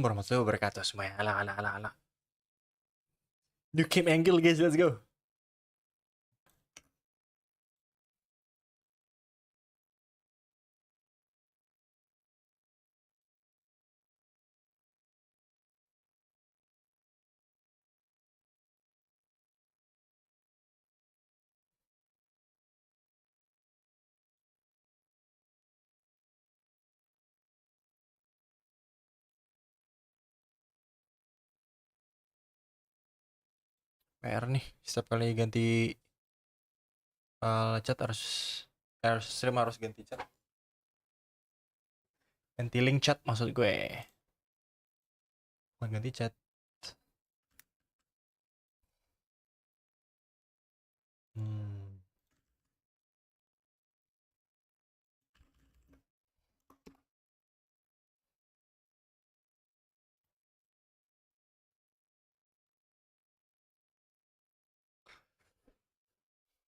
warahmatullahi wabarakatuh semuanya. Alah. New game angle guys, let's go. PR nih, setiap kali ganti chat harus stream harus ganti chat. Ganti link chat maksud gue. Bukan ganti chat.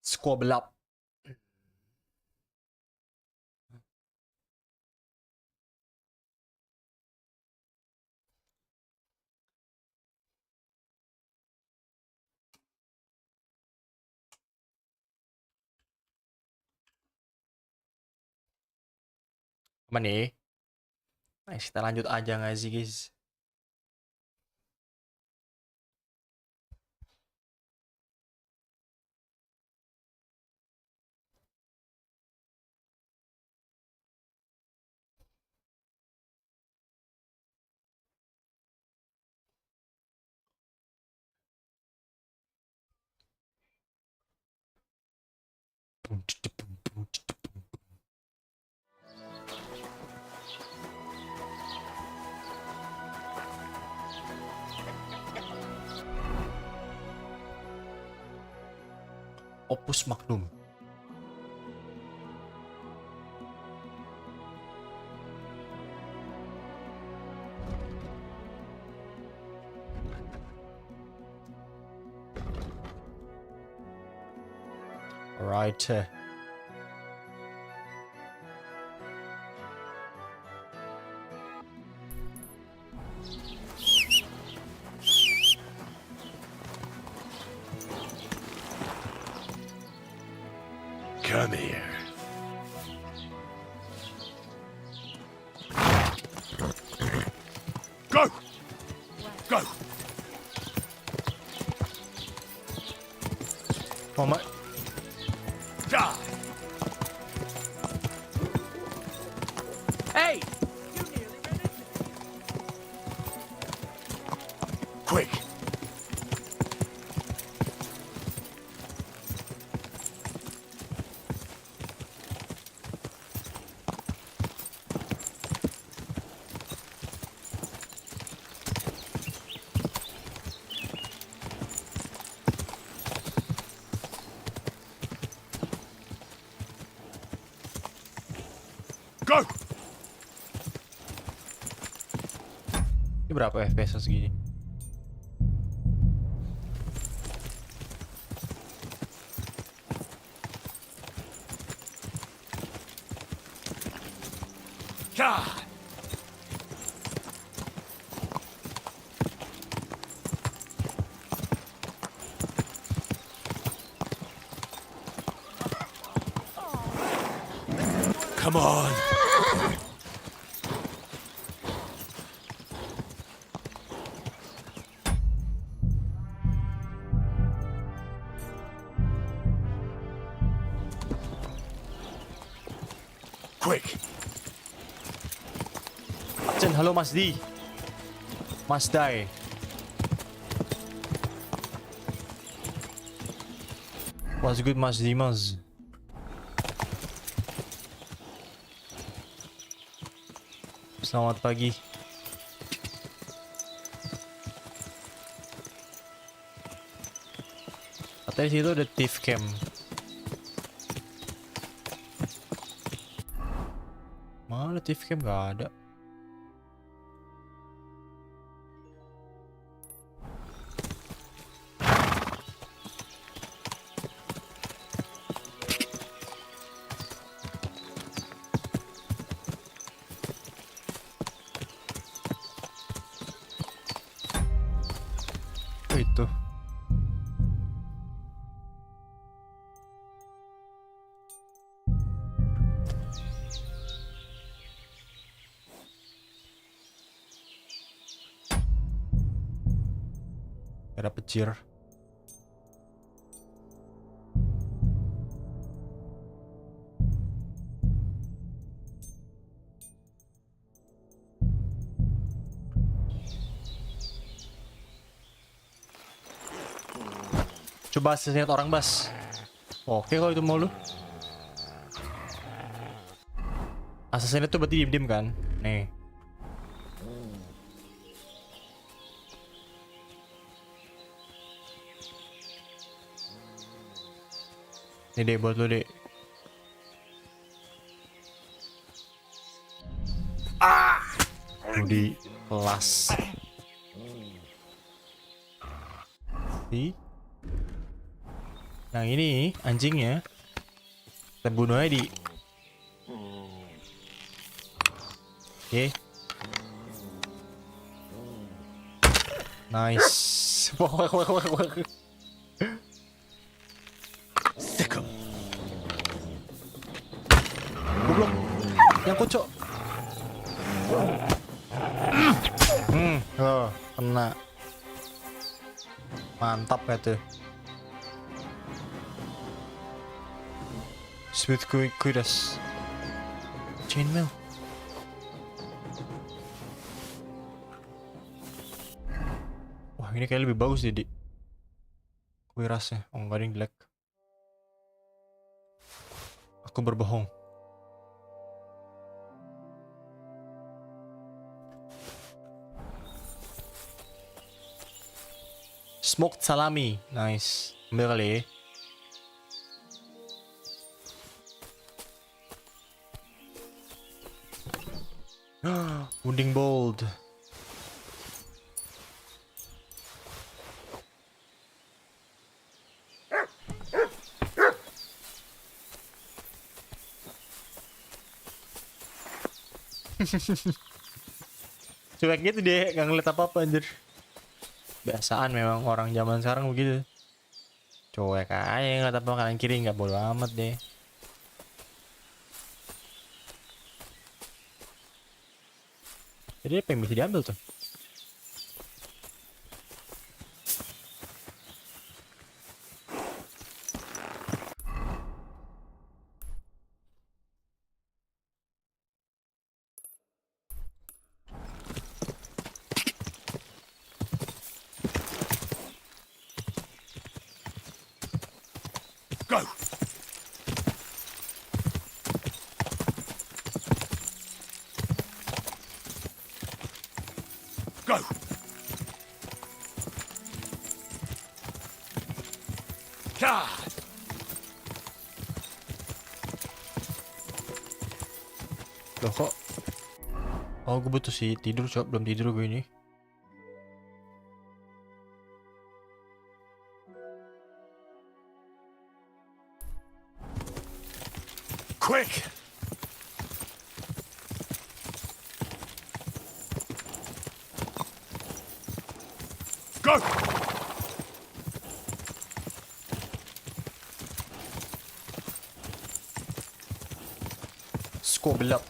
Squabble up. Apa nih? Nice, kita lanjut aja nggak sih guys? Opus Magnum. Alright. Come here. Go! Go! Mama. Die! Hey! Quick! Go! Ini berapa FPS segini? God! Come on! Quick! Chen, halo Mas D. Mas Dai. What's good Mas Dimas? Selamat pagi. Katanya situ ada thief camp. Mana thief camp gak ada. Ada pecir. Coba assassinate orang, Bas. Oke kalau itu mau lu. Assassinate tuh berarti diem-diem kan? Nih. Ini deh buat lu, deh. Lu di kelas. Yang ini anjingnya. Kita bunuh aja di. Oke. Nice. Sick 'em. Goblok. Yang kocok. Oh, kena. Mantap ya tuh. Smooth kudas. Chainmail. Wah, ini kayak lebih bagus jadi. Kuirasnya. Oh, enggak ada yang jelek. Aku berbohong. Smoked salami. Nice. Ambil kali ya. Wounding bold. Cuek gitu deh, gak ngeliat apa-apa anjir. Biasaan memang orang zaman sekarang begitu. Cuek aja ngeliat apa kanan kiri, gak bodo amat deh. Jadi apa yang bisa diambil tuh? Go. Go. God. Loh kok? Oh, gue butuh sih tidur, coba belum tidur gue ini. Quick. Go. Skobel up.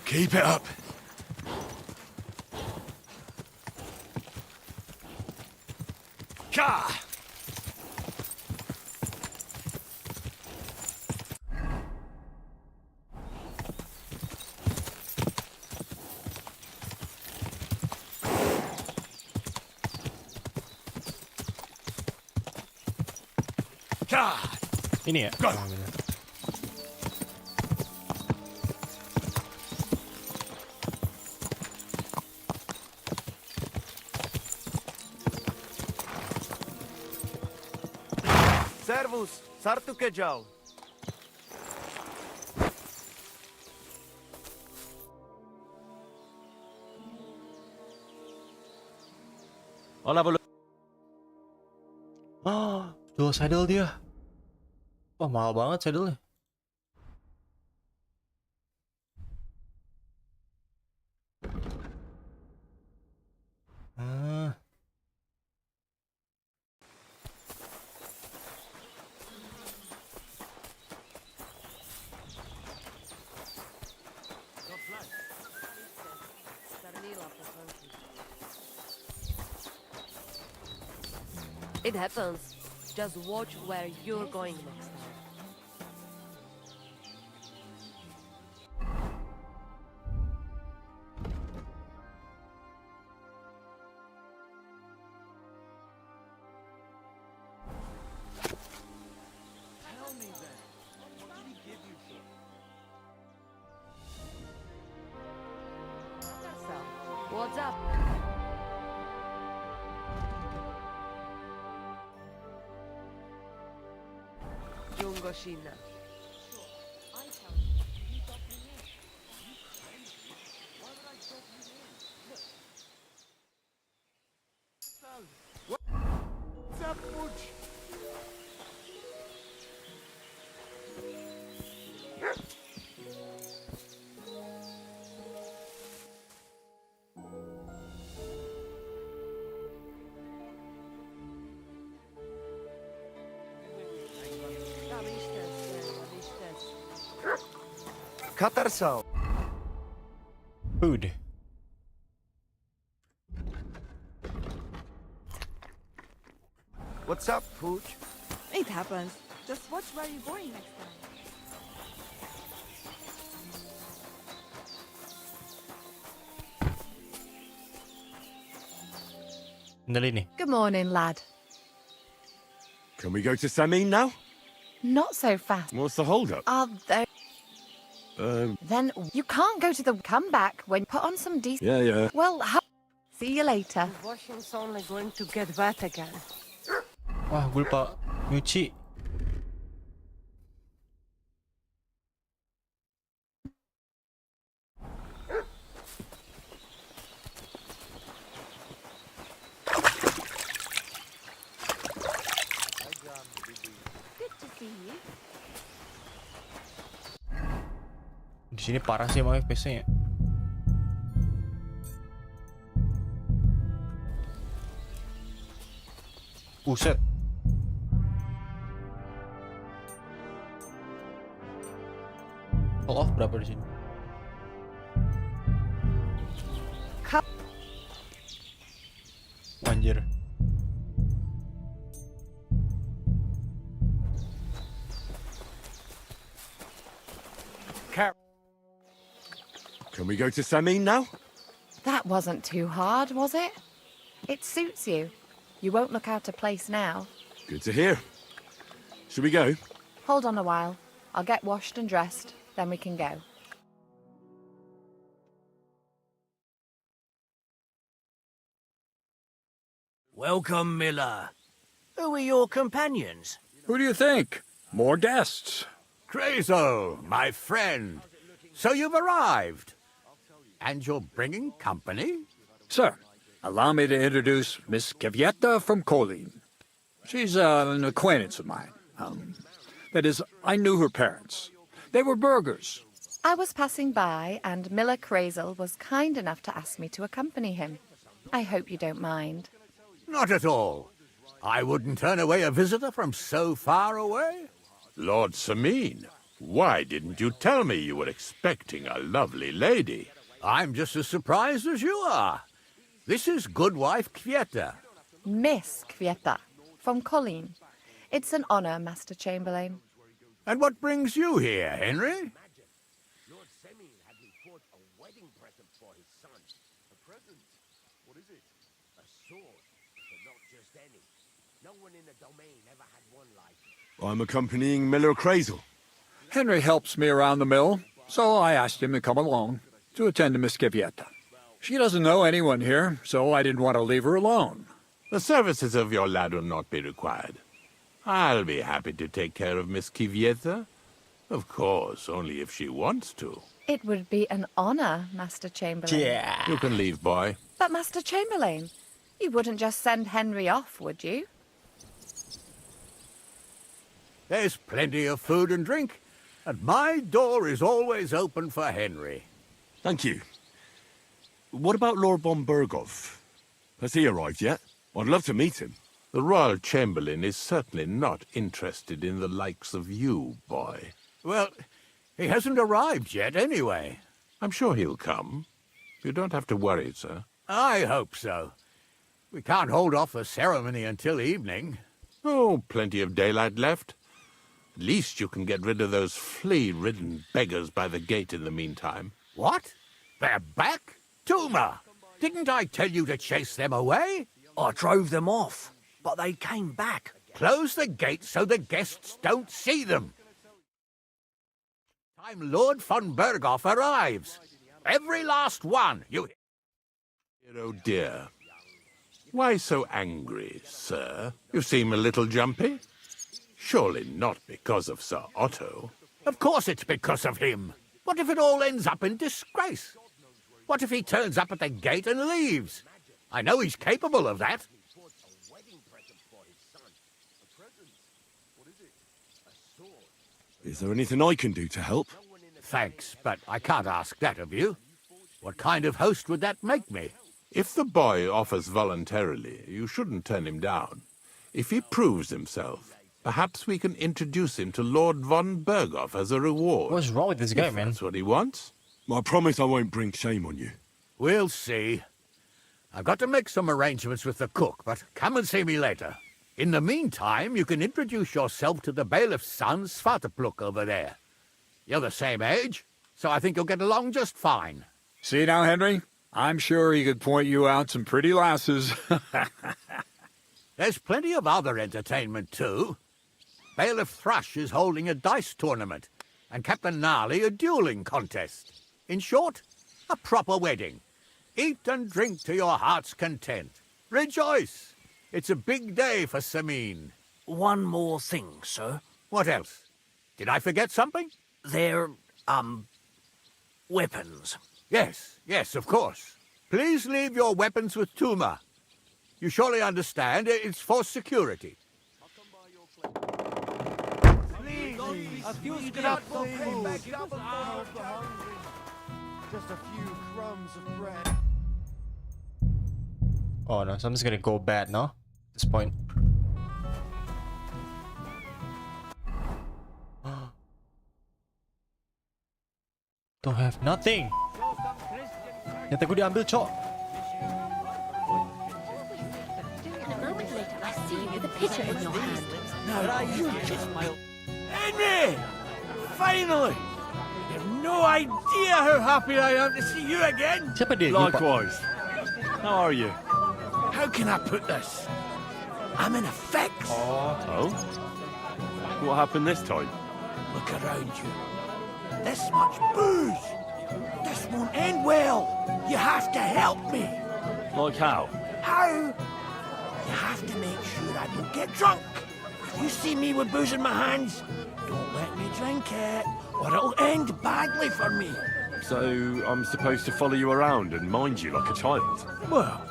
Keep it up. God. God. Ini ya? Go. Oh, bener. Servus, sartu ke jau. Hola, boludo. Ah, dual saddle dia. Wah, mahal banget saddle-nya. Ah. It happens. Just watch where you're going next time. Tell me then. What did he give you for? So, what's up? Jungo Shinna. What's up, Butch? Katarsao. Food. What's up, Pooch? It happens. Just watch where you're going next time. Dali nih. Good morning, lad. Can we go to Samin now? Not so fast. What's the holdup? Are there... Then you can't go to the comeback when put on some decent... Yeah. Well, see you later. Washington's only going to get wet again. Wah, gue lupa nyuci. Good to see you. Di sini parah sih emang FPS-nya. Buset. Off berapa di sini? Anjir. Can we go to Samin now? That wasn't too hard, was it? It suits you. You won't look out of place now. Good to hear. Should we go? Hold on a while. I'll get washed and dressed, then we can go. Welcome, Miller. Who are your companions? Who do you think? More guests. Crazo, my friend. So you've arrived. And you're bringing company? Sir, allow me to introduce Miss Kvyetta from Kolin. She's an acquaintance of mine. That is, I knew her parents. They were burghers. I was passing by, and Miller Crazel was kind enough to ask me to accompany him. I hope you don't mind. Not at all. I wouldn't turn away a visitor from so far away. Lord Samin, why didn't you tell me you were expecting a lovely lady? I'm just as surprised as you are. This is Goodwife Kvyetta. Miss Kvyetta, from Colleen. It's an honor, Master Chamberlain. And what brings you here, Henry? Lord Semin had me forge a wedding present for his son. A present? What is it? A sword, but not just any. No one in the domain ever had one like it. I'm accompanying Miller Crazel. Henry helps me around the mill, so I asked him to come along to attend to Miss Kvyetta. She doesn't know anyone here, so I didn't want to leave her alone. The services of your lad will not be required. I'll be happy to take care of Miss Kvyetta. Of course, only if she wants to. It would be an honor, Master Chamberlain. Yeah. You can leave, boy. But, Master Chamberlain, you wouldn't just send Henry off, would you? There's plenty of food and drink, and my door is always open for Henry. Thank you. What about Lord Bombergov? Has he arrived yet? I'd love to meet him. The Royal Chamberlain is certainly not interested in the likes of you, boy. Well, he hasn't arrived yet anyway. I'm sure he'll come. You don't have to worry, sir. I hope so. We can't hold off the ceremony until evening. Oh, plenty of daylight left. At least you can get rid of those flea-ridden beggars by the gate in the meantime. What? They're back? Tuma! Didn't I tell you to chase them away? I drove them off, but they came back. Close the gate so the guests don't see them. Time Lord von Berghoff arrives. Every last one, you... Oh dear. Why so angry, sir? You seem a little jumpy. Surely not because of Sir Otto. Of course it's because of him. What if it all ends up in disgrace? What if he turns up at the gate and leaves? I know he's capable of that. Is there anything I can do to help? Thanks, but I can't ask that of you. What kind of host would that make me? If the boy offers voluntarily, you shouldn't turn him down. If he proves himself, perhaps we can introduce him to Lord von Berghoff as a reward. What's wrong with this guy, If man? that's what he wants. I promise I won't bring shame on you. We'll see. I've got to make some arrangements with the cook, but come and see me later. In the meantime, you can introduce yourself to the bailiff's son, Svartepluk, over there. You're the same age, so I think you'll get along just fine. See now, Henry? I'm sure he could point you out some pretty lasses. There's plenty of other entertainment, too. Bailiff Thrush is holding a dice tournament, and Captain Gnarly a dueling contest. In short, a proper wedding. Eat and drink to your heart's content. Rejoice! It's a big day for Sameen. One more thing, sir. What else? Did I forget something? They're, weapons. Yes, of course. Please leave your weapons with Tuma. You surely understand it's for security. A few scraps of food. Just a few crumbs of bread. Oh no, something's gonna go bad, no? At this point. Don't have nothing. Nyata gue diambil, cok. And a moment later, I see you with a pitcher in your hand. No, you just my... Henry! Finally! You have no idea how happy I am to see you again. Siapa dia? Lupa. Likewise. How are you? How can I put this? I'm in a fix. Oh? What happened this time? Look around you. This much booze. This won't end well. You have to help me. Like how? How? You have to make sure I don't get drunk. If you see me with booze in my hands, don't let me drink it, or it'll end badly for me. So I'm supposed to follow you around and mind you like a child? Well,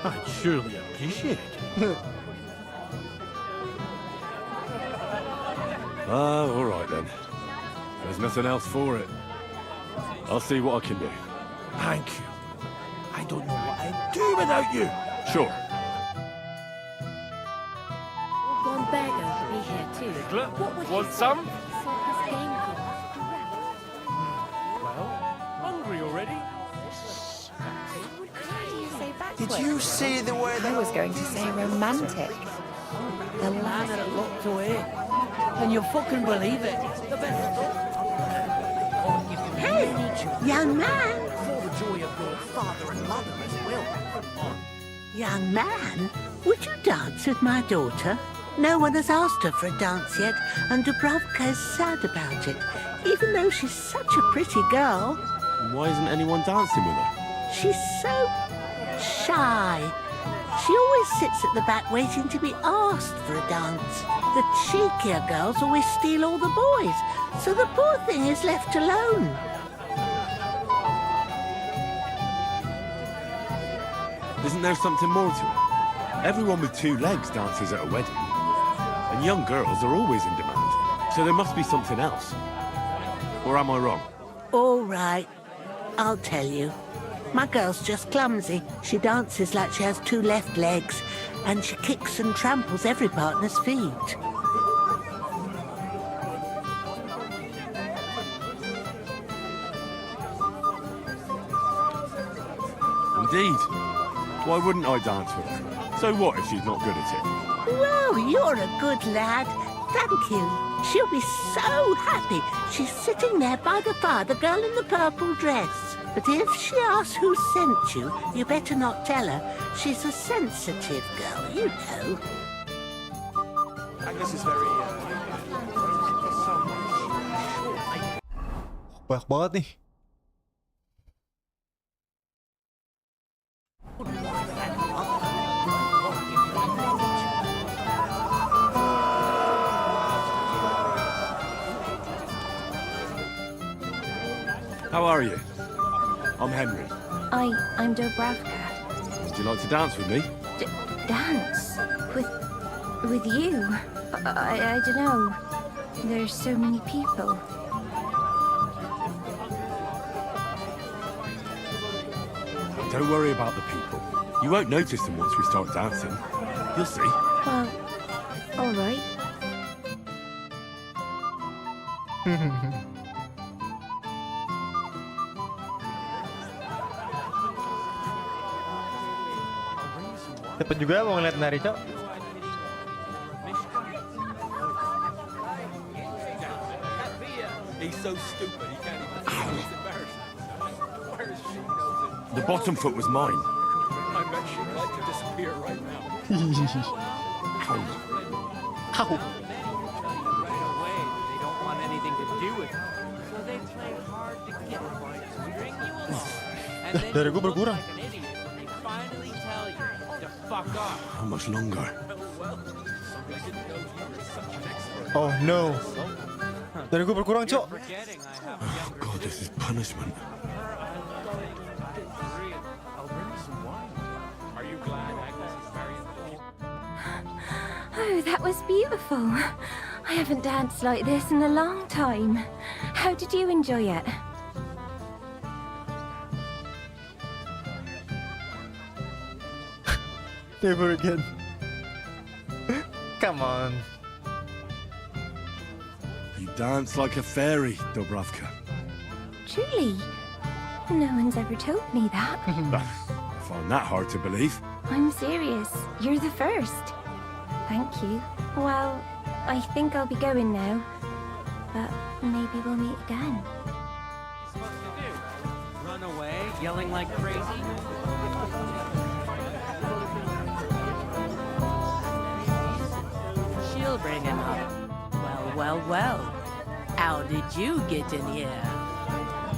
I'd surely appreciate it. All right then. There's nothing else for it. I'll see what I can do. Thank you. I don't know what I'd do without you. Sure. One beggar will be here too. What would want he some? say if he saw his game called? Well, hungry already? What do you say back Did to it? you see the way I was going to say romantic. The man that locked away. And you fucking believe it. The best. Hey, young man! For the joy of your father and mother as well. Young man, would you dance with my daughter? No one has asked her for a dance yet, and Dubrovka is sad about it, even though she's such a pretty girl. Why isn't anyone dancing with her? She's so shy. She always sits at the back waiting to be asked for a dance. The cheekier girls always steal all the boys, so the poor thing is left alone. Isn't there something more to it? Everyone with two legs dances at a wedding. And young girls are always in demand. So there must be something else. Or am I wrong? All right, I'll tell you. My girl's just clumsy. She dances like she has two left legs, and she kicks and tramples every partner's feet. Indeed. Why wouldn't I dance with her? So what if she's not good at it? Well, you're a good lad. Thank you. She'll be so happy. She's sitting there by the fire, the girl in the purple dress. But if she asks who sent you, you better not tell her. She's a sensitive girl, you know. Agnes is very, Banyak banget nih. How are you? I'm Henry. I'm Dobravka. Would you like to dance with me? Dance? With you? I don't know. There's so many people. Don't worry about the people. You won't notice them once we start dancing. You'll see. Well, all right. Cepet juga mau ngeliat nari, Cok. he's so stupid, he can't even see he's embarrassed. Where is she knows it? The bottom foot was mine. I bet she'd like to disappear right now. Ow. Ow. Right away, they don't want anything to do with her. So they play hard to get her to string you along. And then Dari you gue look berkurang. like an idiot when they finally tell you to fuck off. How much longer? Oh no. Dari gue berkurang, Cok. Forgetting I have a Oh younger God, this is punishment. I'll bring you some wine. Are you glad Agnes is marrying the Oh, that was beautiful. I haven't danced like this in a long time. How did you enjoy it? Never again. Come on. You dance like a fairy, Dobravka. Truly? No one's ever told me that. I find that hard to believe. I'm serious. You're the first. Thank you. Well, I think I'll be going now. But maybe we'll meet again. Supposed to do? Run away, yelling like crazy? She'll bring him up. Well. How did you get in here?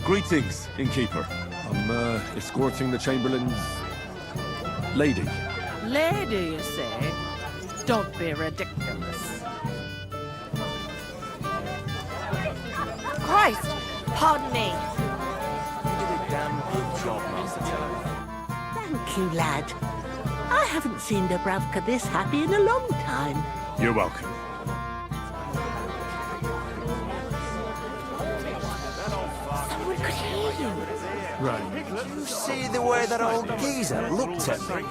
Greetings, innkeeper. I'm escorting the Chamberlain's lady. Lady, you say? Don't be ridiculous. Christ! Pardon me. You did a damn good job, Master. Thank you, lad. I haven't seen Dobravka this happy in a long time. You're welcome. Someone could hear you. Right. You see the way that old geezer looked at me?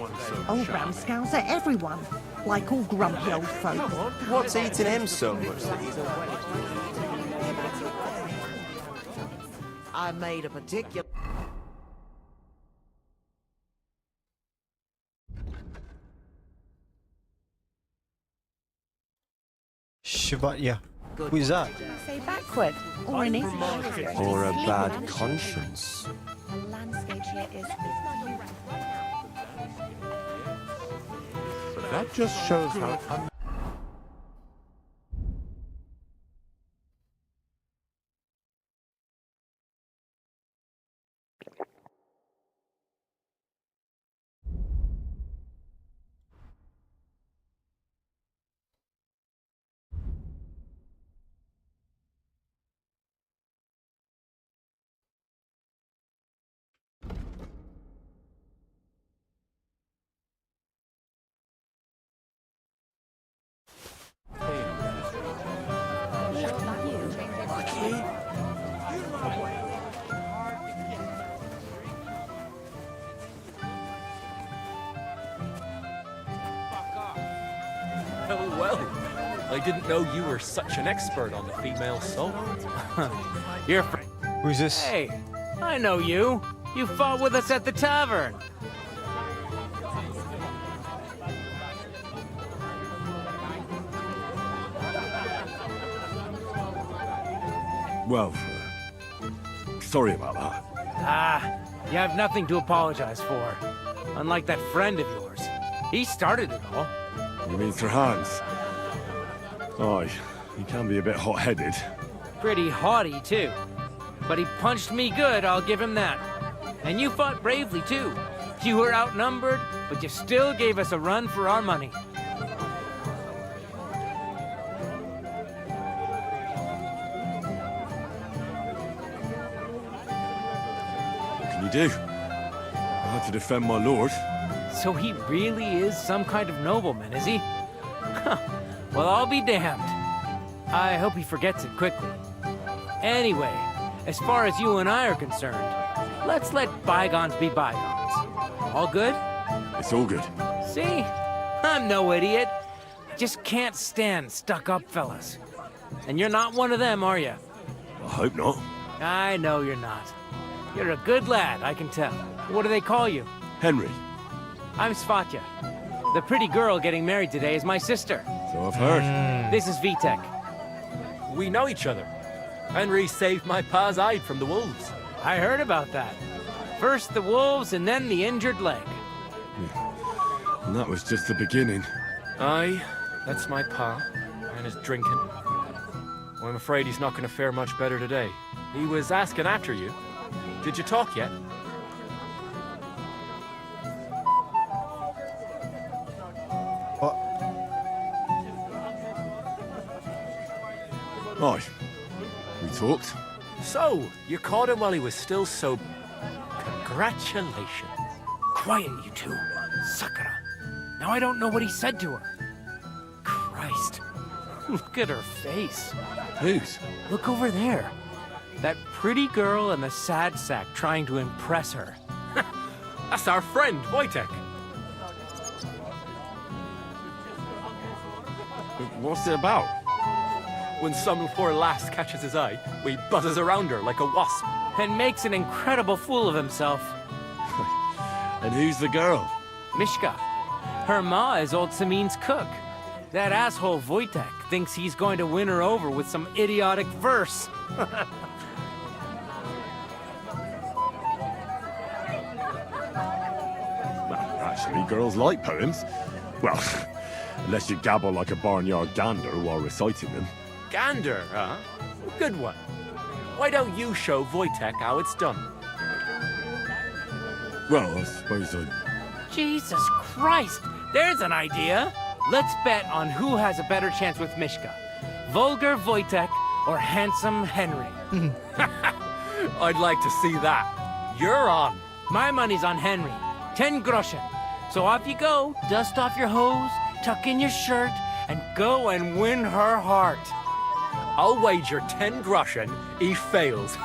Old ramscows are everyone, like all grumpy old folk. What's eating him so much that he's I made a particular... Shiva, yeah. Who is that? Say backward. Or an Or a bad conscience. The landscape here is That just shows how Well, I didn't know you were such an expert on the female soul. You're Who's this? Hey, I know you. You fought with us at the tavern. Well, sorry about that. Ah, you have nothing to apologize for. Unlike that friend of yours. He started it all. You mean Sir Hans? Aye, he can be a bit hot-headed. Pretty haughty, too. But he punched me good, I'll give him that. And you fought bravely, too. You were outnumbered, but you still gave us a run for our money. What can you do? I had to defend my lord. So he really is some kind of nobleman, is he? Huh. Well, I'll be damned. I hope he forgets it quickly. Anyway, as far as you and I are concerned, let's let bygones be bygones. All good? It's all good. See? I'm no idiot. I just can't stand stuck-up fellas. And you're not one of them, are you? I hope not. I know you're not. You're a good lad, I can tell. What do they call you? Henry. I'm Svatya. The pretty girl getting married today is my sister. So I've heard. This is Vitek. We know each other. Henry saved my pa's hide from the wolves. I heard about that. First the wolves and then the injured leg. And that was just the beginning. Aye, that's my pa, and his drinking. Well, I'm afraid he's not going to fare much better today. He was asking after you. Did you talk yet? Aye, we talked. So, you caught him while he was still sober. Congratulations. Quiet, you two. Sakura. Now I don't know what he said to her. Christ. Look at her face. Whose? Look over there. That pretty girl and the sad sack trying to impress her. That's our friend, Wojtek. What's it about? When some poor lass catches his eye, we buzzes around her like a wasp. And makes an incredible fool of himself. And who's the girl? Mishka. Her ma is old Samin's cook. That asshole Wojtek thinks he's going to win her over with some idiotic verse. Well, actually, girls like poems. Well, unless you gabble like a barnyard gander while reciting them. Gander, huh? Good one. Why don't you show Wojtek how it's done? Well, I suppose I... Jesus Christ! There's an idea! Let's bet on who has a better chance with Mishka. Vulgar Wojtek or handsome Henry. I'd like to see that. You're on. My money's on Henry. 10 groschen. So off you go, dust off your hose, tuck in your shirt, and go and win her heart. I'll wager 10 groschen he fails.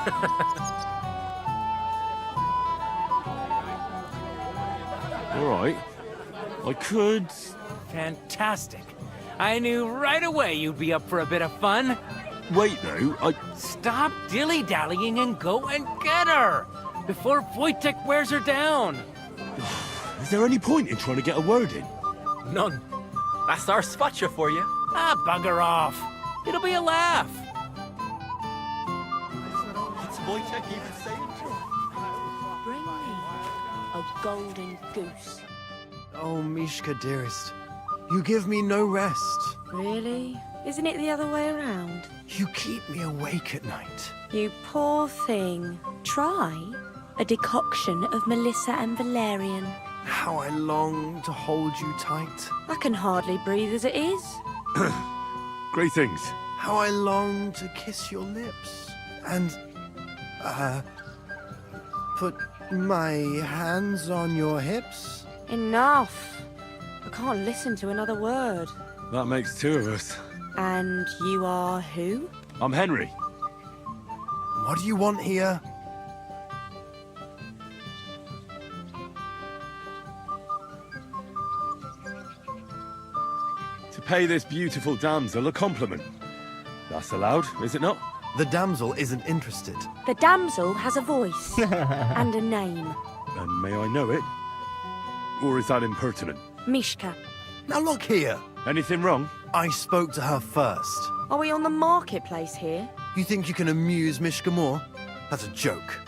All right. I could... Fantastic. I knew right away you'd be up for a bit of fun. Wait, though, I... Stop dilly-dallying and go and get her! Before Wojtek wears her down! Is there any point in trying to get a word in? None. That's our Svatya for you. Ah, bugger off. It'll be a laugh. What's Wojtek even saying to her? Bring me a golden goose. Oh, Mishka, dearest. You give me no rest. Really? Isn't it the other way around? You keep me awake at night. You poor thing. Try a decoction of Melissa and Valerian. How I long to hold you tight. I can hardly breathe as it is. Great things. How I long to kiss your lips. And, put my hands on your hips. Enough. I can't listen to another word. That makes two of us. And you are who? I'm Henry. What do you want here? To pay this beautiful damsel a compliment. That's allowed, is it not? The damsel isn't interested. The damsel has a voice and a name. And may I know it? Or is that impertinent? Mishka. Now look here. Anything wrong? I spoke to her first. Are we on the marketplace here? You think you can amuse Mishka more? That's a joke.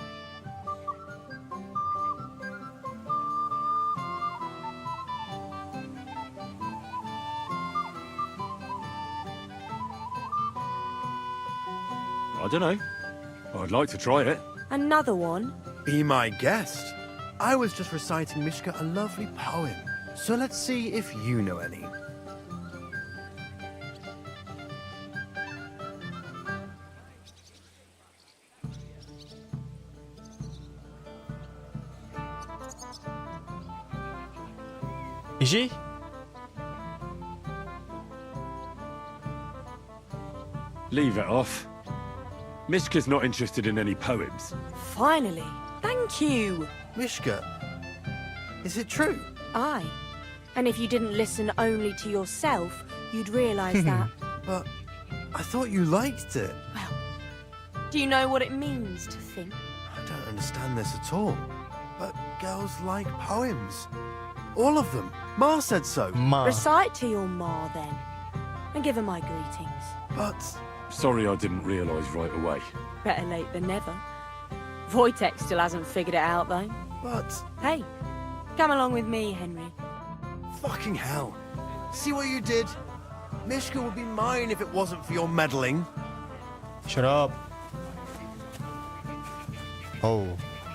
I don't know. I'd like to try it. Another one? Be my guest. I was just reciting Mishka a lovely poem. So let's see if you know any. Is she? Leave it off. Mishka's not interested in any poems. Finally. Thank you. Mishka, is it true? Aye. And if you didn't listen only to yourself, you'd realise that. But I thought you liked it. Do you know what it means to think? I don't understand this at all. But girls like poems. All of them. Ma said so. Recite to your ma, then. And give her my greetings. But... Sorry I didn't realise right away. Better late than never. Wojtek still hasn't figured it out, though. But... Hey, come along with me, Henry. Fucking hell. See what you did? Mishka would be mine if it wasn't for your meddling. Shut up. Oh,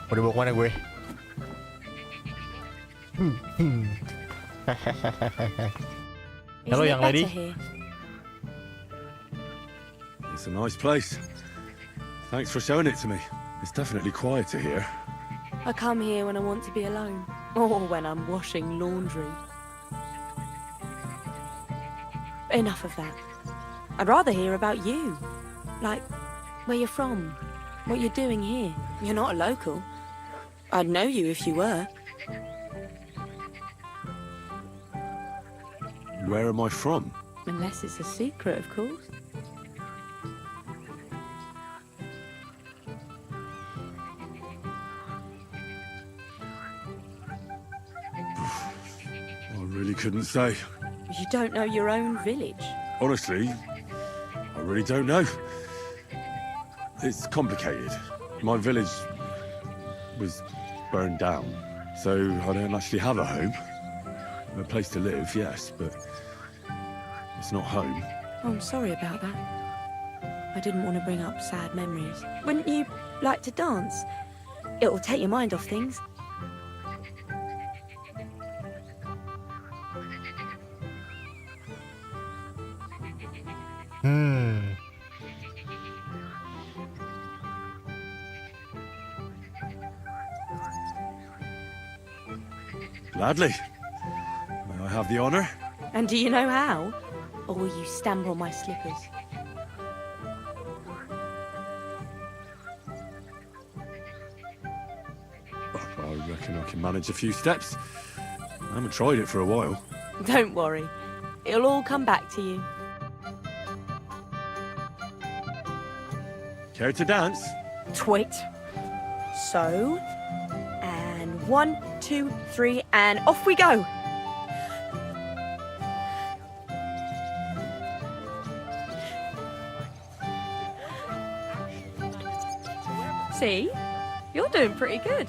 mau dibawa kemana gue? Hello, Isn't it young lady. better here? It's a nice place. Thanks for showing it to me. It's definitely quieter here. I come here when I want to be alone. Or when I'm washing laundry. Enough of that. I'd rather hear about you. Like, where you're from. What you're doing here. You're not a local. I'd know you if you were. Where am I from? Unless it's a secret, of course. I really couldn't say. You don't know your own village. Honestly, I really don't know. It's complicated. My village was burned down, so I don't actually have a home. A place to live, yes, but it's not home. Oh, I'm sorry about that. I didn't want to bring up sad memories. Wouldn't you like to dance? It'll take your mind off things. Gladly. May I have the honour? And do you know how? Or will you stamp on my slippers? I reckon I can manage a few steps. I haven't tried it for a while. Don't worry. It'll all come back to you. Care to dance? Twit. So. And 1, 2, 3, and off we go. See? You're doing pretty good.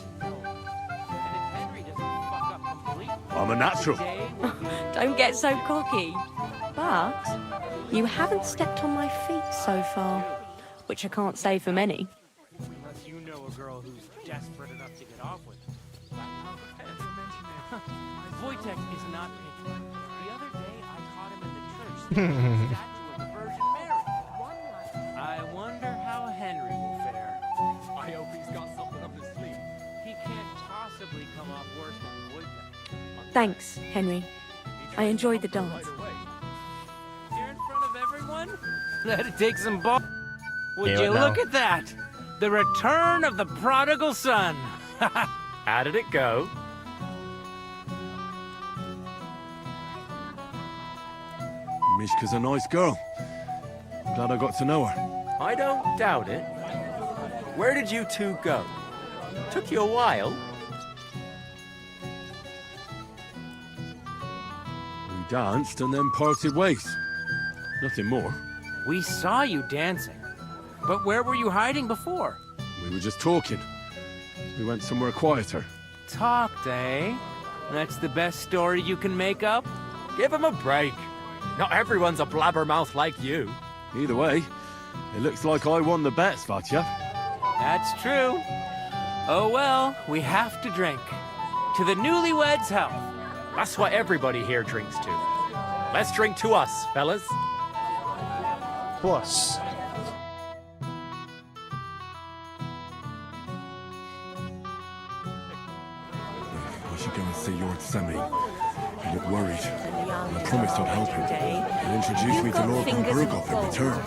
I'm a natural. Don't get so cocky. But you haven't stepped on my feet so far, which I can't say for many. Unless you know a girl who's desperate enough to get off with it. Wojtek is not picky. The other day I caught him in the church standing at the statue of the Virgin Mary. I wonder how Henry will fare. I hope he's got something up his sleeve. He can't possibly come off worse than Wojtek. Thanks, Henry. I enjoyed the dance. Here in front of everyone? Let it take some ball. Would Yeah, you what now? look at that? The return of the prodigal son. How did it go? Mishka's a nice girl. Glad I got to know her. I don't doubt it. Where did you two go? Took you a while. We danced and then parted ways. Nothing more. We saw you dancing. But where were you hiding before? We were just talking. We went somewhere quieter. Talked, eh? That's the best story you can make up? Give him a break. Not everyone's a blabbermouth like you. Either way, it looks like I won the bet, Svatya. That's true. Oh well, we have to drink. To the newlyweds' health. That's what everybody here drinks to. Let's drink to us, fellas. Plus. I should go and see Lord Semi. He looked worried. And I promised I'd help him. And introduce me to Lord von Burghoff in return.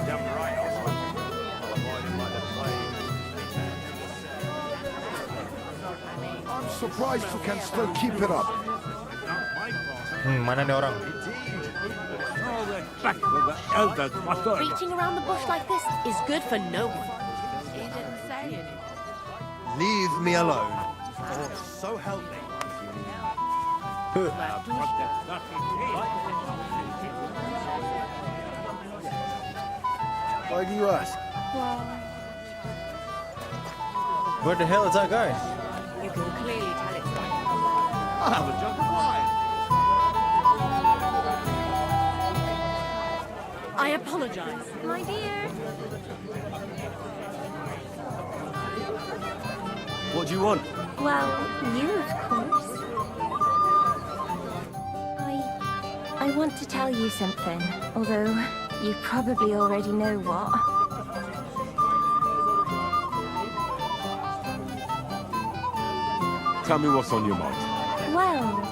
I'm surprised you can still keep it up. Mana nih orang? Reaching around the bush like this is good for no one. He didn't say anything. Leave me alone. Oh, so help me. Why do you ask? Where the hell is that guy? You can clearly tell it's right. I have a jug of wine. I apologize. My dear. What do you want? Well, you, of course. I want to tell you something, although you probably already know what. Tell me what's on your mind. Well,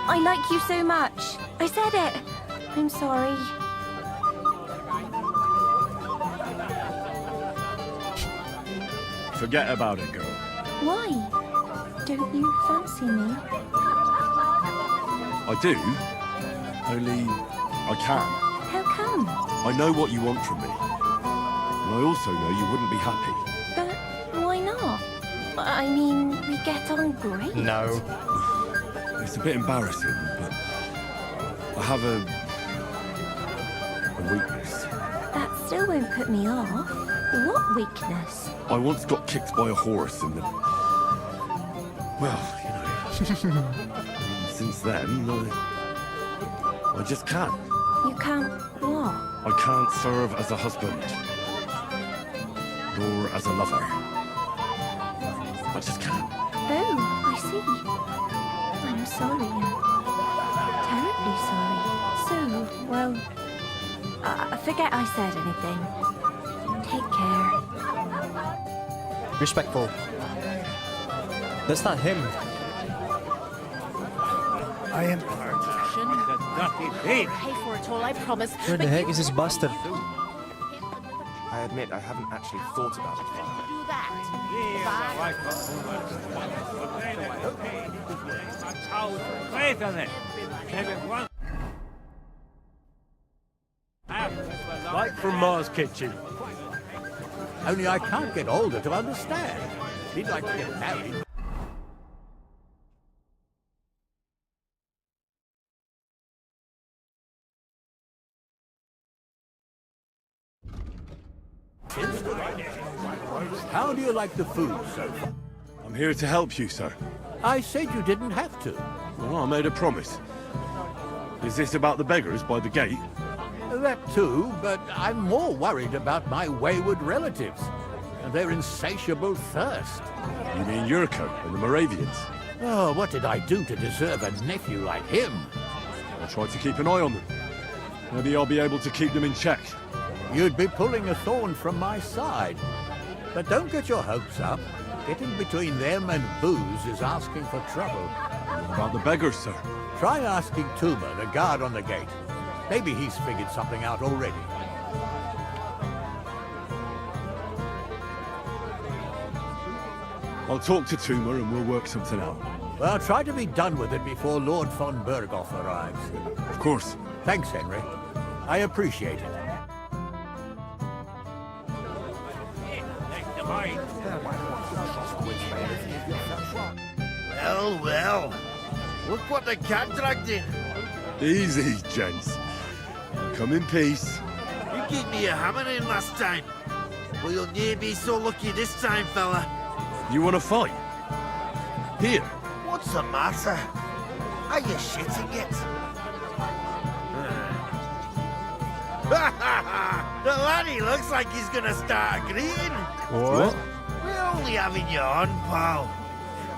I like you so much. I said it. I'm sorry. Forget about it, girl. Why? Don't you fancy me? I do. Only I can. How come? I know what you want from me. And I also know you wouldn't be happy. But why not? I mean, we get on great. No. It's a bit embarrassing, but I have a weakness. That still won't put me off. What weakness? I once got kicked by a horse in the... Well, you know... Since then, I just can't. You can't what? I can't serve as a husband. Nor as a lover. I just can't. Oh, I see. I'm sorry. Terribly sorry. So, well, forget I said anything. Take care. Respectful. That's not him. I am. Pay for it all, I promise. Where the heck is this bastard? I admit I haven't actually thought about it. Do that. Like from Ma's kitchen. Only I can't get older to understand. He'd like to get married. How do you like the food so far? I'm here to help you, sir. I said you didn't have to. Well, I made a promise. Is this about the beggars by the gate? That too, but I'm more worried about my wayward relatives and their insatiable thirst. You mean Yurko and the Moravians? Oh, what did I do to deserve a nephew like him? I'll try to keep an eye on them. Maybe I'll be able to keep them in check. You'd be pulling a thorn from my side. But don't get your hopes up. Getting between them and booze is asking for trouble. What about the beggars, sir? Try asking Tuma, the guard on the gate. Maybe he's figured something out already. I'll talk to Tuma and we'll work something out. Well, try to be done with it before Lord von Burghoff arrives. Of course. Thanks, Henry. I appreciate it. Well, well. Look what the cat dragged in. Easy, gents. Come in peace. You gave me a hammering last time. Well, you'll near be so lucky this time, fella. You want to fight? Here. What's the matter? Are you shitting it? The laddie looks like he's gonna start agreeing. What? We're only having you on, pal.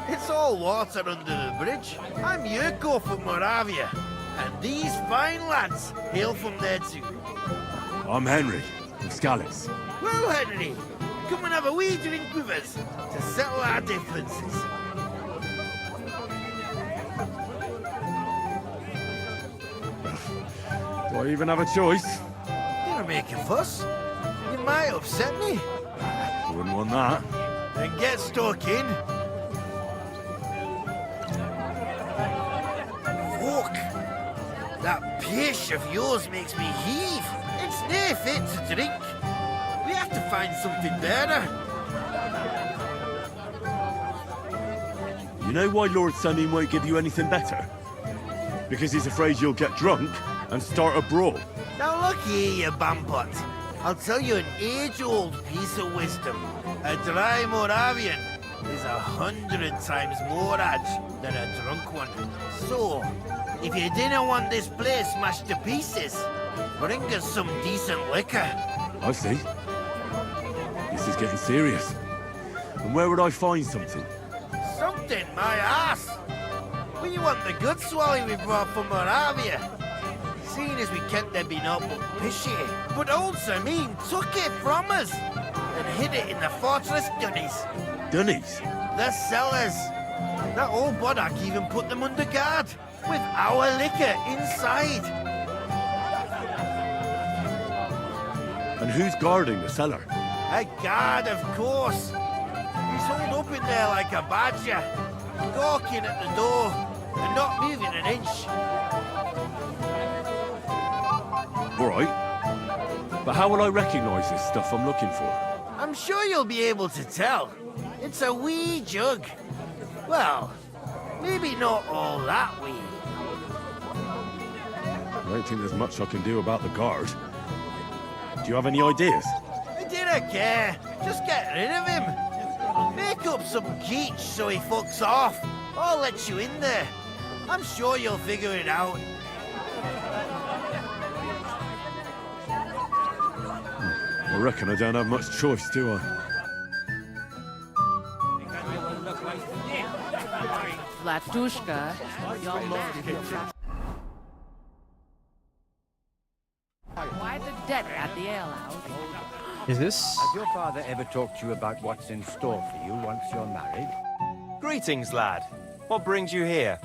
It's all water under the bridge. I'm Yurko from Moravia, and these fine lads hail from there too. I'm Henry, from Scallis. Well, Henry, come and have a wee drink with us to settle our differences. Do I even have a choice? You're making fuss. You might upset me. Wouldn't want that. Then get stuck in. Fuck! That pish of yours makes me heave. It's near fit to drink. We have to find something better. You know why Lord Sunny won't give you anything better? Because he's afraid you'll get drunk and start a brawl. Now look here, you bampot. I'll tell you an age-old piece of wisdom. A dry Moravian is 100 times more edge than a drunk one. So, if you didn't want this place smashed to pieces, bring us some decent liquor. I see. This is getting serious. And where would I find something? Something, my ass! We want the good swally we brought from Moravia. Seeing as we can't there be no but pishy. But old Samin took it from us and hid it in the fortress dunnies. Dunnies? The cellars. That old Boddock even put them under guard with our liquor inside. And who's guarding the cellar? A guard, of course. He's holed up in there like a badger, gawking at the door and not moving an inch. All right. But how will I recognize this stuff I'm looking for? I'm sure you'll be able to tell. It's a wee jug. Well, maybe not all that wee. I don't think there's much I can do about the guard. Do you have any ideas? I didn't care. Just get rid of him. Make up some keech so he fucks off. I'll let you in there. I'm sure you'll figure it out. I reckon I don't have much choice, do I? Flatushka, why the debt at the alehouse? Is this? Has your father ever talked to you about what's in store for you once you're married? Greetings, lad. What brings you here?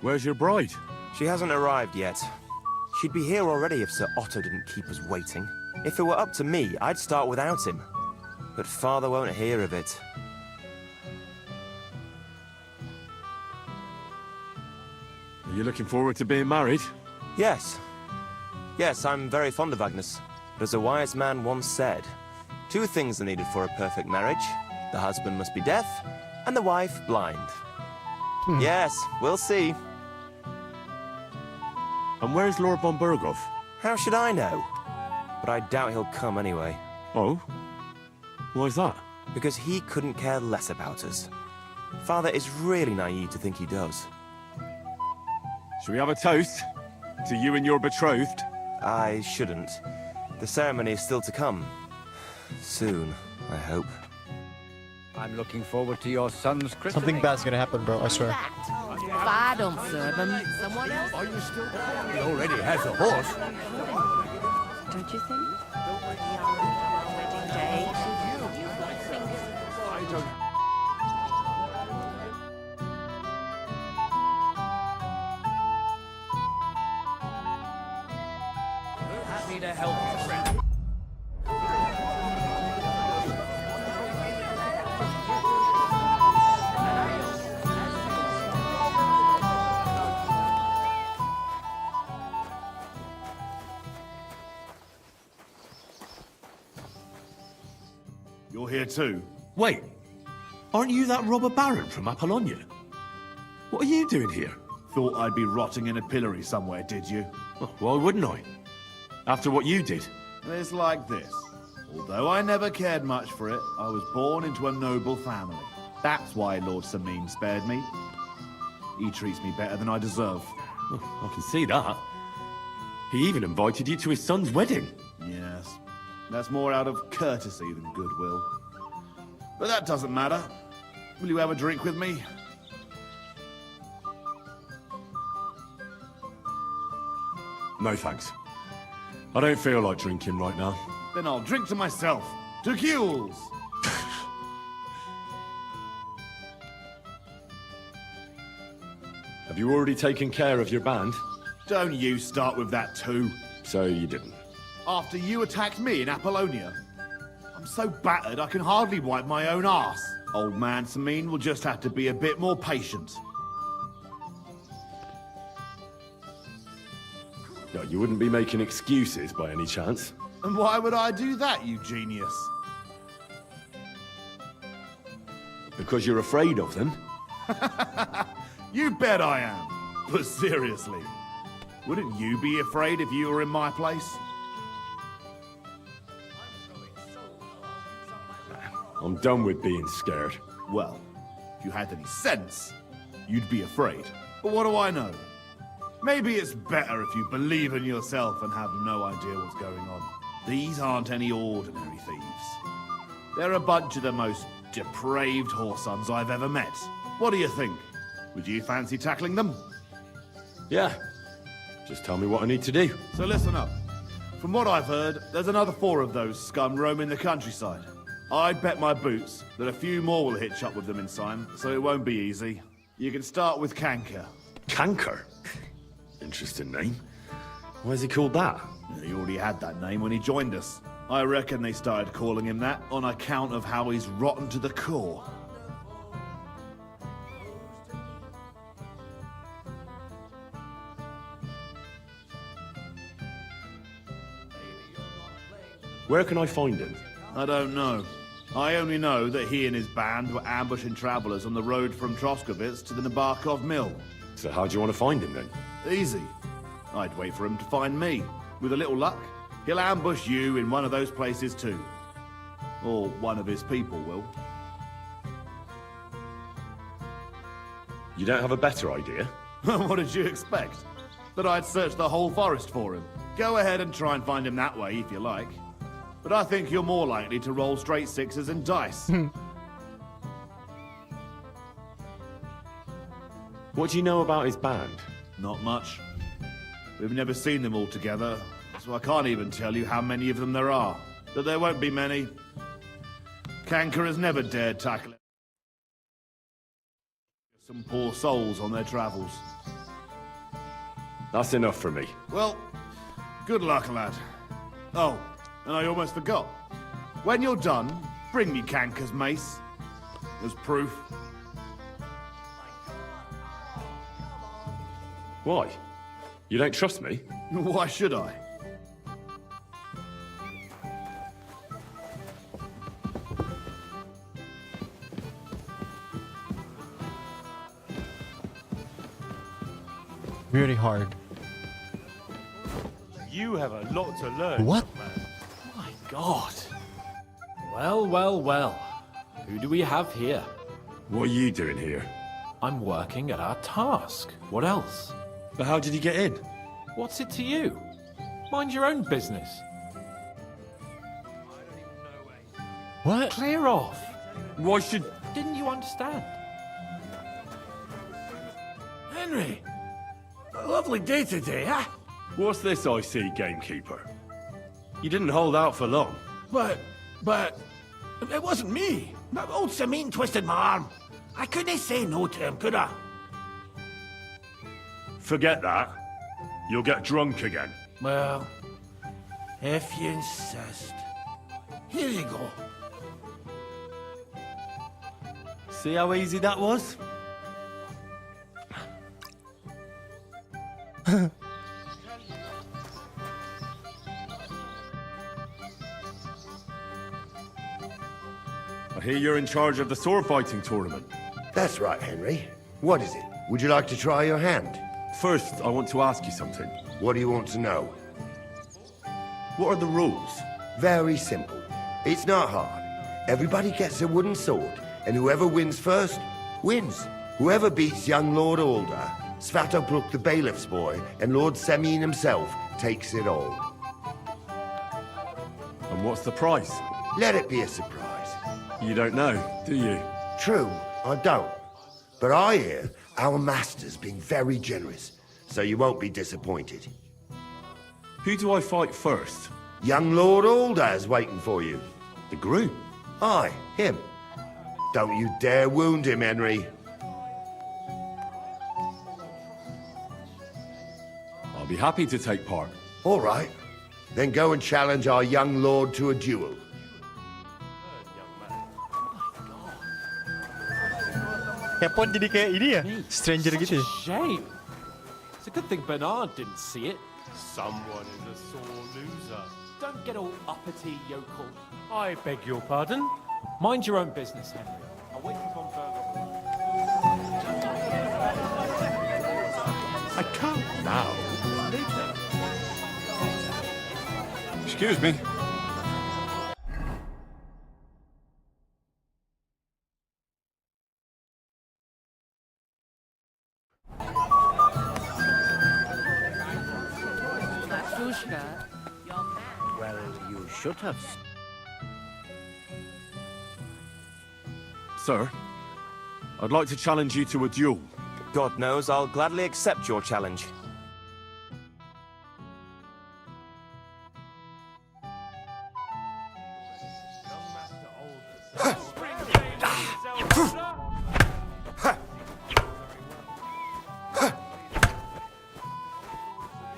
Where's your bride? She hasn't arrived yet. She'd be here already if Sir Otto didn't keep us waiting. If it were up to me, I'd start without him. But father won't hear of it. Are you looking forward to being married? Yes. Yes, I'm very fond of Agnes. But as a wise man once said, 2 things are needed for a perfect marriage. The husband must be deaf, and the wife blind. Yes, we'll see. And where's Lord von Berghoff? How should I know? But I doubt he'll come anyway. Oh? Why's that? Because he couldn't care less about us. Father is really naive to think he does. Shall we have a toast? To you and your betrothed? I shouldn't. The ceremony is still to come. Soon, I hope. I'm looking forward to your son's Christmas. Something bad's gonna happen, bro, I swear. If I don't serve him, someone else. Are you still? He already has a horse. Don't you think? Wedding day. I don't. Happy to help you, friend. You're here too? Wait, aren't you that robber baron from Apollonia? What are you doing here? Thought I'd be rotting in a pillory somewhere, did you? Oh, why wouldn't I? After what you did. It's like this. Although I never cared much for it, I was born into a noble family. That's why Lord Samin spared me. He treats me better than I deserve. Oh, I can see that. He even invited you to his son's wedding. Yes. That's more out of courtesy than goodwill. But that doesn't matter. Will you have a drink with me? No thanks. I don't feel like drinking right now. Then I'll drink to myself. To Kules! Have you already taken care of your band? Don't you start with that too. So you didn't. After you attacked me in Apollonia? I'm so battered I can hardly wipe my own arse. Old man Samin will just have to be a bit more patient. No, you wouldn't be making excuses by any chance. And why would I do that, you genius? Because you're afraid of them? You bet I am. But seriously, wouldn't you be afraid if you were in my place? I'm done with being scared. Well, if you had any sense, you'd be afraid. But what do I know? Maybe it's better if you believe in yourself and have no idea what's going on. These aren't any ordinary thieves. They're a bunch of the most depraved whoresons I've ever met. What do you think? Would you fancy tackling them? Yeah. Just tell me what I need to do. So listen up. From what I've heard, there's another 4 of those scum roaming the countryside. I'd bet my boots that a few more will hitch up with them in time, so it won't be easy. You can start with Canker. Canker? Interesting name. Why is he called that? He already had that name when he joined us. I reckon they started calling him that on account of how he's rotten to the core. Where can I find him? I don't know. I only know that he and his band were ambushing travelers on the road from Troskovitz to the Nabarkov mill. So how do you want to find him then? Easy. I'd wait for him to find me. With a little luck, he'll ambush you in one of those places too. Or one of his people will. You don't have a better idea? What did you expect? That I'd search the whole forest for him? Go ahead and try and find him that way if you like. But I think you're more likely to roll straight 6s and dice. What do you know about his band? Not much. We've never seen them all together, so I can't even tell you how many of them there are. But there won't be many. Canker has never dared tackle some poor souls on their travels. That's enough for me. Well, good luck, lad. Oh, and I almost forgot. When you're done, bring me Canker's mace. As proof. Why? You don't trust me? Why should I? Really hard. You have a lot to learn. What? Man. My God. Well, well, well. Who do we have here? What are you doing here? I'm working at our task. What else? But how did you get in? What's it to you? Mind your own business. What? Clear off. Why should... Didn't you understand? Henry! A lovely day today, huh? What's this I see, gamekeeper? You didn't hold out for long. But... It wasn't me. Old Samin twisted my arm. I couldn't say no to him, could I? Forget that. You'll get drunk again. Well, if you insist. Here you go. See how easy that was? I hear you're in charge of the sword fighting tournament. That's right, Henry. What is it? Would you like to try your hand? First, I want to ask you something. What do you want to know? What are the rules? Very simple. It's not hard. Everybody gets a wooden sword, and whoever wins first, wins. Whoever beats young Lord Alder, Svatopluk the bailiff's boy, and Lord Semyon himself takes it all. And what's the price? Let it be a surprise. You don't know, do you? True, I don't. But I hear our master's being very generous, so you won't be disappointed. Who do I fight first? Young Lord Alder's waiting for you. The groom? Aye, him. Don't you dare wound him, Henry. I'll be happy to take part. All right. Then go and challenge our young lord to a duel. Hepon jadi kayak ini ya, stranger gitu. Shame. It's a good thing Bernard didn't see it. Someone is a sore loser. Don't get all uppity, yokel. I beg your pardon. Mind your own business, Henry. I'll wait for Von Berger. I can't now. Later. Excuse me. Well, you should have. Sir, I'd like to challenge you to a duel. God knows I'll gladly accept your challenge.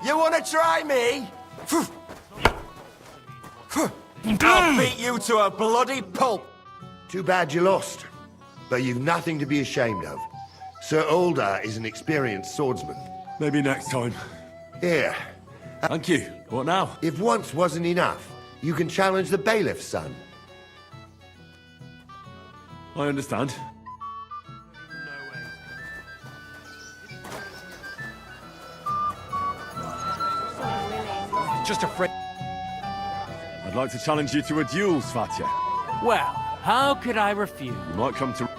You wanna try me? I'll beat you to a bloody pulp. Too bad you lost. But you've nothing to be ashamed of. Sir Alder is an experienced swordsman. Maybe next time. Here. Thank you. What now? If once wasn't enough, you can challenge the bailiff's son. I understand. Just afraid. I'd like to challenge you to a duel, Svatya. Well, how could I refuse? You might come to...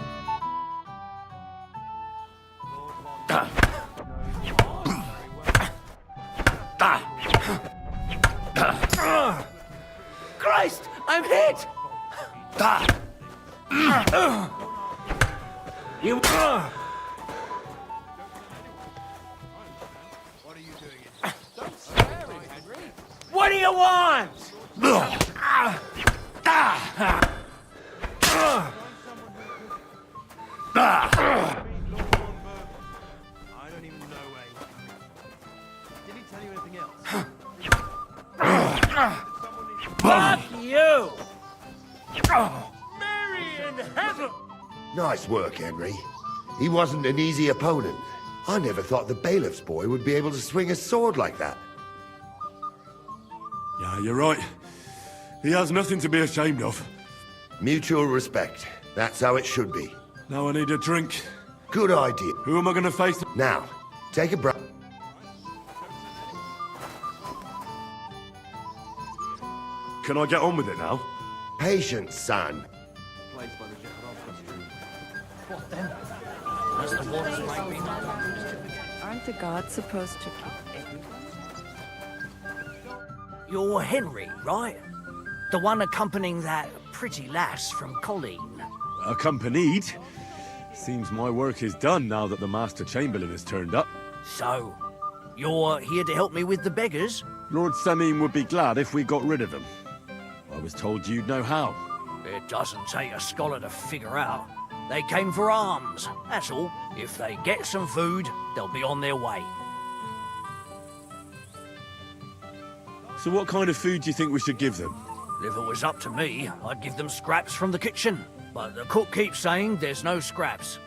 Christ, I'm hit! You. What do you want? I don't even know where he did he tell you anything else? Fuck you! Mary in heaven! Nice work, Henry. He wasn't an easy opponent. I never thought the bailiff's boy would be able to swing a sword like that. Yeah, you're right. He has nothing to be ashamed of. Mutual respect. That's how it should be. Now I need a drink. Good idea. Who am I going to face? Now, take a breath. Can I get on with it now? Patience, son. What then? As the waters might be. Aren't the gods supposed to keep everyone? You're Henry, right? The one accompanying that pretty lass from Colleen. Accompanied? Seems my work is done now that the Master Chamberlain has turned up. So, you're here to help me with the beggars? Lord Semyon would be glad if we got rid of them. I was told you'd know how. It doesn't take a scholar to figure out. They came for alms, that's all. If they get some food, they'll be on their way. So what kind of food do you think we should give them? If it was up to me, I'd give them scraps from the kitchen. But the cook keeps saying there's no scraps.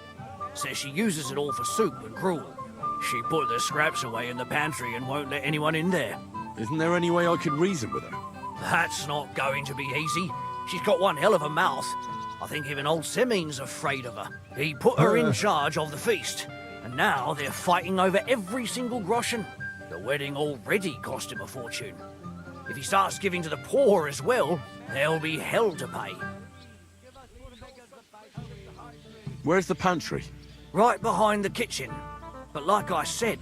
Says she uses it all for soup and gruel. She put the scraps away in the pantry and won't let anyone in there. Isn't there any way I could reason with her? That's not going to be easy. She's got one hell of a mouth. I think even old Semyon's afraid of her. He put her in charge of the feast, And now they're fighting over every single groschen. The wedding already cost him a fortune. If he starts giving to the poor as well, there'll be hell to pay. Where's the pantry? Right behind the kitchen. But like I said...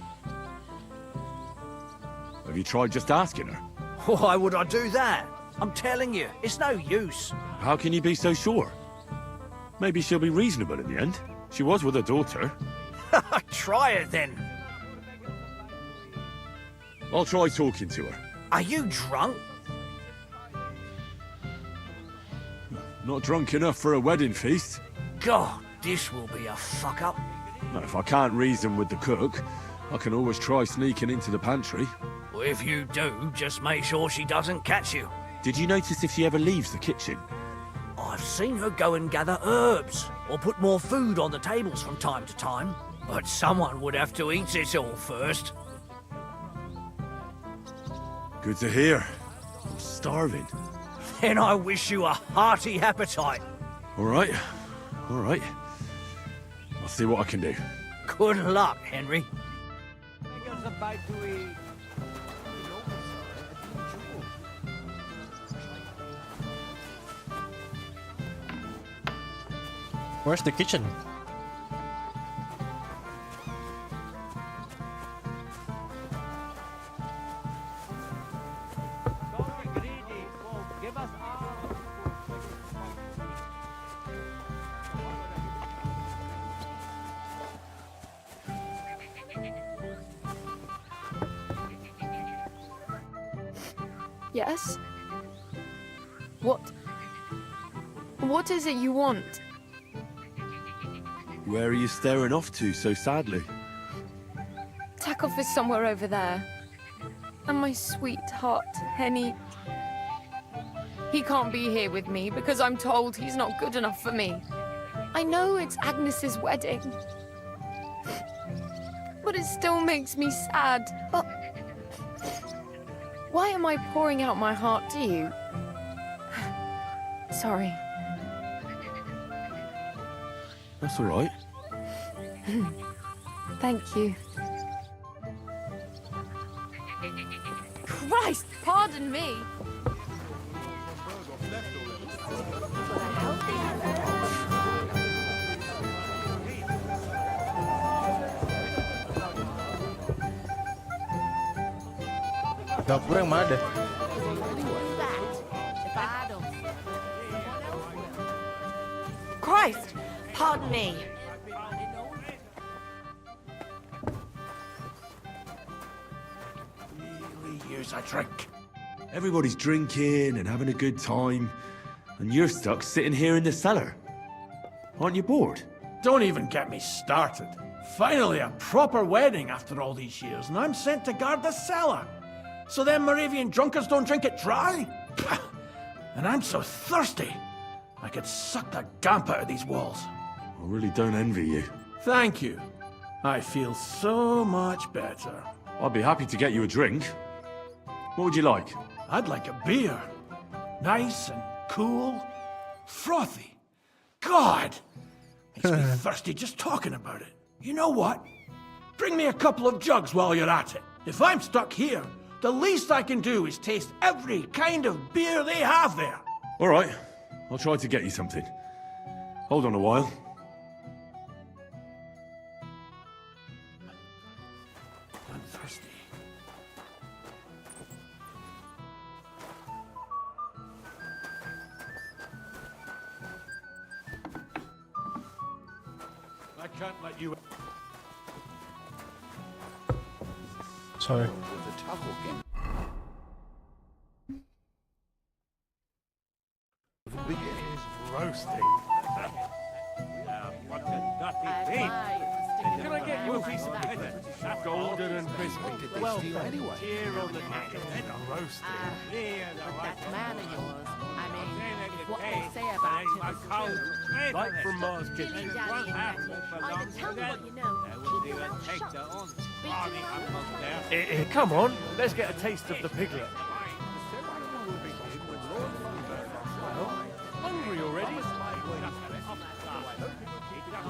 Have you tried just asking her? Why would I do that? I'm telling you, it's no use. How can you be so sure? Maybe she'll be reasonable in the end. She was with her daughter. Try it then. I'll try talking to her. Are you drunk? Not drunk enough for a wedding feast. God, this will be a fuck-up. Now, if I can't reason with the cook, I can always try sneaking into the pantry. Well, if you do, just make sure she doesn't catch you. Did you notice if she ever leaves the kitchen? I've seen her go and gather herbs, or put more food on the tables from time to time. But someone would have to eat it all first. Good to hear. I'm starving. Then I wish you a hearty appetite. All right. All right. I'll see what I can do. Good luck, Henry. Where's the kitchen? Yes? What is it you want? Where are you staring off to so sadly? Takeoff is somewhere over there. And my sweetheart, Henny... He can't be here with me because I'm told he's not good enough for me. I know it's Agnes's wedding. But it still makes me sad. Why am I pouring out my heart to you? Sorry. That's all right. Thank you. Christ, pardon me. Dapur yang mana? Christ, pardon me. Here's a drink. Everybody's drinking and having a good time, and you're stuck sitting here in the cellar. Aren't you bored? Don't even get me started. Finally, a proper wedding after all these years, and I'm sent to guard the cellar. So them Moravian drunkards don't drink it dry? Pah! And I'm so thirsty, I could suck the damp out of these walls. I really don't envy you. Thank you. I feel so much better. I'd be happy to get you a drink. What would you like? I'd like a beer. Nice and cool. Frothy. God! Makes me thirsty just talking about it. You know what? Bring me a couple of jugs while you're at it. If I'm stuck here, the least I can do is taste every kind of beer they have there. All right. I'll try to get you something. Hold on a while. I'm thirsty. I can't let you... Sorry. Roasting. What a nutty thing. Can I get you a piece of pizza? Golden and crispy. Well, anyway. Here on the roasting. That man of yours, I mean, what they say about him is true. Right from Mars Kitchen. Dilly-dally either tell me what you know, keep your mouth shut. Speak to Come on, let's get a taste of the piglet. Hungry already?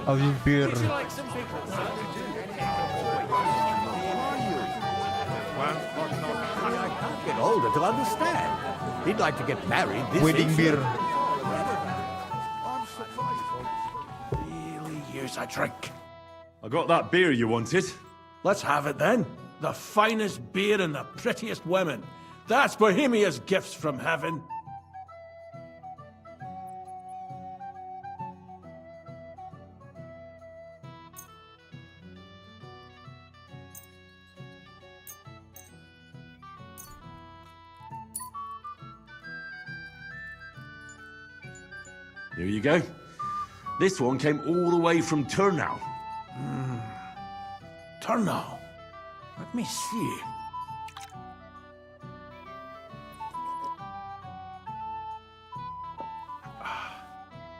I'll be beer. Would you like some pickles? Well, I can't get older to understand. He'd like to get married this Wedding instant. beer. Really, here's a drink. I got that beer you wanted. Let's have it then. The finest beer and the prettiest women. That's Bohemia's gifts from heaven. Here you go. This one came all the way from Turnau. Turnau. Let me see.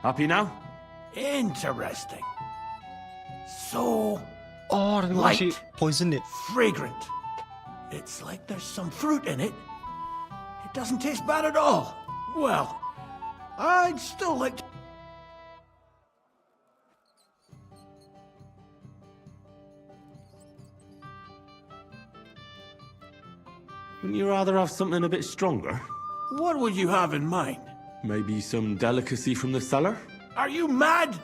Happy now? Interesting. So Oh, they light, actually poisoned it. fragrant. It's like there's some fruit in it. It doesn't taste bad at all. Well, I'd still like to... Wouldn't you rather have something a bit stronger? What would you have in mind? Maybe some delicacy from the cellar? Are you mad?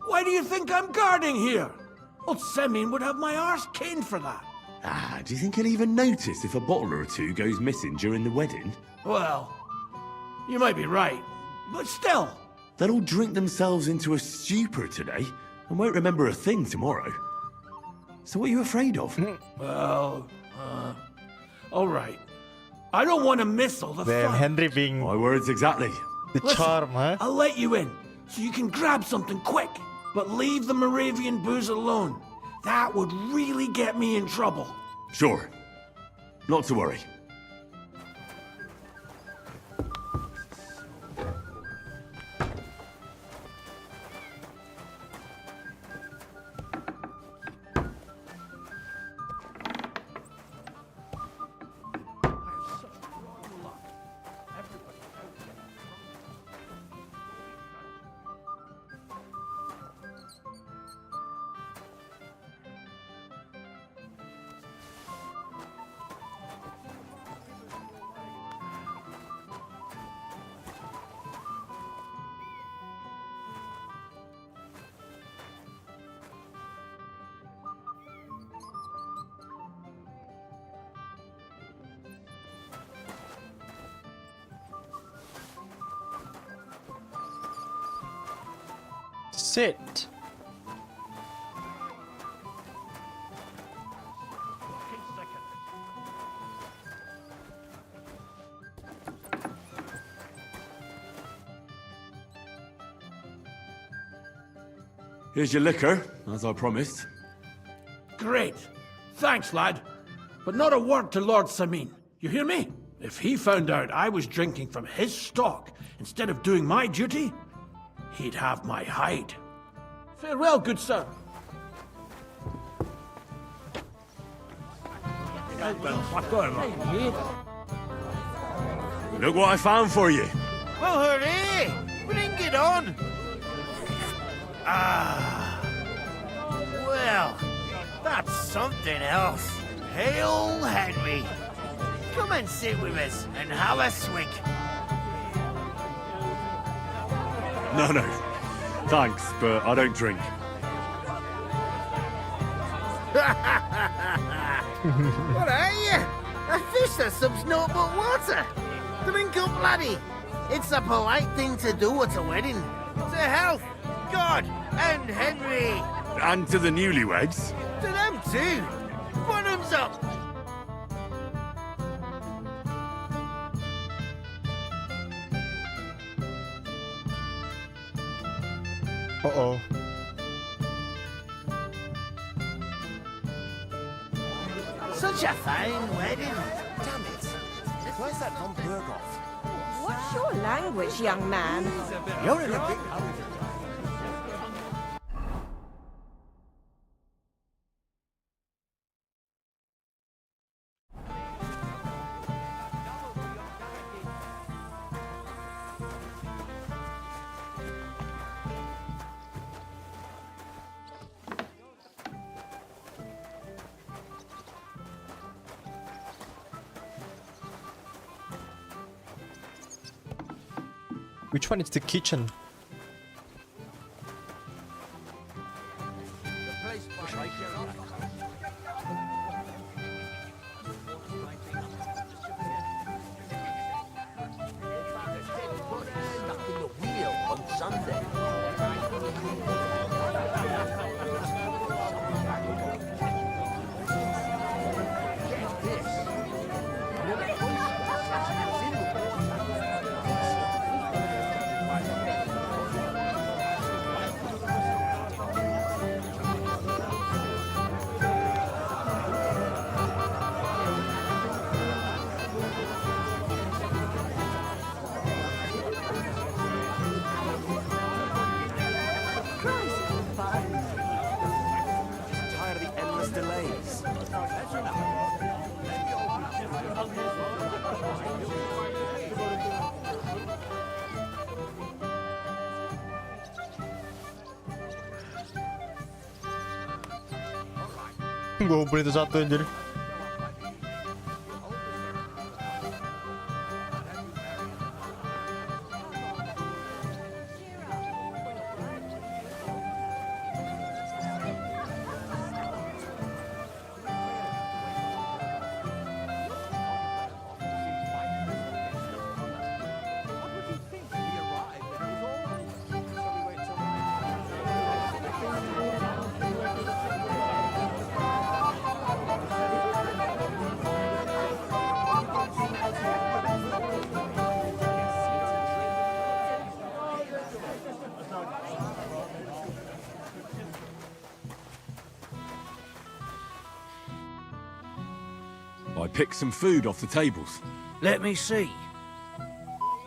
Why do you think I'm guarding here? Old Semin would have my arse caned for that. Ah, do you think he'll even notice if a bottle or two goes missing during the wedding? Well, you might be right, but still. They'll all drink themselves into a stupor today and won't remember a thing tomorrow. So what are you afraid of? Well, all right. I don't want to miss all the Damn, fun. Henry being My words exactly. the Listen, charm, huh? I'll let you in, so you can grab something quick. But leave the Moravian booze alone. That would really get me in trouble. Sure. Not to worry. Sit. Here's your liquor, as I promised. Great. Thanks, lad. But not a word to Lord Samin. You hear me? If he found out I was drinking from his stock instead of doing my duty, he'd have my hide. Farewell, good sir. Look what I found for you. Well, hooray! Bring it on! Ah. Well, that's something else. Hail Henry! Come and sit with us and have a swig. No. Thanks, but I don't drink. What are you? A fish that subs naught but water. Drink up, laddie. It's a polite thing to do at a wedding. To health, God, and Henry. And to the newlyweds. To them too. Bottoms up. Uh-oh. Such a fine wedding. Damn it. Where's that von Berghoff? What's your language, young man? You're in a big Which one is the kitchen? Stuck in the wheel on Sunday. Get this. Tired of the endless delays. Gue kumpulin itu satu anjir. I picked some food off the tables. Let me see.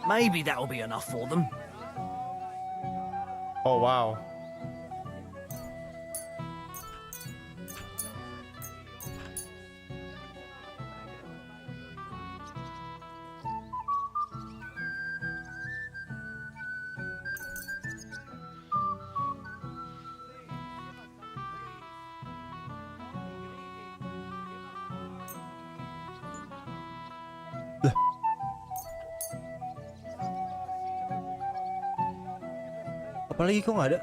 Maybe that'll be enough for them. Oh wow. Apalagi kok nggak ada?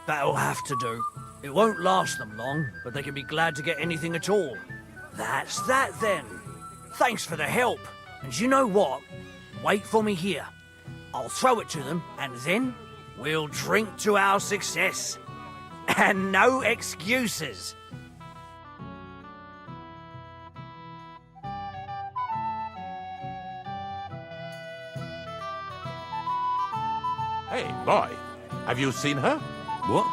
That'll have to do. It won't last them long, but they can be glad to get anything at all. That's that then. Thanks for the help. And you know what? Wait for me here. I'll throw it to them, and then we'll drink to our success. And no excuses. Hey, boy, have you seen her? What?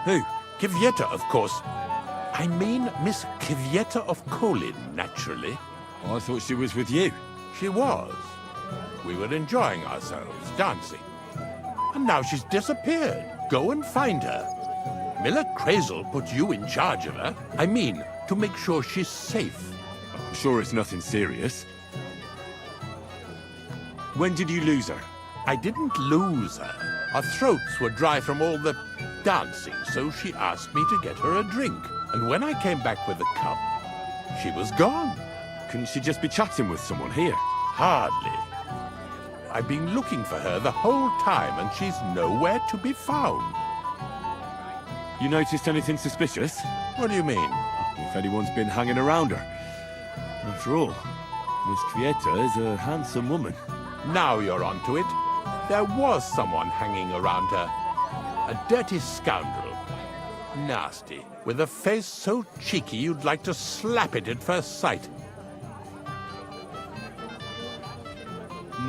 Who? Kvyetta, of course. I mean Miss Kvyetta of Kolin, naturally. I thought she was with you. She was. We were enjoying ourselves, dancing. And now she's disappeared. Go and find her. Miller Crazel put you in charge of her. I mean, to make sure she's safe. I'm sure it's nothing serious. When did you lose her? I didn't lose her. Our throats were dry from all the dancing, so she asked me to get her a drink. And when I came back with the cup, she was gone. Couldn't she just be chatting with someone here? Hardly. I've been looking for her the whole time, and she's nowhere to be found. You noticed anything suspicious? What do you mean? If anyone's been hanging around her. After all, Miss Kvyetta is a handsome woman. Now you're onto it. There was someone hanging around her. A dirty scoundrel. Nasty. With a face so cheeky you'd like to slap it at first sight.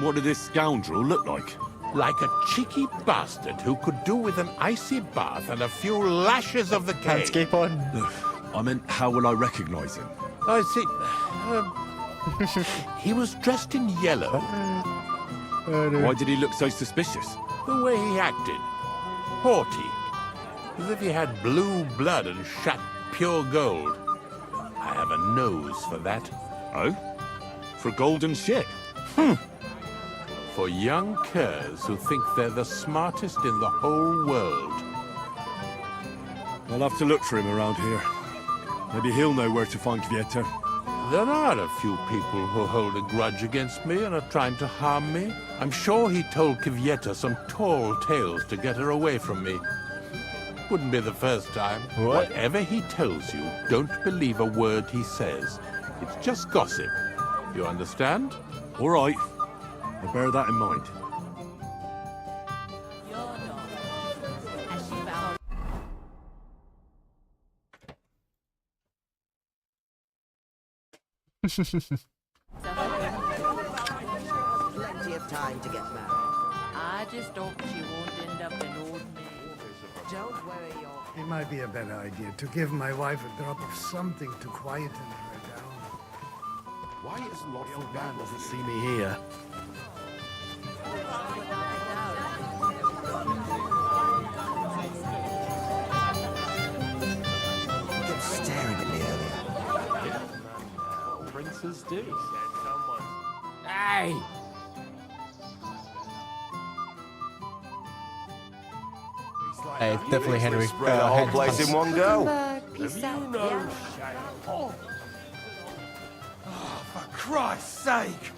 What did this scoundrel look like? Like a cheeky bastard who could do with an icy bath and a few lashes of the cane. Landscape on. I meant, how will I recognize him? I see. He was dressed in yellow. Why did he look so suspicious? The way he acted. Haughty. As if he had blue blood and shat pure gold. I have a nose for that. Oh? For golden shit? For young curs who think they're the smartest in the whole world. I'll have to look for him around here. Maybe he'll know where to find Kvieta. There are a few people who hold a grudge against me and are trying to harm me. I'm sure he told Kvieta some tall tales to get her away from me. Wouldn't be the first time. What? Whatever he tells you, don't believe a word he says. It's just gossip. You understand? All right. I'll bear that in mind. Plenty of time to get married. I just hope she won't end up an old maid. Don't worry your... It might be a better idea to give my wife a drop of something to quieten her down. Why is Lawful Man doesn't see me here? He kept staring at me earlier. Princes do. Hey! Hey, it's definitely Henry. Spread the whole place in one go. Peace out. Oh, for Christ's sake!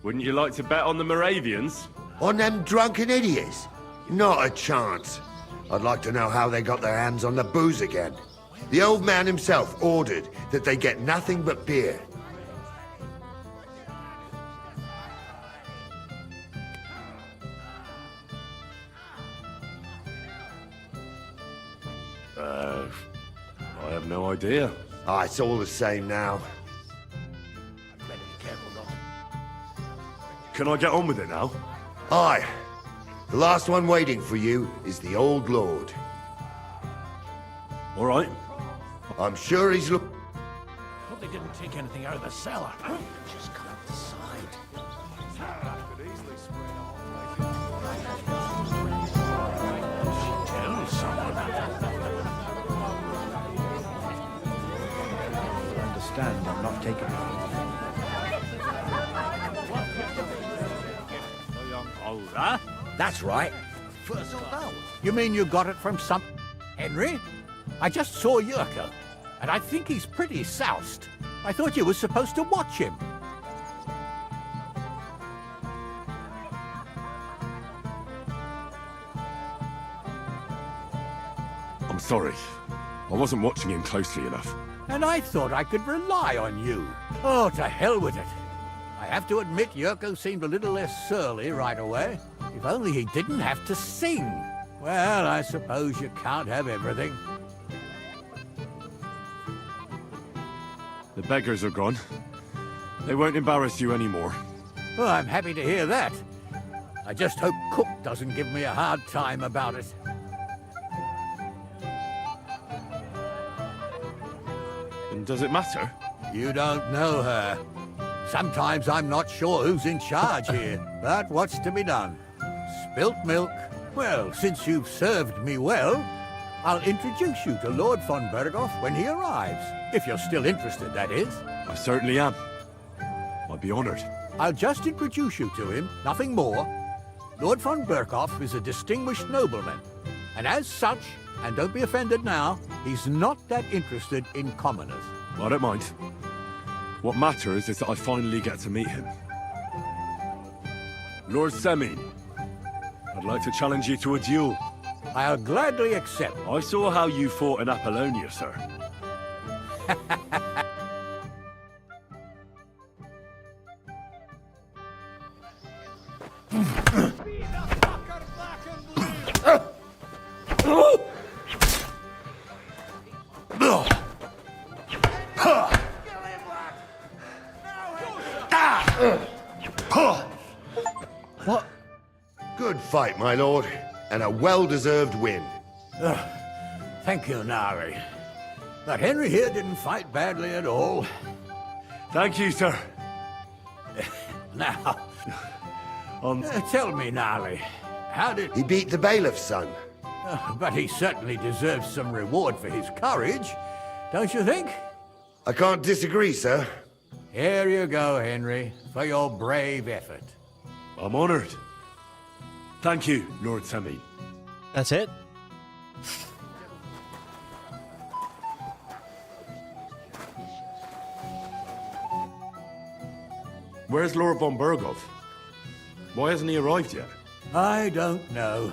Wouldn't you like to bet on the Moravians? On them drunken idiots? Not a chance. I'd like to know how they got their hands on the booze again. The old man himself ordered that they get nothing but beer. I have no idea. Ah, it's all the same now. Can I get on with it now? Aye. The last one waiting for you is the old lord. All right. I'm sure he's look... Hope they didn't take anything out of the cellar. Just come up the side. Tell someone. You understand, I'm not taking it. Older? That's right. First class. You mean you got it from some... Henry? I just saw Yurko, and I think he's pretty soused. I thought you were supposed to watch him. I'm sorry. I wasn't watching him closely enough. And I thought I could rely on you. Oh, to hell with it. I have to admit Yurko seemed a little less surly right away. If only he didn't have to sing. Well, I suppose you can't have everything. The beggars are gone. They won't embarrass you anymore. Well, I'm happy to hear that. I just hope Cook doesn't give me a hard time about it. And does it matter? You don't know her. Sometimes I'm not sure who's in charge here, but what's to be done? Spilt milk? Well, since you've served me well, I'll introduce you to Lord von Berghoff when he arrives. If you're still interested, that is. I certainly am. I'd be honored. I'll just introduce you to him, nothing more. Lord von Berghoff is a distinguished nobleman, and as such, and don't be offended now, he's not that interested in commoners. I don't mind. What matters is that I finally get to meet him. Lord Semin, I'd like to challenge you to a duel. I'll gladly accept. I saw how you fought in Apollonia, sir. What? Good fight, my lord, and a well-deserved win. Thank you, Nari. But Henry here didn't fight badly at all. Thank you, sir. Now, tell me, Nari, how did... He beat the bailiff's son. But he certainly deserves some reward for his courage, don't you think? I can't disagree, sir. Here you go, Henry, for your brave effort. I'm honored. Thank you, Lord Sammy. That's it? Where's Lord von Berghoff? Why hasn't he arrived yet? I don't know.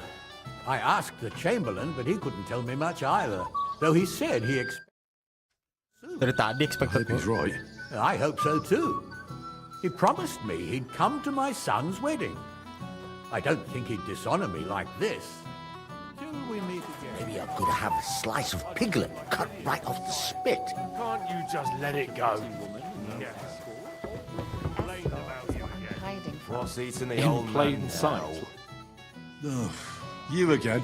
I asked the Chamberlain, but he couldn't tell me much either. Though he said he Dari tadi expected He's right. I hope so too. He promised me he'd come to my son's wedding. I don't think he'd dishonor me like this. Till we meet again. Maybe I'm gonna have a slice of piglet cut right off the spit. Can't you just let it go? What's eating the In old plain man sight. now? Oh, you again.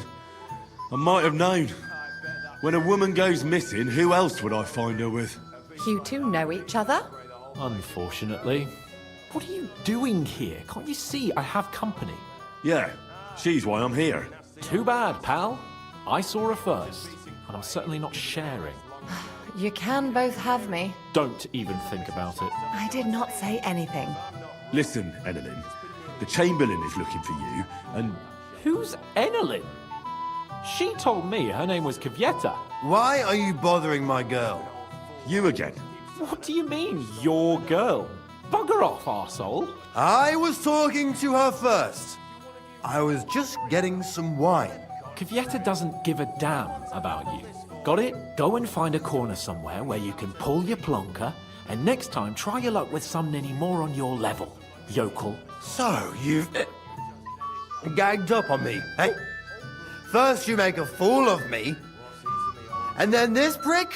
I might have known. When a woman goes missing, who else would I find her with? You two know each other? Unfortunately. What are you doing here? Can't you see I have company? Yeah, she's why I'm here. Too bad, pal. I saw her first, and I'm certainly not sharing. You can both have me. Don't even think about it. I did not say anything. Listen, Enelin, the Chamberlain is looking for you, and... Who's Enelin? She told me her name was Kvyetta. Why are you bothering my girl? You again. What do you mean, your girl? Bugger off, arsehole. I was talking to her first. I was just getting some wine. Kvyetta doesn't give a damn about you. Got it? Go and find a corner somewhere where you can pull your plonker, and next time try your luck with some ninny more on your level, yokel. So, you've gagged up on me, eh? First you make a fool of me, and then this prick?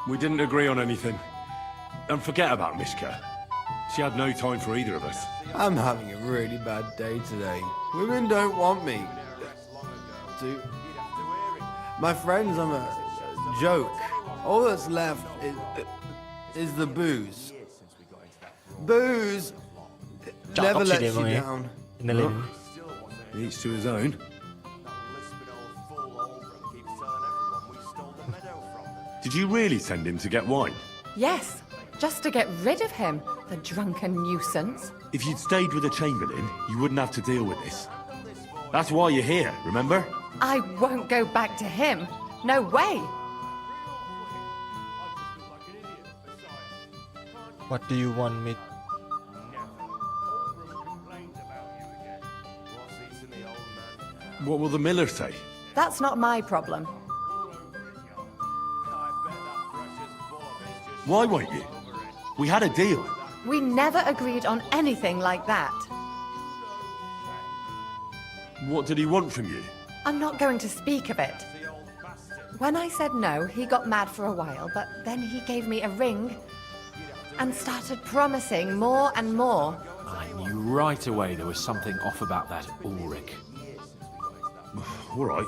We didn't agree on anything. And forget about Mishka. She had no time for either of us. I'm having a really bad day today. Women don't want me. My friends, I'm a joke. All that's left is the booze. Booze never lets you down. Each to his own. Did you really send him to get wine? Yes, just to get rid of him, the drunken nuisance. If you'd stayed with the Chamberlain, you wouldn't have to deal with this. That's why you're here, remember? I won't go back to him. No way. What do you want me? What will the miller say? That's not my problem. Why won't you? We had a deal. We never agreed on anything like that. What did he want from you? I'm not going to speak of it. When I said no, he got mad for a while, but then he gave me a ring and started promising more and more. I knew right away there was something off about that Ulrich. All right.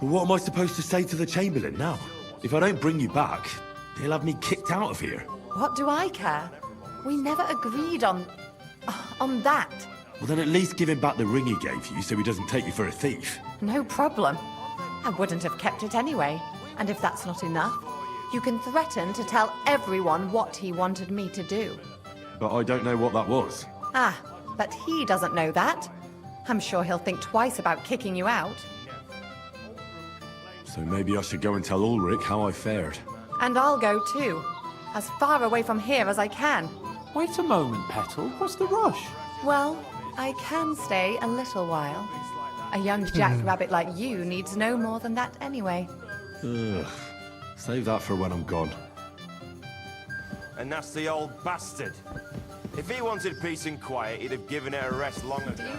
But what am I supposed to say to the Chamberlain now? If I don't bring you back, he'll have me kicked out of here. What do I care? We never agreed on that. Well, then at least give him back the ring he gave you so he doesn't take you for a thief. No problem. I wouldn't have kept it anyway. And if that's not enough, you can threaten to tell everyone what he wanted me to do. But I don't know what that was. Ah, but he doesn't know that. I'm sure he'll think twice about kicking you out. So maybe I should go and tell Ulrich how I fared. And I'll go too. As far away from here as I can. Wait a moment, Petal. What's the rush? Well, I can stay a little while. A young jackrabbit like you needs no more than that anyway. Ugh. Save that for when I'm gone. And that's the old bastard. If he wanted peace and quiet, he'd have given it a rest long ago.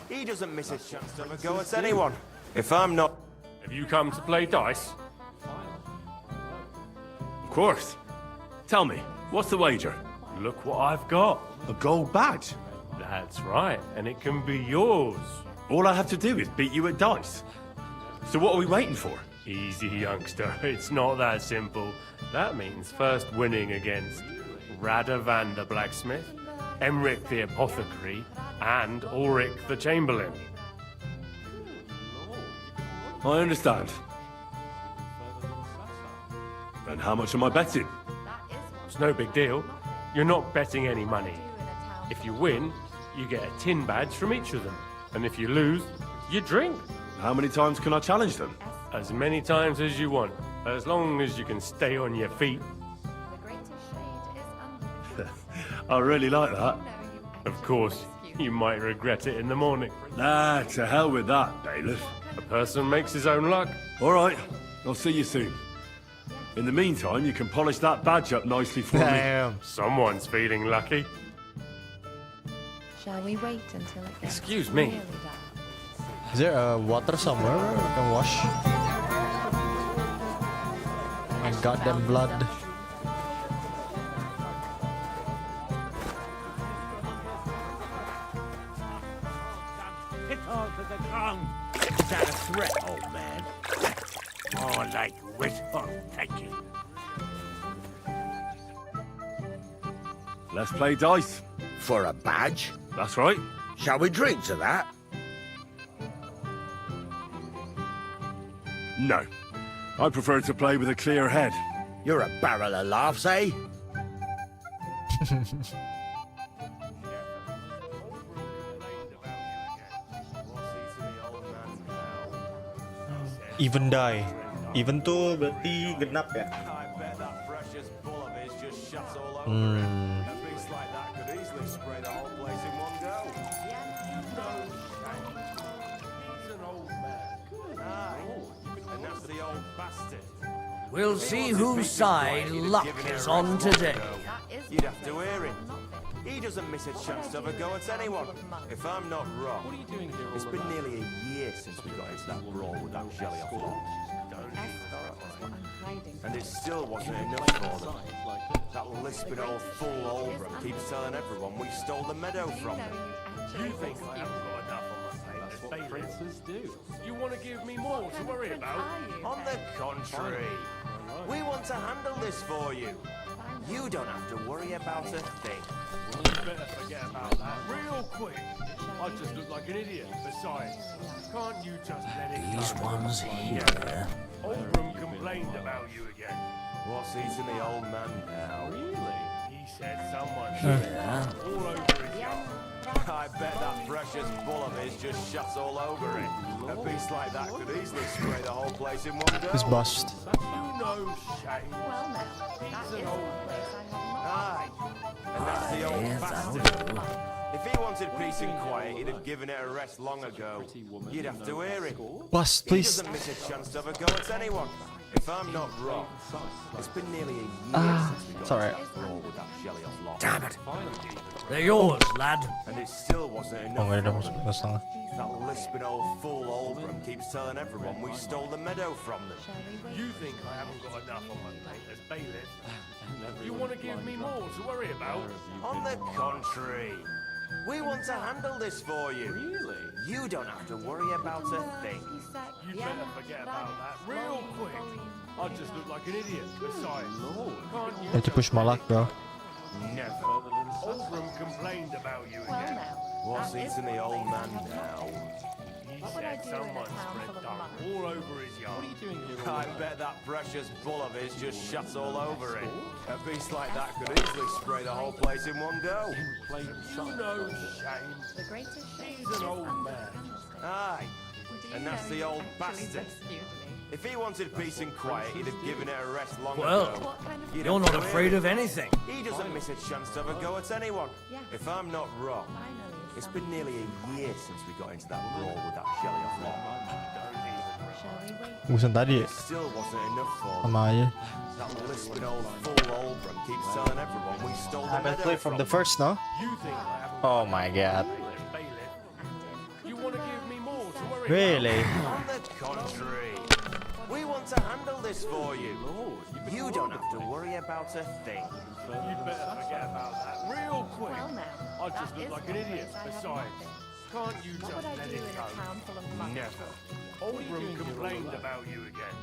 He doesn't miss a chance to have a go at anyone. If I'm not... Have you come to play dice? Of course. Tell me, what's the wager? Look what I've got. A gold badge? That's right, and it can be yours. All I have to do is beat you at dice. So what are we waiting for? Easy, youngster. It's not that simple. That means first winning against Radovan the blacksmith, Emric the apothecary, and Ulrich the chamberlain. I understand. And how much am I betting? It's no big deal. You're not betting any money. If you win, you get a tin badge from each of them. And if you lose, you drink. How many times can I challenge them? As many times as you want, as long as you can stay on your feet. I really like that. Of course, you might regret it in the morning. Nah, to hell with that, bailiff. A person makes his own luck. All right, I'll see you soon. In the meantime, you can polish that badge up nicely for me. Someone's feeling lucky. Shall we wait until it gets Excuse me. really dark? Is there a water somewhere I can wash? My goddamn blood. Hit all to the ground. Is that a threat, old man? More like wishful thinking. Let's play dice. For a badge? That's right. Shall we drink to that? No. I prefer to play with a clear head. You're a barrel of laughs, eh? Even die. Even tuh berarti genap ya. We'll see whose side luck is on today. You'd have to hear him. He doesn't miss a chance to have a go at anyone. If I'm not wrong, it's been nearly a year since we got into that brawl with that jelly off lot. And it still wasn't enough for them. That lisping old fool Olbram keeps telling everyone we stole the meadow from them. You think I haven't got enough on my plate? That's what princes do. You want to give me more to worry about? On the contrary, we want to handle this for you. You don't have to worry about a thing. Well, you better forget about that real quick. I just look like an idiot. Besides, can't you just let it go? These ones here. Olbram complained about you again. What's eating the old man now? Really? He said someone all over his yard. I bet that precious bull of his just shut all over it. A beast like that could easily spray the whole place in one go. It's bust. You know shame. Well, no. He's an old man. Aye, and that's the old bastard. If he wanted peace and quiet, he'd have given it a rest long ago. You'd have to hear him. Bust, He please. doesn't miss a chance to have a go at anyone. If I'm not wrong, it's been nearly a year since we got it's alright. into that brawl with that jelly off lot. Damn it. They're yours, lad. And it still wasn't Oh, enough. nggak ada for them. masuk setengah. That lisping old fool Olbram keeps telling everyone we stole the meadow from them. You think I haven't got enough on my plate as bailiff? You want to give me more to worry about? On the contrary, we want to handle this for you. Really? You don't have to worry about a thing. You better forget about that real quick. I just look like an idiot. Besides, can't you Need to push my luck, bro. Never. Olbram complained about you again. What's eating the old man now? He said someone spread dung all over his yard. I bet that precious bull of his just shuts all over it. A beast like that could easily spray the whole place in one go. You know shame. The greatest shame He's an old man. Aye, and that's the old bastard. If he wanted peace and quiet, he'd have given it a rest long Well, ago. You'd you're have not to afraid hear of him. anything. He doesn't miss a chance to have a go at anyone. If I'm not wrong, it's been nearly a year since we got into that brawl with that jelly off lot. Urusan tadi It still wasn't enough for them. sama aja. That lisping old fool Olbram keeps telling everyone we stole the I haven't meadow played from the them. first, no? You think I haven't Oh my god. bailiff? You want to give me more to worry Really? On the contrary, we want to handle this for you. You don't have to worry about a thing. You'd better forget about that real quick. I just look like an idiot. Besides, can't you just let it go? Never. Olbram complained about you again.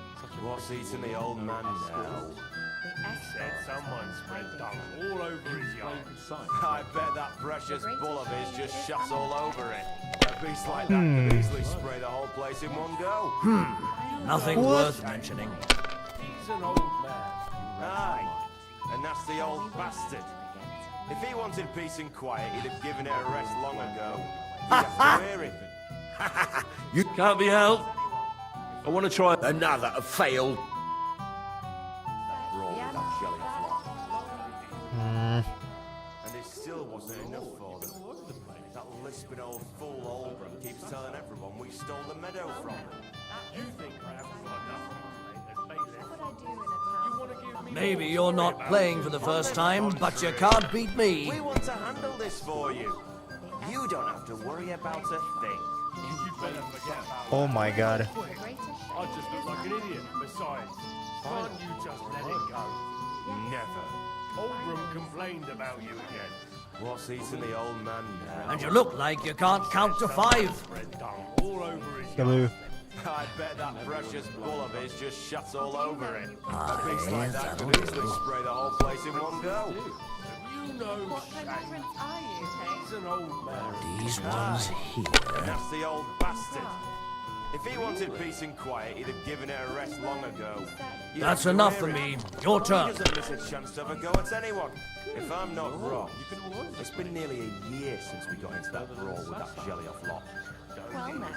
What's eating the old man now? Said someone spread dung all over his yard. I bet that precious bull of his just shuts all over it. A beast like that could easily spray the whole place in one go. Nothing worth mentioning. He's an old man. Aye, and that's the old bastard. If he wanted peace and quiet, he'd have given it a rest long ago. You'd have to hear him. You can't be helped. I want to try Another failed. Roll with that jelly off lot. And it still wasn't enough for them. That lisping old fool Oldham keeps telling everyone we stole the meadow from him. You think I haven't got enough as bailiff? You want to give me Maybe you're not playing for the first time, but you can't beat me. We want to handle this for you. You don't have to worry about a thing. You better forget about Oh my god. I just look like an idiot. Besides, can't you just let it go? Never. Oldham complained about you again. What's eating the old man now? And you look like you can't count to 5. Spread dung all over his Hello. I bet that precious bull of his just shuts all over it. Aye, A beast like that that'll could do. easily spray the whole place in one go. You know Shane. He's an old man. These ones here. And that's the old bastard. If he wanted peace and quiet, he'd have given it a rest long ago. You'd That's have to enough hear for him. me. Your He turn. doesn't miss a chance to have a go at anyone. If I'm not wrong, it's been nearly a year since we got into that brawl with that jelly off lot. Well, now,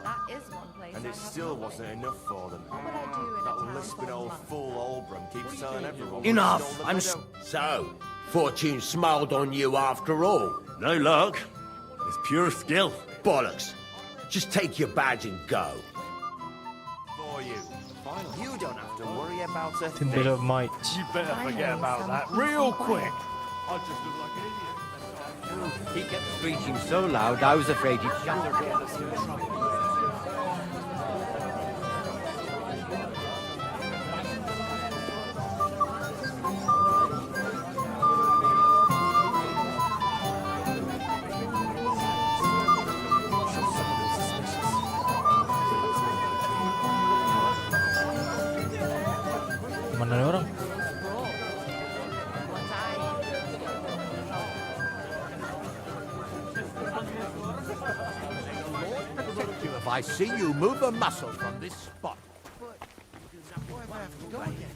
that is one place And I it have still not wasn't enough for them. What would I do in a That town lisping full of old monks? fool Oldham keeps telling everyone Enough. we stole I'm the meadow. So, fortune smiled on you after all. No luck. It's pure skill. Bollocks. Just take your badge and go. For you. You don't have to worry about a Tin bit thing. of might. You better forget about that real quick. I just look like an idiot. He kept screeching so loud, I was afraid he'd shut the door. Mana ada orang? If I see you move a muscle from this spot.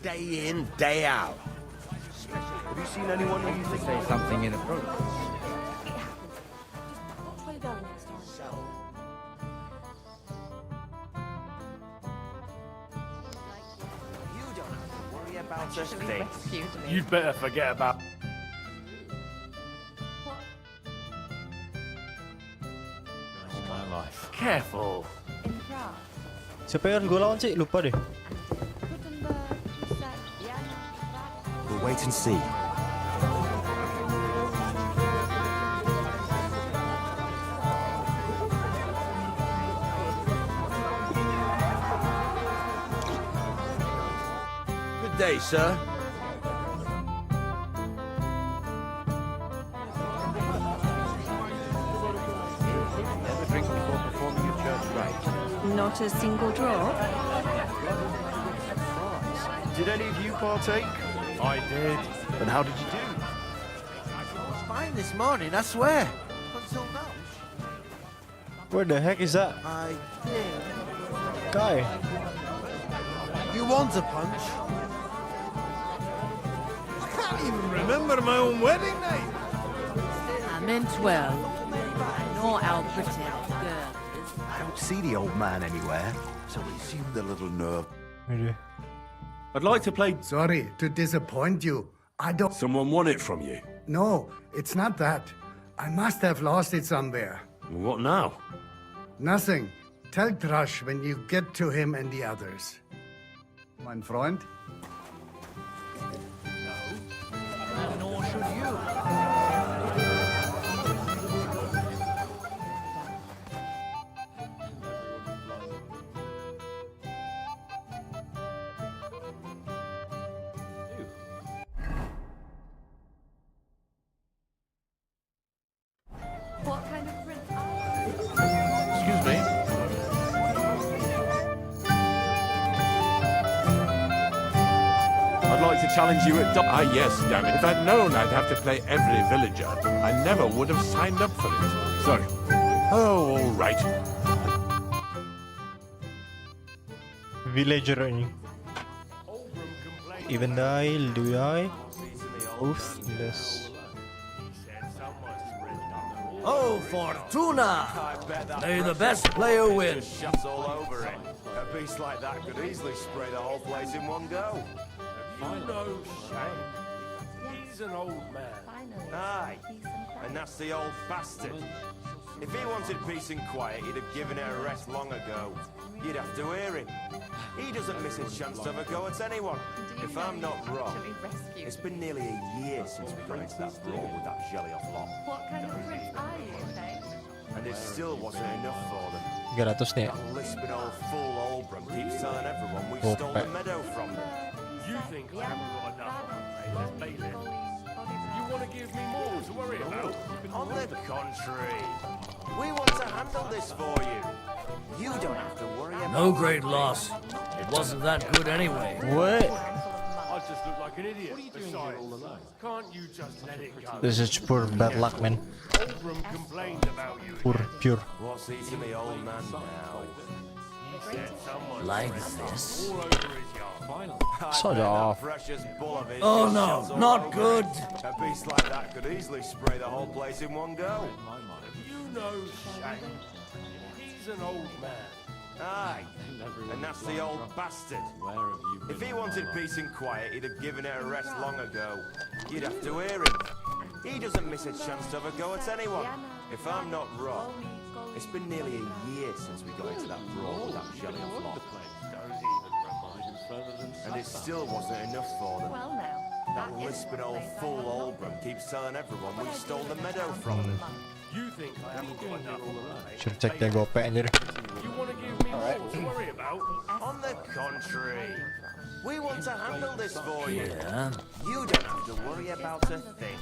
Day in, day out. Have you seen anyone who you think Say something inappropriate. Try going next time. You don't have to worry about a thing. You'd better forget about. All my life. Careful. In Prague. Siapa yang harus gue lawan sih? Lupa deh. We'll wait and see. Good day, sir. Never drink before performing a church rite. Not a single drop. Did any of you partake? I did. And how did you do? I was fine this morning, I swear. Until now. Where the heck is that I did. guy? You want a punch? I can't even remember my own wedding night. I meant well. I know how pretty that girl is. I don't see the old man anywhere, so he seemed a little nervous. Aduh. I'd like to play. Sorry to disappoint you. I don't. Someone won it from you. No, it's not that. I must have lost it somewhere. What now? Nothing. Tell Thrush when you get to him and the others. Mein Freund? Nor should you. What kind of prince are you? Excuse me. I'd like to challenge you at... Ah, yes, damn it. If I'd known I'd have to play every villager, I never would have signed up for it. So, oh, all right. Villager ini. Even die, do I? Ruthless. Oh, Fortuna! May the best player win. Shuts all over it. A beast like that could easily spray the whole place in one go. You know Shane. He's an old man. Aye, and that's the old bastard. If he wanted peace and quiet, he'd have given it a rest long ago. You'd have to hear him. He doesn't miss a chance to have a go at anyone. If I'm not wrong, it's been nearly a year since we got into that brawl with that jelly-off lot. What kind of prince are you, Faye? And it still wasn't enough for them. 300 nih. That lisping old fool Oldbrum keeps telling everyone we stole the meadow from them. You think I haven't got enough on my bailiff? You want to give me more to worry about? On the contrary, we want to handle this for you. You don't have to worry about No great loss. It wasn't that good anyway. What? I just look like an idiot. Besides, can't you just let it go? This is pure bad luck, man. Oldbrum complained about you. Pure. What's eating the old man now? He said someone Like spread this? all over his yard. Sod off. Precious bull of his Oh just no, shuts all not over good. it. A beast like that could easily spray the whole place in one go. You know Shane. He's an old man. Aye, and that's the old bastard. If he wanted peace and quiet, he'd have given it a rest long ago. You'd have to hear him. He doesn't miss a chance to have a go at anyone. If I'm not wrong, it's been nearly a year since we got into that brawl with that jelly-off lot. And it still wasn't enough for them. Well, now. That lisping old fool Oldbrum keeps telling everyone we stole the meadow from them. You think I haven't got enough on my Should check their gopek anjir. You want to give me more to worry about? On the contrary, we want to handle this for you. Yeah. You don't have to worry about a thing.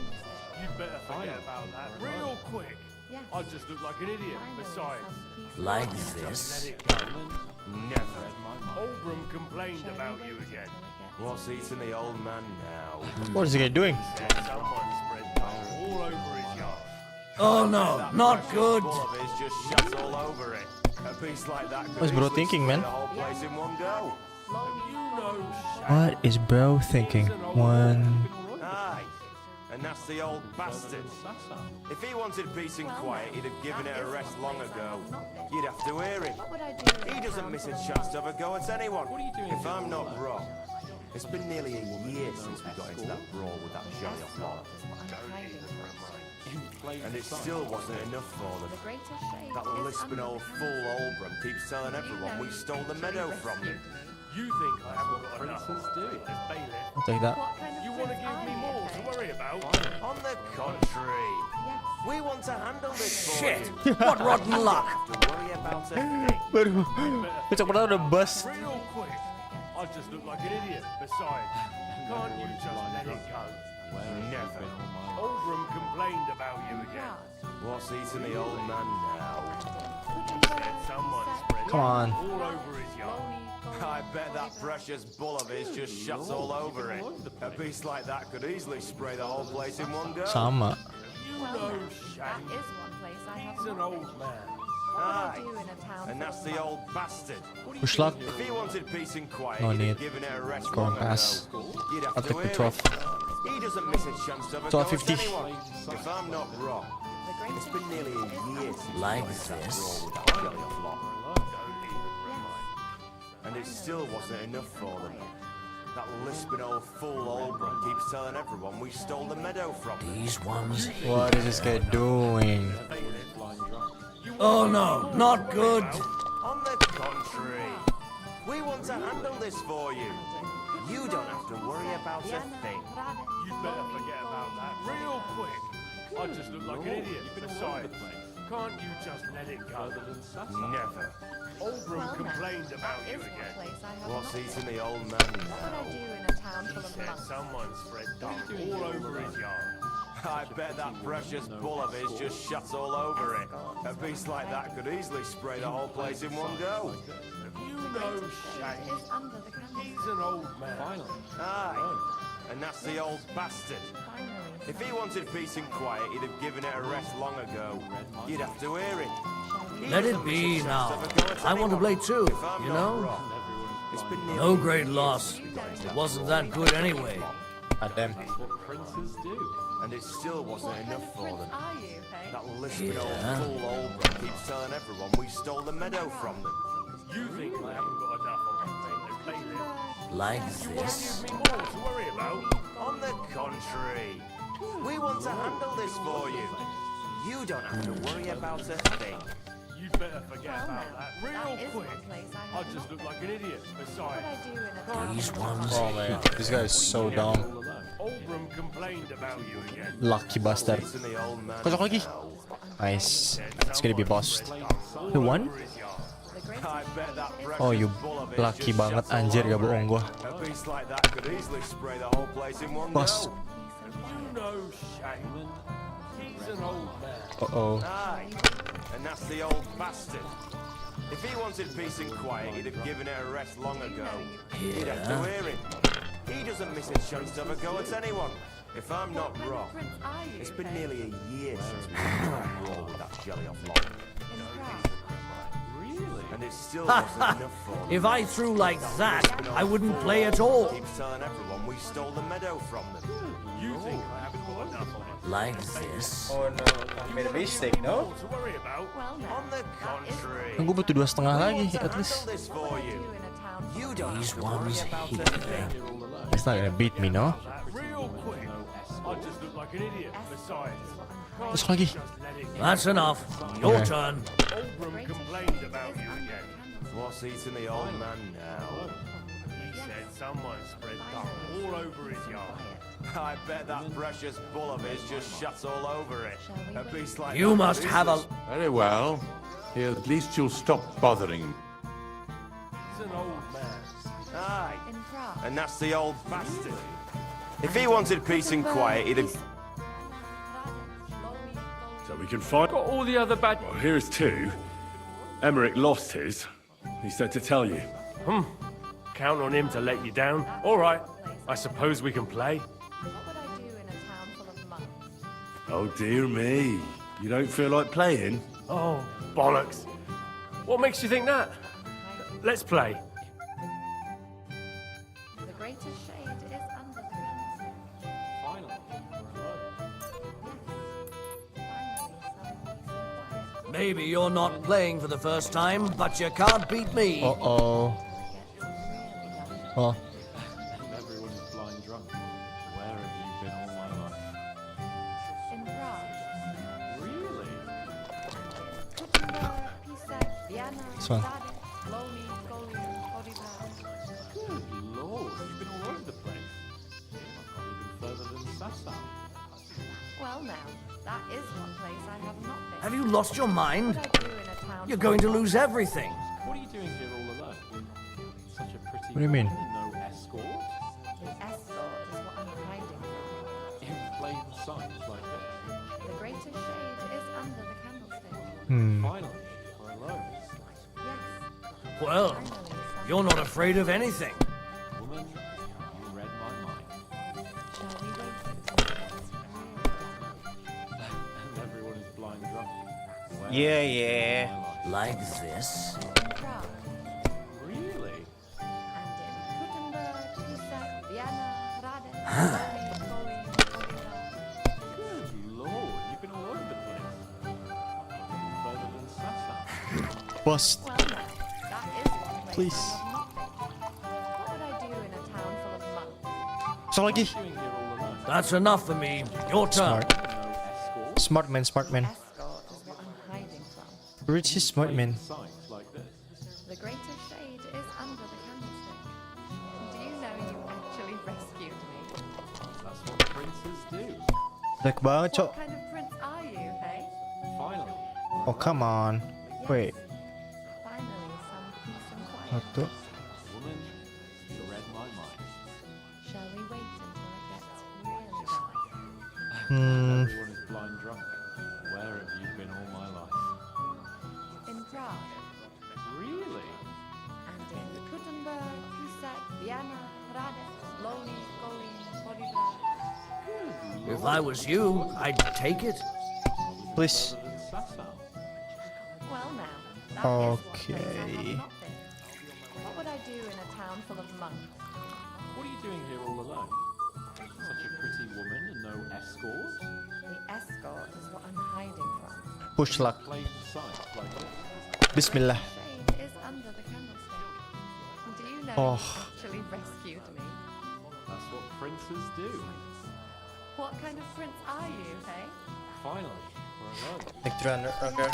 You'd better forget about that real quick. I just look like an idiot. Besides, Like just let this? it go. Never. Oldbrum complained about you again. What's eating the old man now? What is the guy doing? Said someone spread all over his yard. Oh no, not good. Bull of his just shuts all over it. A beast like that could What's bro easily thinking, spray man? the whole place in one go. You know What is bro thinking? One. Aye, and that's the old bastard. If he wanted peace and quiet, he'd have given it a rest long ago. You'd have to hear him. He doesn't miss a chance to have a go at anyone. If I'm not wrong, it's been nearly a year since we got into that brawl with that jelly-off lot. And it still wasn't enough for them. That lisping old fool Oldbrum keeps telling everyone we stole the meadow from them. You think I haven't got enough on my bailiff? I'll take that. You want to give me more to worry about? On the contrary, we want to handle this for Shit! you. What rotten luck! To worry about a thing. Baru. Besok pertama udah bus. Real quick. I just look like an idiot. Besides, can't you just let it go? Never. Oldbrum complained about you again. What's eating the old man now? Said someone spread Come on. all over his yard. I bet that precious bull of his just shuts all over it. A beast like that could easily spray the whole place in one go. Sama. You know Shane. He's an old man. Aye, and that's the old bastard. Push luck. If he wanted peace and quiet, No he'd need. have given it a rest Go on, long pass. ago. You'd have I'll to take the hear 12. him. He doesn't miss a chance to have a go at 12.50. anyone. If I'm not wrong, it's been nearly a year since Like we started this? brawl with that jelly-off lot. And it still wasn't enough for them. That lisping old fool Oldbrum keeps telling everyone we stole the meadow from them. These ones here. What is this guy doing? Oh no, not good. On the contrary, we want to handle this for you. You don't have to worry about a thing. You'd better forget about that real quick. I just look like an idiot. Besides, can't you just let it go? Never. Oldbrum complained about you again. What's eating the old man now? He said someone spread all over his yard. I bet that precious bull of his just shuts all over it. A beast like that could easily spray the whole place in one go. You know Shane. He's an old man. Aye, A nasty old bastard. If he wanted peace and quiet, he'd have given it a rest long ago. You'd have to hear it. Let it be now. I want to play too, you know? No great loss. It wasn't that good anyway. Damn. And it still wasn't enough for them. That lisping old fool old one keeps telling everyone we stole the meadow from them. You think I haven't got enough on my plate to play this? Like this. More to worry about. On the contrary, we want to handle this for you. You don't have to worry about a thing. You'd better forget about that real quick. I just look like an idiot. Besides, These ones. Oh man, this guy is so dumb. Oldram complained about you again. Lucky bastard. Kocok lagi. Nice. It's gonna be boss. The one? Oh, you lucky banget anjir, gak bohong gua. Boss. No shame. He's an old man. Uh-oh. Aye, and that's the old bastard. If he wanted peace and quiet, he'd have given it a rest long ago. You'd have to hear him. He doesn't miss a chance to have a go at anyone. If I'm not wrong, it's been nearly a year since we tried to roll with that jelly off long. Really? And it still wasn't enough for them. If I threw like that, I wouldn't play at all. Keeps telling everyone we stole the meadow from them. You think I haven't got enough on it? Like this. Oh no, I made a mistake, no? To worry about. On the contrary, Kan gue butuh 2,5 lagi, at least. this for you. You don't These have to worry ones about here. a thing. It's not gonna beat me, no? Real quick. I just look like an idiot. Besides, Kocok lagi. That's enough. Your Okay. turn. Oldram complained about you again. What's eating the old man now? He said someone spread dung all over his yard. I bet that precious bull of his just shuts all over it. A beast like You that must is have a. Very well. Here, at least you'll stop bothering. He's an old man. Aye, and that's the old bastard. If he wanted peace and quiet, he'd have... So we can find. Got all the other bad... Well, here's two. Emmerich lost his. He said to tell you. Count on him to let you down. All right. I suppose we can play. Oh dear me. You don't feel like playing? Oh, bollocks. What makes you think that? Let's play. The greatest shade is under the Maybe you're not playing for the first time, but you can't beat me. Uh-oh. Oh. Everyone is blind drunk. Where have you been all my life? In Prague. Really? Vienna, This one. Loni, Goli, Odibra. Good lord, you've been all over the place. I've probably been further than Sassa. Well now, that is one place I have not been. Have you lost your mind? What would I do in a town You're going to lose everything. What are you doing here all alone? Such a pretty What do you mean? woman, no escort? The escort is what I'm hiding from. In plain sight like this. The greatest shade is under the candlestick. Finally, we're alone. Yes. Well, you're not afraid of anything. Woman, you read my mind. Shall we wait until it gets And everyone is blind drunk. Where Yeah, have you been yeah. all my life? Like this. in Prague Really? and in Gutenberg, Pisa, Vienna, Rade, Loni, Goli, Odibra. Good lord, you've been all over the place. I've been further than Sassa. Boss. Well now, that is one place Please. I have not been. What would I do in a town full of monks? Kocok lagi. Doing here all alone. That's enough for me. Your turn. Smart. No escort. Smart man, smart man. Escort is what I'm hiding from. Rich is smart man. Sight like this. The greatest shade is under the candlestick. Do you know you actually rescued me? That's what princes do. Baik banget, cok. What kind of prince are you, hey? Finally. Oh, come on. Wait. Finally, some peace and quiet. Satu. Woman, you read my mind. Shall we wait until it gets really dark? Hmm. Everyone is blind drunk. Where have you been all my life? In Prague Really? and in Gutenberg, Pisa, Vienna, Rade, If I was you, I'd take it. Please. Well, now. That is one place I have Okay. not been. What would I do in a town full of monks? What are you doing here all alone? Such a pretty woman and no escort? The escort is what I'm hiding from. Push luck. Plain sight like this. Bismillah. Shade is under the candlestick. Do you know Oh. you actually rescued me? That's what princes do. What kind of prince are you, hey? Finally, we're alone. Like 300, okay.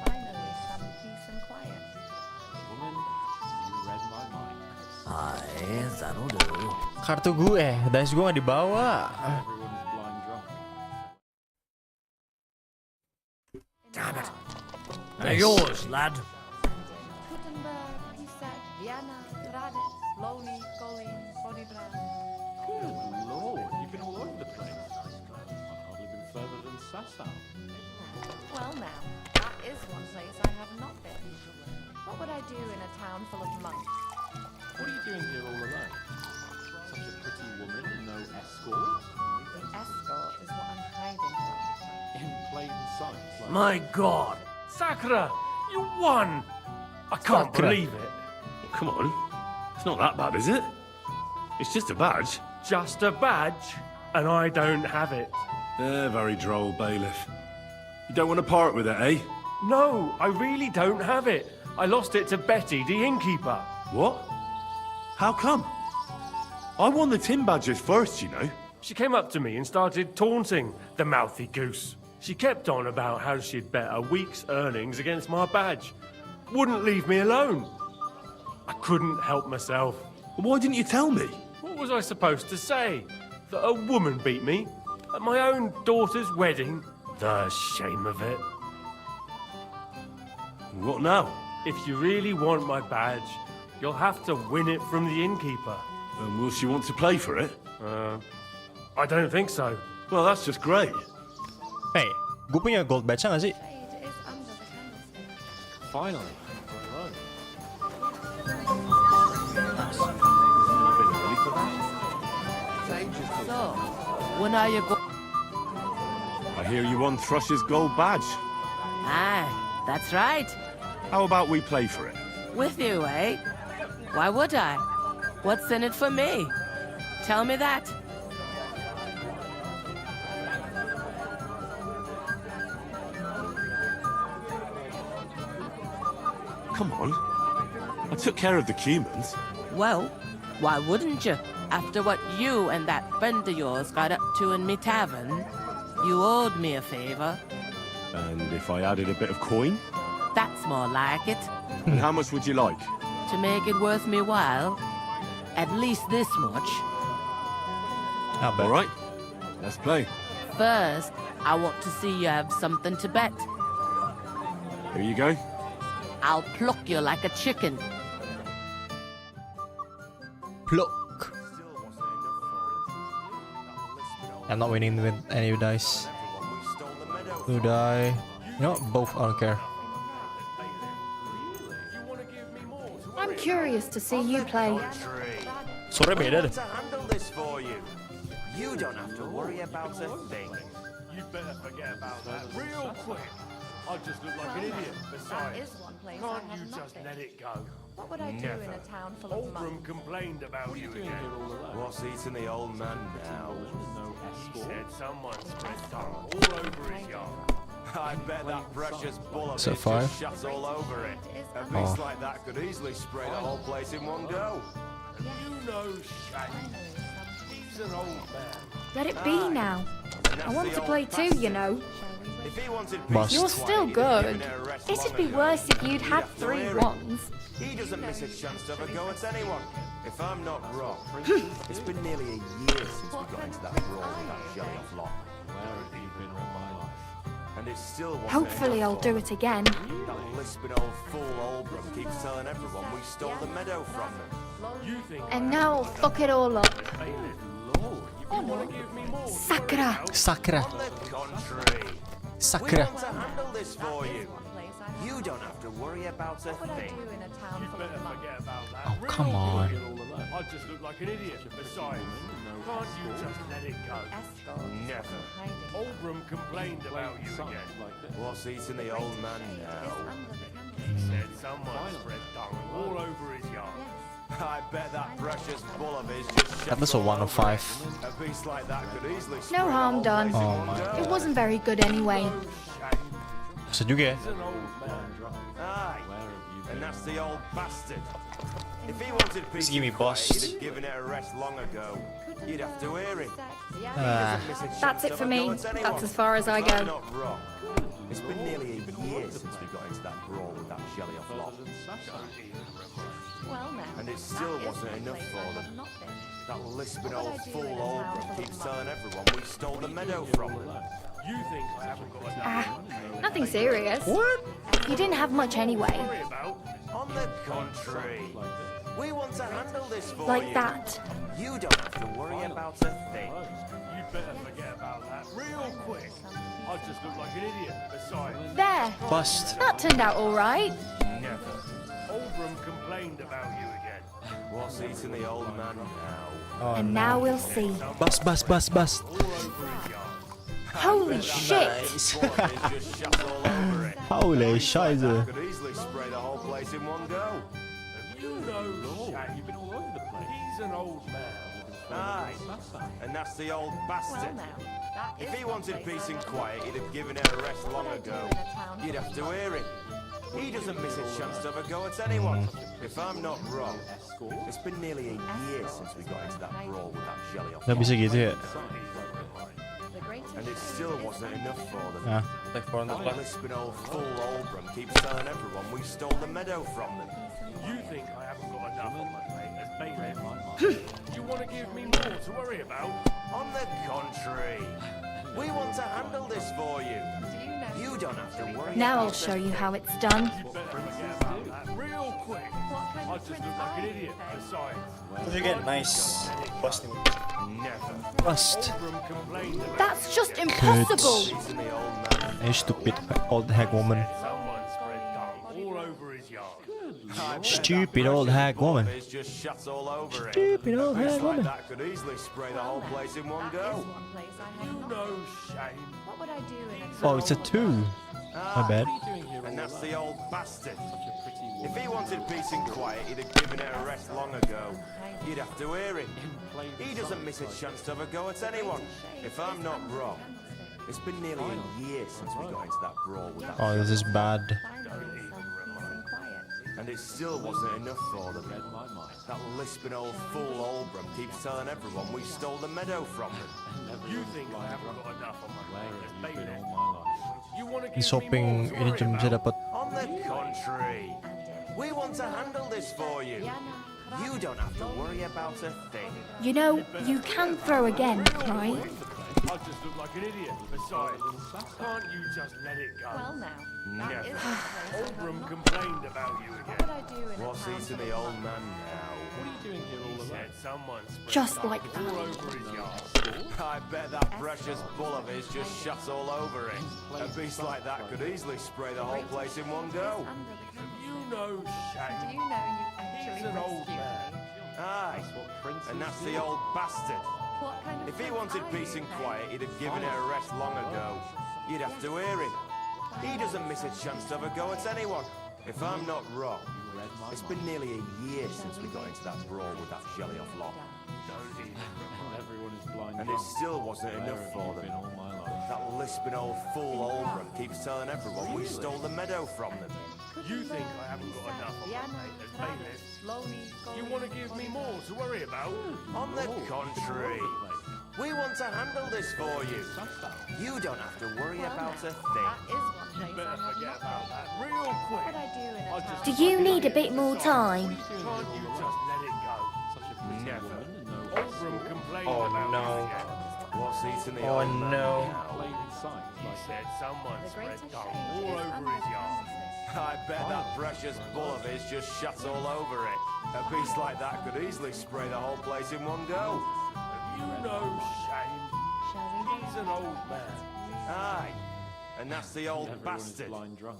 Finally, some peace and quiet. Woman, you read my mind. Aye, that'll do. Kartu gue, dice gue gak dibawa. Everyone's blind drunk. Damn it. They're yours, lad. Gutenberg, Pisac, Vienna, Gradec, Loni, Kolin, Bodibran. Good lord, you've been all over the place. I've hardly been further than Sasau. Well, now, that is one place I have not been. What would I do in a town full of monks? What are you doing here all alone? Such a pretty woman and no escort? The escort is what I'm hiding from. In plain sight. Like My God. Sakura, you won! I can't Sakura. believe it. Come on. It's not that bad, is it? It's just a badge. Just a badge, and I don't have it. Very droll, bailiff. You don't want to part with it, eh? No, I really don't have it. I lost it to Betty, the innkeeper. What? How come? I won the tin badges first, you know. She came up to me and started taunting, the mouthy goose. She kept on about how she'd bet a week's earnings against my badge. Wouldn't leave me alone. I couldn't help myself. Why didn't you tell me? What was I supposed to say? That a woman beat me? At my own daughter's wedding? The shame of it. What now? If you really want my badge, you'll have to win it from the innkeeper. Will she want to play for it? I don't think so. Well, that's just great. Hey, gue punya gold badge gak sih? Shade is under the candlestick. finally, we're alone. Been ready for that? So, when are you going? I hear you won Thrush's gold badge. Aye, that's right. How about we play for it? With you, eh? Why would I? What's in it for me? Tell me that. Come on. I took care of the Cumans. Well, why wouldn't you? After what you and that friend of yours got up to in me tavern, you owed me a favor. And if I added a bit of coin? That's more like it. And how much would you like? To make it worth me while, at least this much. All right. Let's play. First, I want to see you have something to bet. Here you go. I'll pluck you like a chicken. Pluck. I'm not winning with any dice. Who die? You know what? Both, I don't care. I'm curious to see you play. Sore beda deh. To handle this for you. You don't have to worry about a thing. You better forget about that real quick. I just look like an idiot. That Besides, is one place I can't have you not just been. let it go? What would I do in a town full of Oldham monks? complained about you again. What's eating the old man now? He said someone spread tongue all over his yard. I bet that precious bull of So his five? just shuts all over it. A Oh. beast like that could easily spray the whole place in one go. You know Shane. He's an old man. Let it be now. I want to play too, you know. If he wanted Must. You're peace, still he'd have given good. it a rest It'd long be ago. worse if you'd had have to 3 hear it. ones. He doesn't miss a chance to have a go at anyone. If I'm not wrong, it's been nearly a year since we got into that brawl with that jelly-off lot. Where have you been all my life? And it still wasn't Hopefully I'll enough do for it again. them. That lisping old fool Albram keeps telling everyone we stole the meadow from them. You think And now I'll fuck it all up. Lord, you want to give me more? Sakura! Sakura. On the contrary, we Sakura. want to handle this for you. You don't have to worry about a What would I thing. do in a town You full better of monks? forget about that. Oh, come on. I I just look like an idiot. Besides, can't you just let it go? Never. Oldram complained about you again. What's eating the old man now? He said someone spread dung all over his yard. I bet that precious bull of his just That was a 1 of 5. a beast like that could easily No harm done. Oh my It wasn't very good anyway. Bisa juga ya. Aye, and that's the old bastard. If he wanted peace Just give me and quiet, boss. he'd have given it a rest long ago. You'd have to hear him. That's it for me. That's as far as I go. Not wrong. It's been nearly a year since we got into that brawl with that shelly off lot. And it still wasn't enough for them. That lisping old fool Oldram keeps telling everyone we stole the meadow from them. You think I haven't got enough? Nothing serious. What? You didn't have much anyway. On the contrary, we want to handle this for Like you. that. You don't have to worry about a thing. You'd better forget about that real quick. I just look like an idiot. Besides, There. Bust. That turned out all right. Never. Oldram complained about you again. What's eating the old man now? Oh, And now we'll see. Bust. Holy shit. Just shut all over it. Holy Scheiße. Could easily spray the whole place in one go. You know, Shaq, you've been all over the place. He's an old man. Aye, and that's the old bastard. If he wanted peace and quiet, he'd have given it a rest long ago. You'd have to hear him. He doesn't miss a chance to have a go at anyone. If I'm not wrong, it's been nearly a year since we got into that brawl with that jelly off. Nggak bisa gitu ya. And it still wasn't enough for them. Nah, like for That lisping old fool Oldram keeps telling everyone we stole the meadow from them. You think I haven't got enough on my plate as bailiff? You want to give me more to worry about? On the contrary, we want to handle this for you. You don't have to worry. Now I'll show you how it's done. You better forget about that real quick. I just look like an idiot. Besides, Terus juga nice. Bust nih. Never. Bust. Oldram complained about That's just impossible. Eating the old man. You stupid old hag woman. someone spread dung all over his yard. Stupid old hag woman. It's just shuts all over it. Stupid old A beast hag like woman. that could easily spray the whole place in one go. You know, shame. What would I do in a Oh, it's a 2. My bad. And that's the old bastard. If he wanted peace and quiet, he'd have given it a rest long ago. You'd have to hear him. He doesn't miss a chance to have a go at anyone. If I'm not wrong, it's been nearly a year since we got into that brawl with that. Oh, this is bad. And it still wasn't enough for them. That lisping old fool Oldram keeps telling everyone we stole the meadow from them. You think I haven't got enough on my plate as bailiff? You want to He's give me hoping more to ini worry cuma bisa about? dapat. On the contrary, we want to handle this for you. You don't have to worry about a thing. You know, you can throw again, right? I just look like an idiot. Besides, can't you just let it go? Well, now. Never. Oldram complained about you again. What would I do in a What's town eating the old man now? What are you doing here all alone? Said someone spread Just dung like that. all over his yard. I bet that precious bull of his just shuts all over it. A beast like that could easily spray the whole place in one go. You know, shame. Do you know you He's actually an old rescued man. me? Aye, and that's the old bastard. What kind of If he prince wanted are peace you, and eh? quiet, he'd have given it a rest long ago. You'd have to hear him. He doesn't miss a chance to have a go at anyone. If I'm not wrong, it's been nearly a year since we got into that brawl with that jelly off lot. And it still wasn't enough for them. That lisping old fool Oldram keeps telling everyone we stole the meadow from them. You think I haven't got enough on my plate as bailiff? You want to give me more to worry about? On the contrary, we want to handle this for you. You don't have to worry about a thing. You better forget about that real quick. What would I do in a town Do you need a bit more time? Can't you just let it go? Never. Oldram complained Oh, about no. you again. What's eating the Oh old man no. now? He said someone spread dung all over his yard. I bet that precious bull of his just shuts all over it. A beast like that could easily spray the whole place in one go. You know, shame. He's an old man. Aye, A nasty old bastard.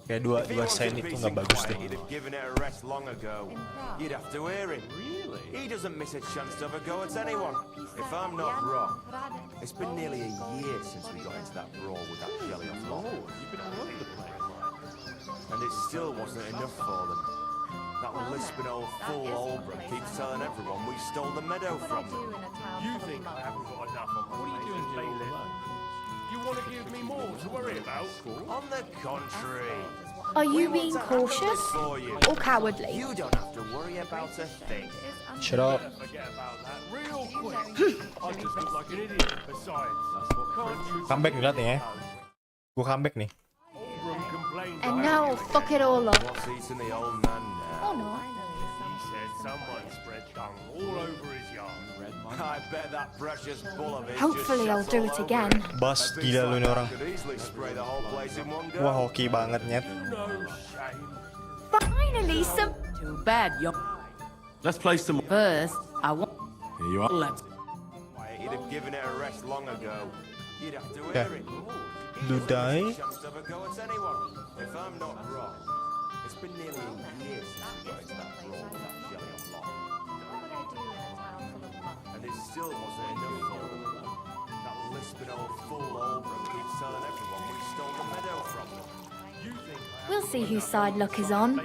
Kayak dua sen itu nggak bagus deh. He'd have given it a rest long ago. You'd have to hear him. Really? He doesn't miss a chance to have a go at anyone. If I'm not wrong, it's been nearly a year since we got into that brawl with that jelly off lot. You've been all over the place. And it still wasn't enough for them. That lisping old fool Albram keeps telling everyone we stole the meadow from them. You think I haven't got enough on my plate as bailiff? You want to give me more to worry about? On the contrary. Are you being cautious or cowardly? You don't have to worry about a thing. Shut up. Forget about that real quick. I just look like an idiot. Besides, can't you Comeback nih liat nih ya. Gue comeback nih. And now I'll fuck it all up. What's eating the old man now? Oh no. He said someone spread dung all over his yard. I bet that precious bull of his Hopefully I'll do it again. Bas, gila lu nih orang. could easily spray the whole place in one go. Wah, hoki banget nyet. Finally, some. Too bad, yo. Let's play some. First, I want. Here you are. Let's. He'd have given it a rest long ago. You'd have to Okay. hear him. Ludai. Chance to have a go at anyone. If I'm not wrong, it's been nearly a year since we got into that brawl with that jelly off lot. And it still wasn't enough for them. That lisping old fool Albram keeps telling everyone we stole the meadow from them. You think I We'll see whose side luck is on. you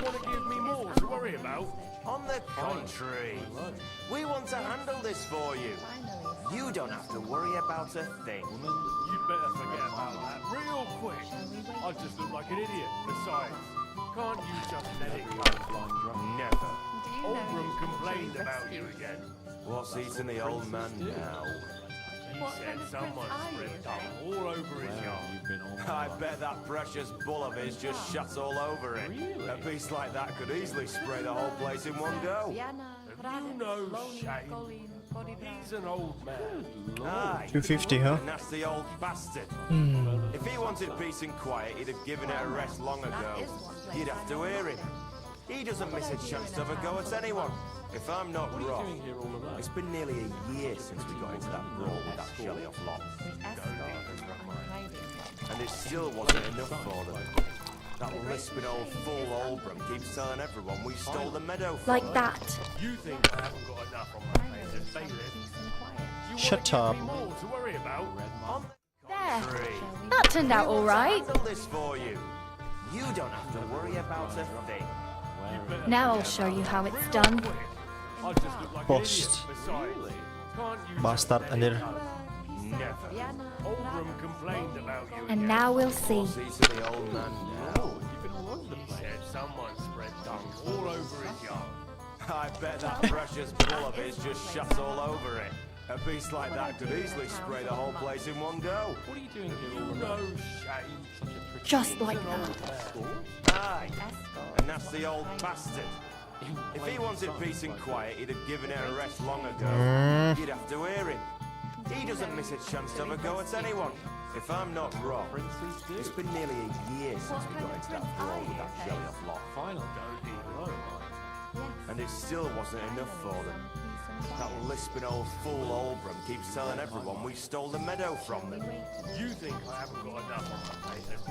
want to give me more to worry about? On the contrary, we want to handle this for you. You don't have to worry about a thing. You'd better forget about that real quick. I just look like an idiot. Besides, can't you just let it go? Never. Albram complained about you again. What's eating the old man now? He said someone spread dung all over his yard. I bet that precious bull of his just shuts all over it. A beast like that could easily spray the whole place in one go. Have you no shame? He's an old man. Aye. 250, huh? A nasty old bastard. Hmm. If he wanted peace and quiet, he'd have given it a rest long ago. You'd have to hear him. He doesn't miss a chance to have a go at anyone. If I'm not wrong, it's been nearly a year since we got into that brawl with that jelly off lot. And it still wasn't enough for them. That lisping old fool Albram keeps telling everyone we stole the meadow from Like them. that. You think I haven't got enough on my plate as bailiff? You Shut want up. to give me more to worry about? On the There. contrary, That turned out all right. handle this for you. You don't have to worry about a thing. Now I'll show you how it's done. I just look like an idiot. Post. Besides, can't you Bastard anjir. Never. Albram complained about you And again. now we'll see. What's eating the old man now? He said someone spread dung all over his yard. I bet that precious bull of his just shuts all over it. A beast like that could easily spray the whole place in one go. What are you doing here all You alone? no shame. Just like that. Aye. A nasty old bastard. If he wanted peace and quiet, he'd have given it a rest long ago. You'd have to hear him. He doesn't miss a chance to have a go at anyone. If I'm not wrong, it's been nearly a year since we got into that brawl with that jelly off lot. Finally. And it still wasn't enough for them. That lisping old fool Albram keeps telling everyone we stole the meadow from them. You think I haven't got enough on my plate as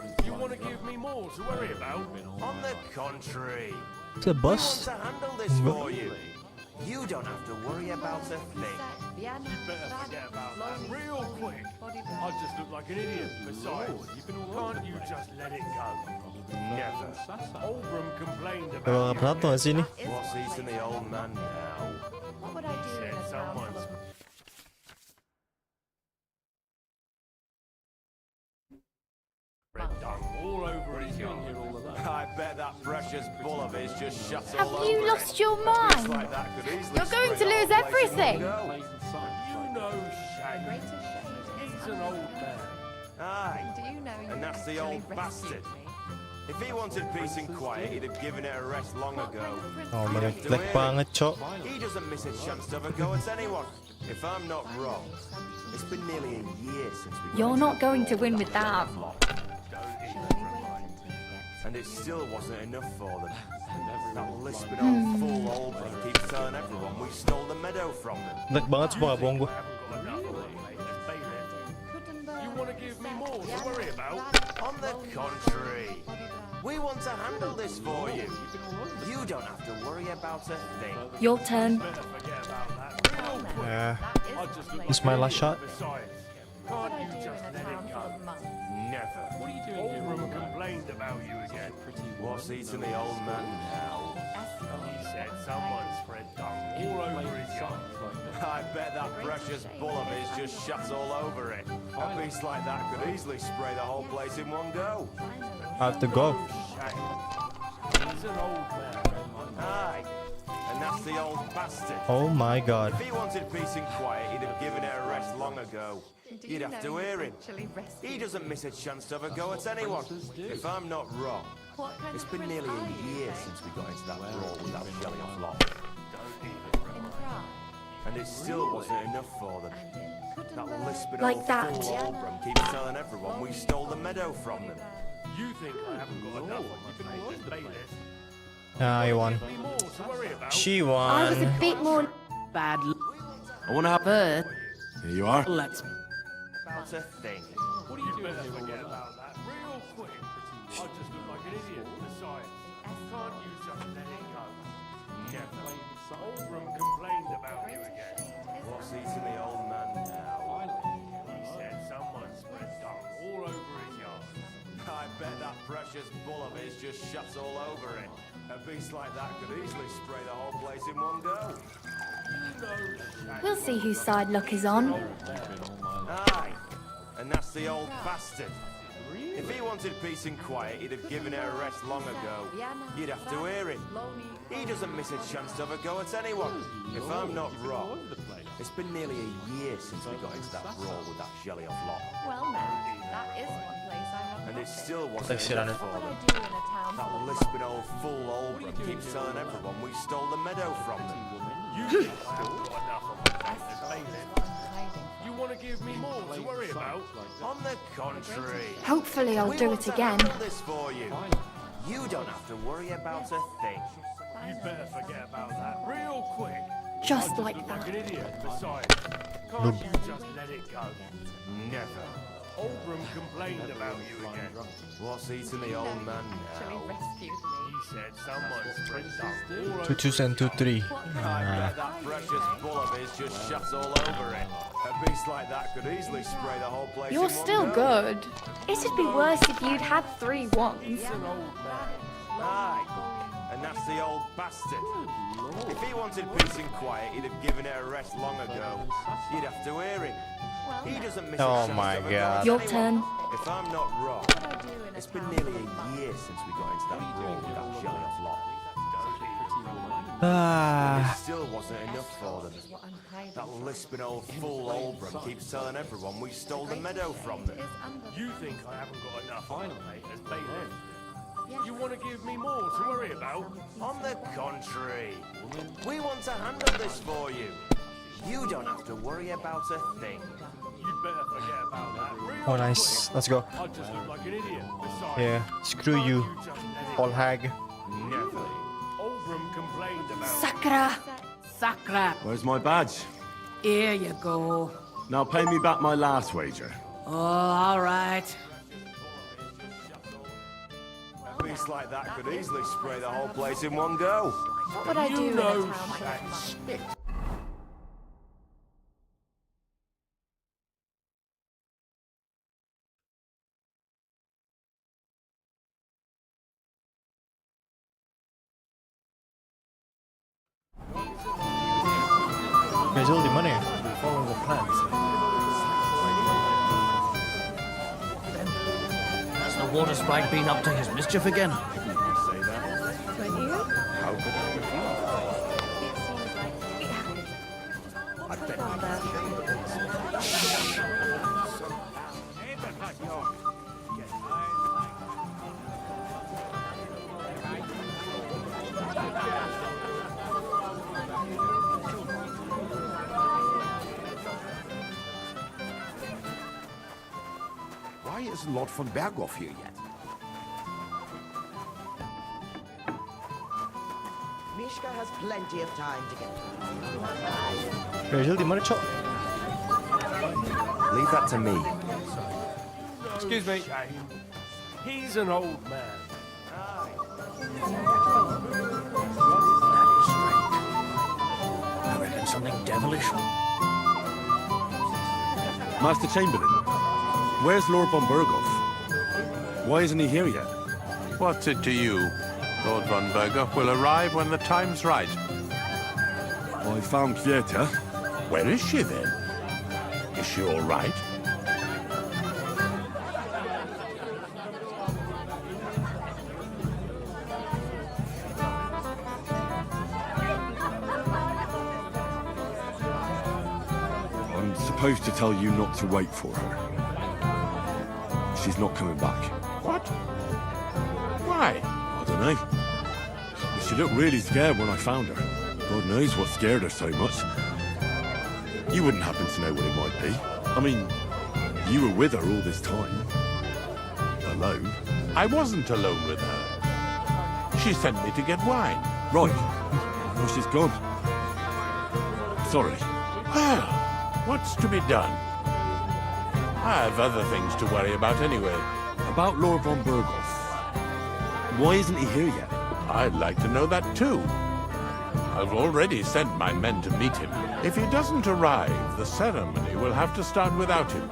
bailiff? You want to give me more to worry about? On the contrary, It's a we want bus. to handle this for you. You don't have to worry about a thing. You better forget about that real quick. I just look like an idiot. Besides, can't you just let it go? Never. Albram complained Emang about you pernah tuh gak sih ini? What's eating the old man now? What would I do Said in a town someone's full of spread dung all over his yard. I bet that precious bull of his just shuts Have all you over lost it. your A beast mind? like that could easily You're going spray to the lose whole place in everything. one go. You no shame. He's an old man. Aye. Do you know A nasty you old actually bastard. rescued me? If he wanted peace and quiet, he'd have given it a rest long ago. Oh, You'd have to lag hear banget, him. cok. He doesn't miss a chance to have a go at anyone. If I'm not wrong, it's been nearly a year since we got You're into not that going to brawl win with with that that. jelly off lot. And it still wasn't enough for them. That lisping old fool Albram keeps telling everyone we stole the meadow from them. Lag banget semua gak bohong gue. I haven't got enough on my plate as bailiff. You want to the contrary, we want to handle this for you. You don't have to worry about a thing. Your turn. Yeah. This is my last shot. Can't you just let it go? Never. What are you doing? Oldham complained about you again. What's eating the old man now? He said someone spread dung all over his yard. I bet that precious bull of his just shat all over it. A beast like that could easily spray the whole place in one go. I have to go. He's an old man. Aye, and that's the old bastard. Oh my god. If he wanted peace and quiet, he'd have given it a rest long ago. You'd have to hear him. He doesn't miss a chance to have a go at anyone. If I'm not wrong, it's been nearly a year since we got into that brawl with that jelly off lot. And it still wasn't enough for them. That lisping Like old that. fool Albram keeps telling everyone we stole the meadow from them. You think I haven't got enough on my plate as bailiff? Ah, you won. Any more to worry about? She I was a won. bit more. Bad. I want to have it. Here you are. Let's. About a thing. What are you doing? Better forget about that real quick. I just look like an idiot. Besides, can't you just let it go? Never. Oldham complained about you again. What's eating the old man now? He said someone spread dung all over his yard. I bet that precious bull of his just shuts all over it. A beast like that could easily spray the whole place in one go. We'll see whose side luck is on. Aye, and that's the old bastard. If he wanted peace and quiet, he'd have given it a rest long ago. You'd have to hear him. He doesn't miss a chance to have a go at anyone. If I'm not wrong, it's been nearly a year since we got into that brawl with that jelly off lot. Well, now, that is one place I have. And it still wasn't Let's sit on enough it. for What them. I do in a town That full of lisping old fool Albram keeps telling everyone we stole the meadow from them. You think I haven't got enough on my plate as bailiff? You want to give me more to worry about? On the contrary, Hopefully I'll we do want it to again. handle this for you. You don't have to worry about a thing. You'd better forget about that real quick. Just I like look that. like an idiot. Besides, can't you just let it go? Never. Oldham complained about you again. What's eating the old man now? rescued me. He said someone spread dung all over 2 twos and 2 3. I bet that precious bull of his just shuts all over it. A beast like that could easily spray the whole place You're in one still go. good. It'd be worse if you'd had 3 ones. Aye, and that's the old bastard. If he wanted peace and quiet, he'd have given it a rest long ago. You'd have to hear him. He doesn't miss Oh a chance my to have a God. go at Your anyone. turn. If I'm not wrong, it's been nearly a year since we got into that brawl with that jelly off lot. It Ah. still wasn't enough for them. That lisping old fool Albram keeps telling everyone we stole the meadow from them. You think I haven't got enough on my plate as bailiff? You want to give me more to worry about? On the contrary, we want to handle this for you. You don't have to worry about a thing. You'd better forget about that real Oh, nice. Let's go. I just look like an idiot. Besides, Yeah. Screw you, you just let it old hag. Never. Oldham complained about Sakra. Sakra. Where's my badge? Here you go. Now pay me back my last wager. Oh, all right. A beast like that could easily spray the whole place in one go. What would I do in a town full that of spit. There's all the money. Follow the plans. Has the water sprite been up to his mischief again? Why isn't Lord von Berghoff here yet? Mishka has plenty of time to get There's all the money chop. Leave that to me. Excuse me. He's an old man. That is strange. I reckon something devilish. Master Chamberlain, where's Lord von Berghoff? Why isn't he here yet? What's it to you? Lord von Berghoff will arrive when the time's right. I found Kieta. Where is she then? Is she all right? I'm supposed to tell you not to wait for her. She's not coming back. What? Why? I don't know. She looked really scared when I found her. God knows what scared her so much. You wouldn't happen to know what it might be. I mean, you were with her all this time. Alone. I wasn't alone with her. She sent me to get wine. Right. Well, she's gone. Sorry. Well, what's to be done? I have other things to worry about anyway. About Lord von Berghoff. Why isn't he here yet? I'd like to know that too. I've already sent my men to meet him. If he doesn't arrive, the ceremony will have to start without him.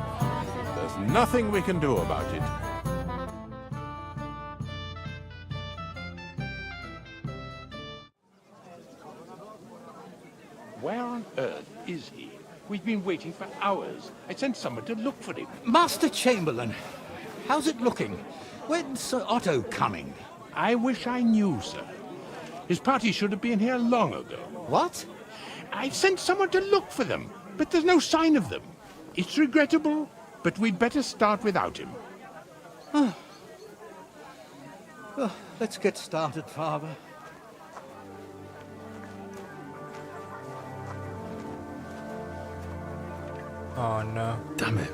There's nothing we can do about it. Where on earth is he? We've been waiting for hours. I sent someone to look for him. Master Chamberlain, how's it looking? When's Sir Otto coming? I wish I knew, sir. His party should have been here long ago. What? I sent someone to look for them, but there's no sign of them. It's regrettable, but we'd better start without him. Let's get started, Father. Oh no. Damn it.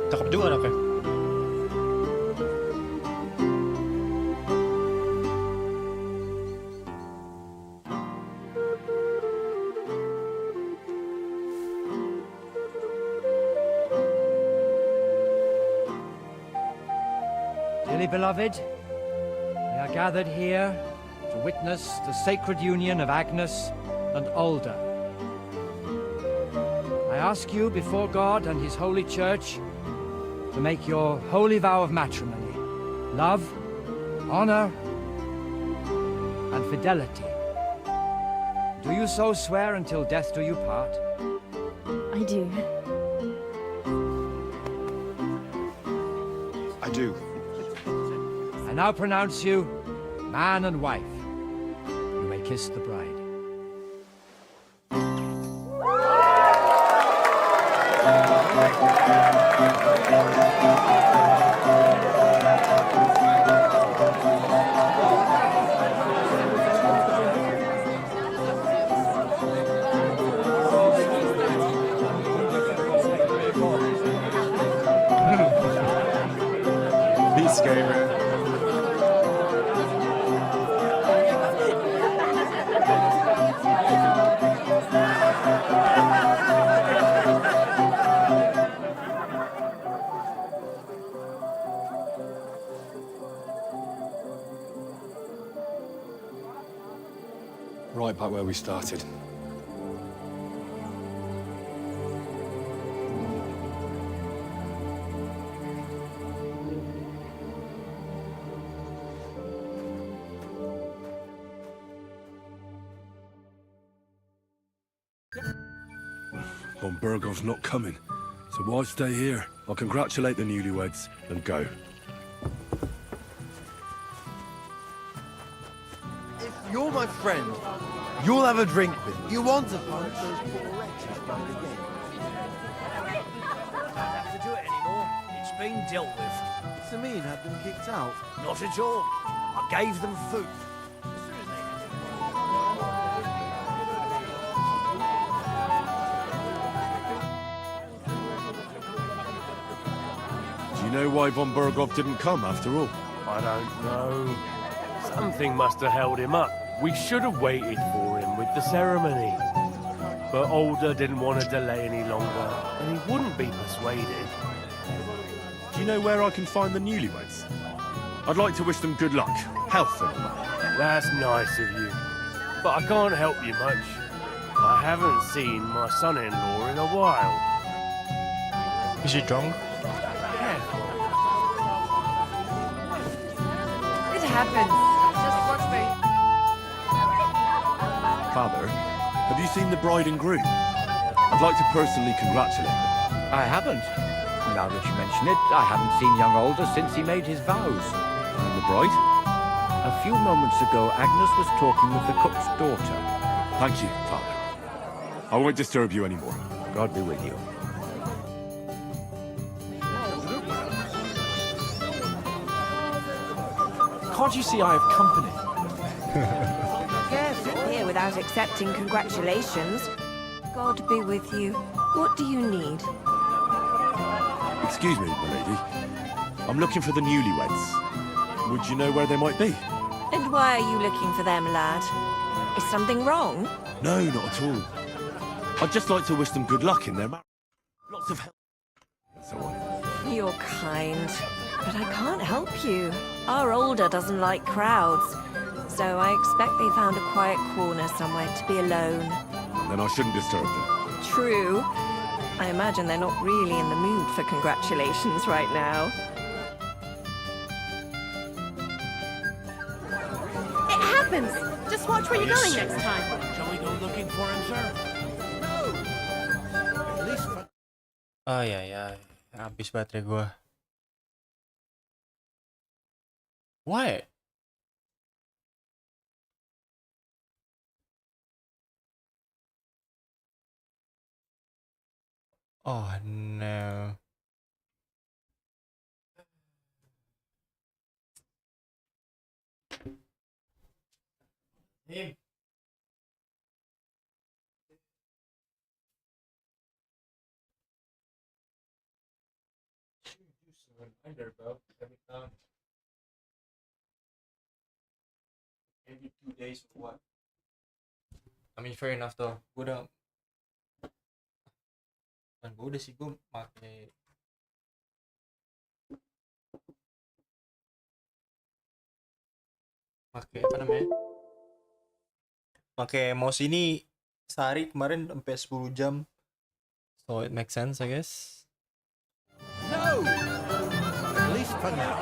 Cakep juga anaknya. Dearly beloved, we are gathered here to witness the sacred union of Agnes and Alda. I ask you before God and His holy church to make your holy vow of matrimony, love, honor, and fidelity. Do you so swear until death do you part? I do. I do. I now pronounce you man and wife. You may kiss the bride. He's scary, man. Right back where we started. Von Berghoff's not coming, so So why stay here? I'll congratulate the newlyweds and go. If you're my friend, you'll have a drink with me. You want to punch those poor wretches back again. Don't have to do it anymore. It's been dealt with. Samin had them kicked out. Not at all. I gave them food. Do you know why von Berghoff didn't come after all? I don't know. Something must have held him up. We should have waited for him with the ceremony. But Alder didn't want to delay any longer, and he wouldn't be persuaded. Do you know where I can find the newlyweds? I'd like to wish them good luck, health and luck. That's nice of you. But I can't help you much. I haven't seen my son-in-law in a while. Is he drunk? It happens. Just watch me. Father, have you seen the bride and groom? I'd like to personally congratulate them. I haven't. Now that you mention it, I haven't seen young Alder since he made his vows. And the bride? A few moments ago, Agnes was talking with the cook's daughter. Thank you, Father. I won't disturb you anymore. God be with you. Can't you see I have company? Can't sit here without accepting congratulations. God be with you. What do you need? Excuse me, my lady. I'm looking for the newlyweds. Would you know where they might be? And why are you looking for them, lad? Is something wrong? No, not at all. I'd just like to wish them good luck in their marriage. Lots of help. And so on. You're kind, but I can't help you. Our Alder doesn't like crowds, so I expect they found a quiet corner somewhere to be alone. Then I shouldn't disturb them. True. I imagine they're not really in the mood for congratulations right now. It happens. Just watch where you're going next time. Shall we go looking for him, sir? No. At least for... Ay, habis baterai gua. What? Oh no. Him. Reminder, bro. Every time. Every 2 days or what? I mean, fair enough though. Gue udah sih gue pakai apa namanya? Pakai mouse ini sehari kemarin sampai 10 jam. So it makes sense, I guess. No! At least for now.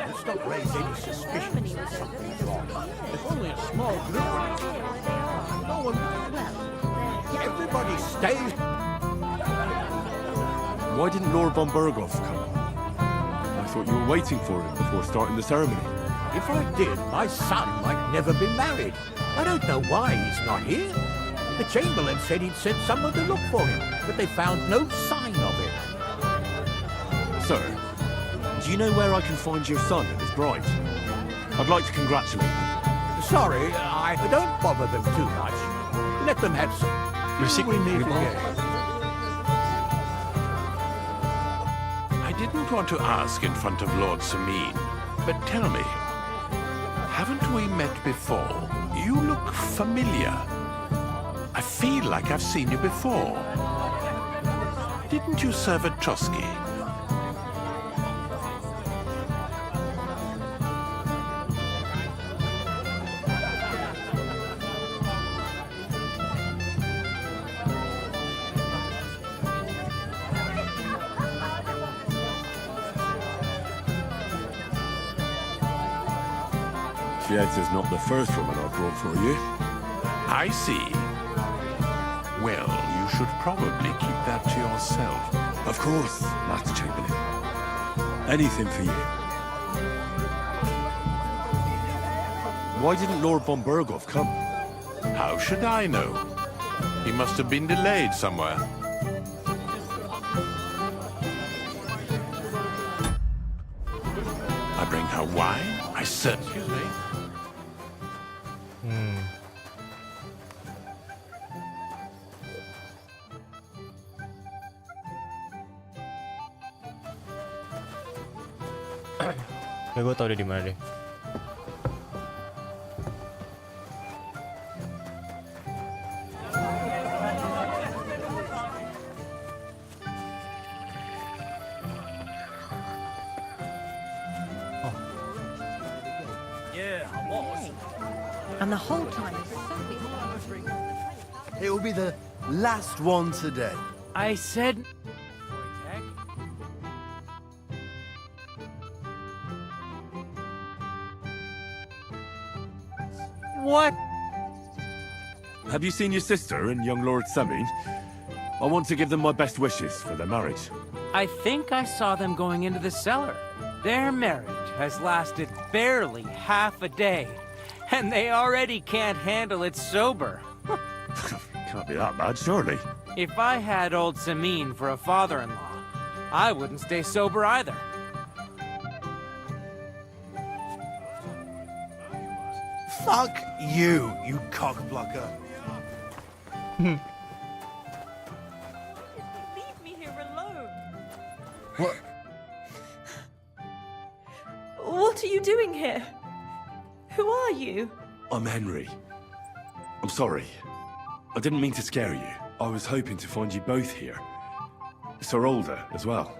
Let's not raise any suspicions that something's wrong. If only a small group. No one... Everybody stays... Why didn't Lord von Berghoff come? I thought you were waiting for him before starting the ceremony. If I did, my son might never be married. I don't know why he's not here. The Chamberlain said he'd sent someone to look for him, but they found no sign of him. Sir, do you know where I can find your son and his bride? I'd like to congratulate them. Sorry, I don't bother them too much. Let them have some. We meet again. I didn't want to ask in front of Lord Samin, but tell me, haven't we met before? You look familiar. I feel like I've seen you before. Didn't you serve at Trotsky? Fieta's not the first woman I brought for you. I see. Well, you should probably keep that to yourself. Of course, Master Chamberlain. Anything for you. Why didn't Lord von Berghoff come? How should I know? He must have been delayed somewhere. I bring her wine? I said. Excuse me. Ya gue tau dia di mana deh. Yeah, I was. And the whole time is It will be the last one today. I said... What? Have you seen your sister and young Lord Semin? I want to give them my best wishes for their marriage. I think I saw them going into the cellar. Their marriage has lasted barely half a day, and they already can't handle it sober. Can't be that bad, surely. If I had old Samin for a father-in-law, I wouldn't stay sober either. Fuck you, you cockblocker. Leave me here alone. What? What are you doing here? Who are you? I'm Henry. I'm sorry. I didn't mean to scare you. I was hoping to find you both here. Sir Older as well.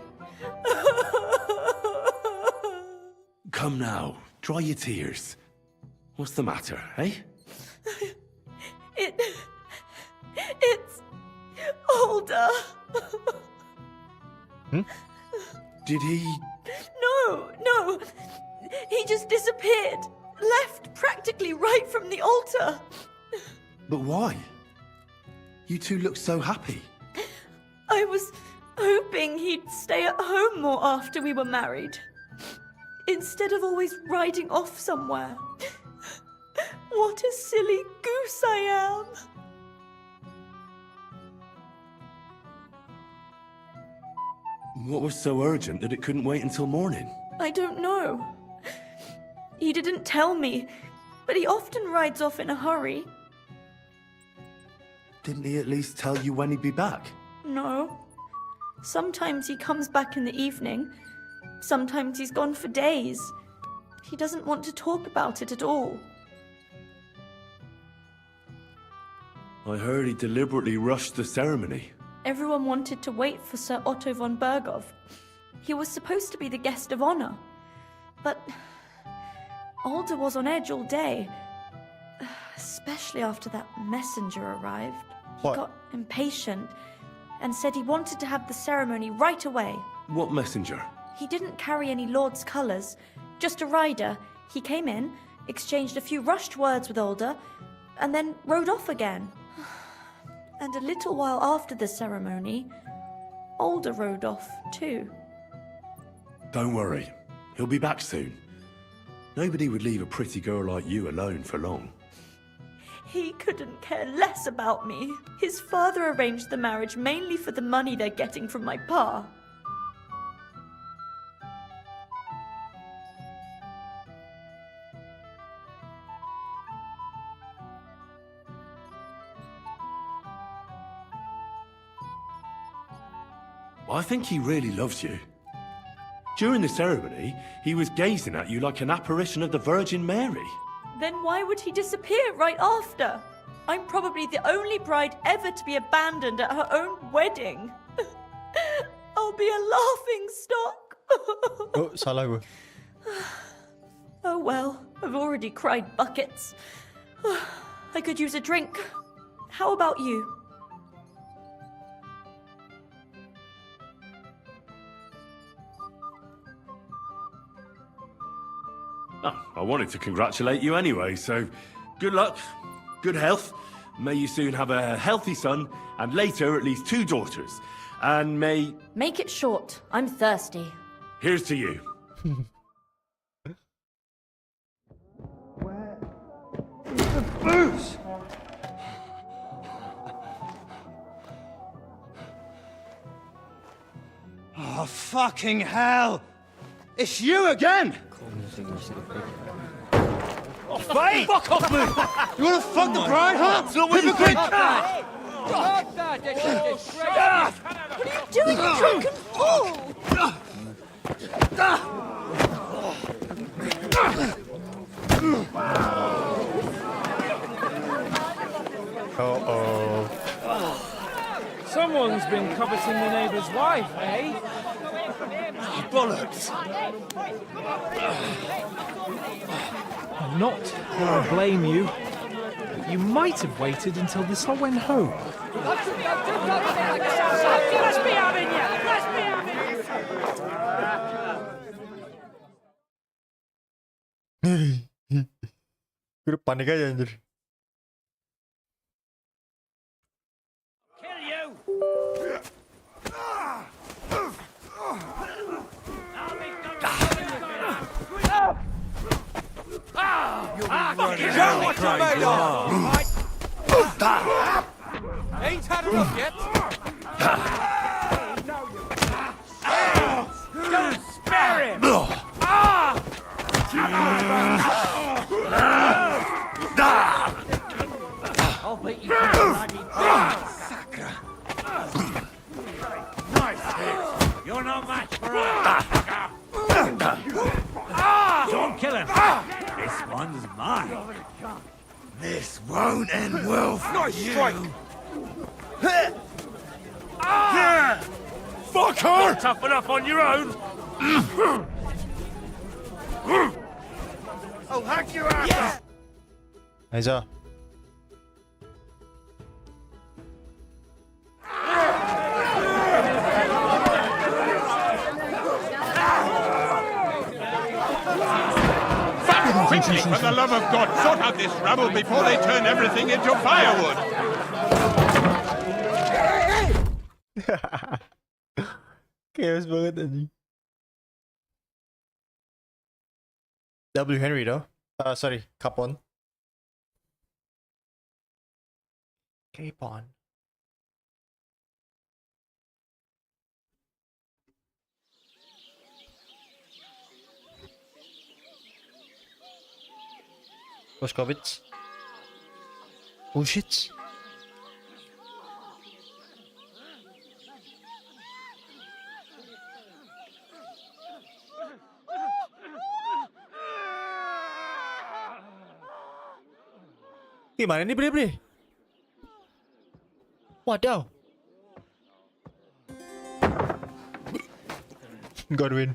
Come now, dry your tears. What's the matter, eh? It's Older. Did he... No. He just disappeared. Left practically right from the altar. But why? You two look so happy. I was hoping he'd stay at home more after we were married. Instead of always riding off somewhere. What a silly goose I am. What was so urgent that it couldn't wait until morning? I don't know. He didn't tell me, but he often rides off in a hurry. Didn't he at least tell you when he'd be back? No. Sometimes he comes back in the evening. Sometimes he's gone for days. He doesn't want to talk about it at all. I heard he deliberately rushed the ceremony. Everyone wanted to wait for Sir Otto von Berghoff. He was supposed to be the guest of honor. But Alder was on edge all day. Especially after that messenger arrived. What? He got impatient and said he wanted to have the ceremony right away. What messenger? He didn't carry any lord's colours, just a rider. He came in, exchanged a few rushed words with Alder, and then rode off again. And a little while after the ceremony, Alder rode off too. Don't worry. He'll be back soon. Nobody would leave a pretty girl like you alone for long. He couldn't care less about me. His father arranged the marriage mainly for the money they're getting from my pa. I think he really loves you. During the ceremony, he was gazing at you like an apparition of the Virgin Mary. Then why would he disappear right after? I'm probably the only bride ever to be abandoned at her own wedding. I'll be a laughing stock. Oh, salah gue. Oh well, I've already cried buckets. I could use a drink. How about you? Oh, I wanted to congratulate you anyway, so good luck, good health. May you soon have a healthy son, and later at least 2 daughters. And mate, Make it short. I'm thirsty. here's to you. Booze! Oh, fucking hell! It's you again! Oh, fuck off me! You wanna fuck the bride, huh? Hypocrite! Stop that! It's a disgrace! What are you doing, you drunken fool? Someone's been coveting the neighbor's wife, eh? Bollocks! I'm not gonna blame you. You might have waited until this all went home. Let's be having you! Let's be having you! Gue udah panik aja anjir. Kill you! What's it made of? Ain't had enough yet. Don't spare him! I'll beat you for bloody Sucker. Nice hit. You're no match for us. Don't kill him. This one's mine. This won't end well for Nice you. strike. Fuck her! Tough enough on your own. I'll hack your ass. Nice. Quickly, for the love of God, sort out this rabble before they turn everything into firewood. Chaos banget anjing. W Henry though. Sorry, Capon. Capon. Boskowitz. Oh shit. Gimana nih bre? Wadaw. Godwin.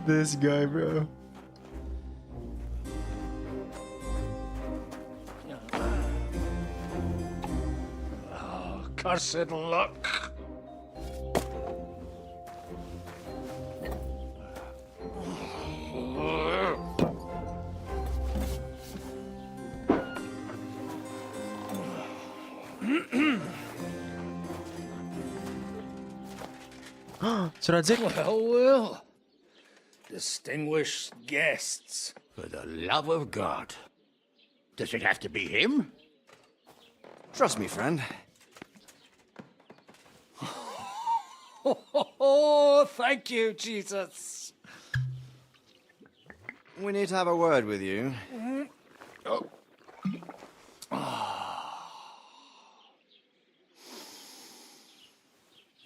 This guy, bro. Oh, cursed luck. Suradzik. Well. Distinguished guests. For the love of God. Does it have to be him? Trust me, friend. Oh, thank you, Jesus. We need to have a word with you. Oh.